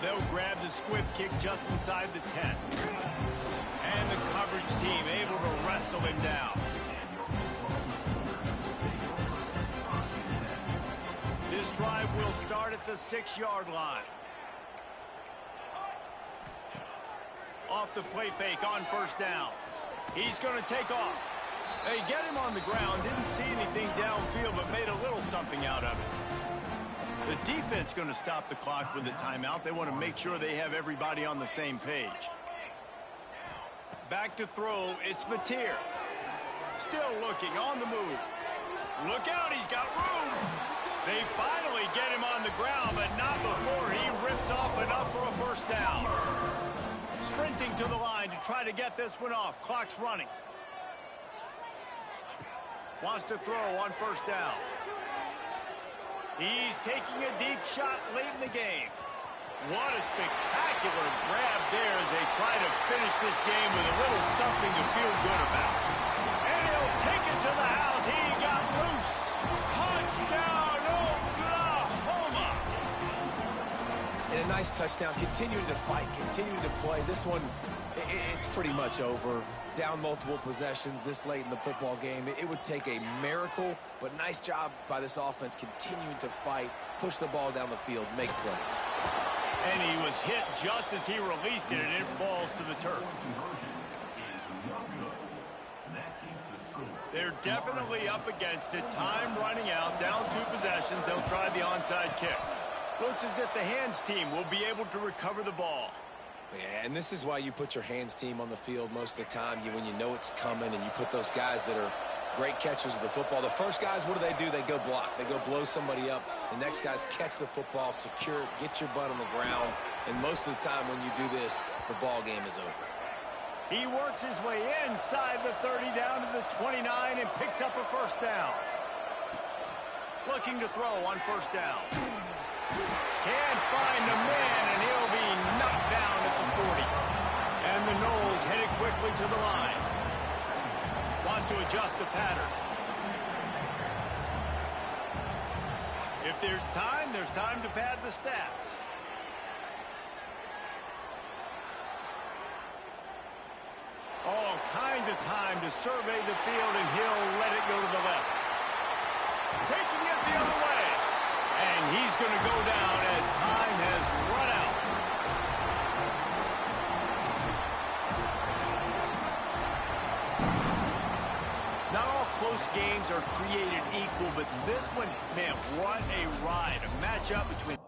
They'll grab the squib kick just inside the 10. And the coverage team able to wrestle him down. This drive will start at the 6-yard line. Off the play fake on 1st down. He's going to take off. They get him on the ground. Didn't see anything downfield, but made a little something out of it. The defense going to stop the clock with a timeout. They want to make sure they have everybody on the same page. Back to throw. It's Mateer. Still looking on the move. Look out, he's got room. They finally get him on the ground, but not before he rips off enough for a first down. Sprinting to the line to try to get this one off. Clock's running. Wants to throw on first down. He's taking a deep shot late in the game. What a spectacular grab there as they try to finish this game with a little something to feel good about. And he'll take it to the house. He got loose. Touchdown, Oklahoma. And a nice touchdown. Continuing to fight, continuing to play. This one, it's pretty much over. Down multiple possessions this late in the football game. It would take a miracle, but nice job by this offense continuing to fight, push the ball down the field, make plays. And he was hit just as he released it, and it falls to the turf. They're definitely up against it. Time running out, down 2 possessions. They'll try the onside kick. Looks as if the hands team will be able to recover the ball. Yeah, and this is why you put your hands team on the field most of the time, when you know it's coming, and you put those guys that are great catchers of the football. The first guys, what do? They go block. They go blow somebody up. The next guys catch the football, secure it, get your butt on the ground. And most of the time when you do this, the ball game is over. He works his way inside the 30 down to the 29 and picks up a first down. Looking to throw on first down. Can't find the man, and he'll be knocked down at the 40. And the Knowles headed quickly to the line. Wants to adjust the pattern. If there's time to pad the stats. All kinds of time to survey the field, and he'll let it go to the left. Taking it the other way. And he's going to go down as time has run out. Not all close games are created equal, but this one, man, what a ride. A matchup between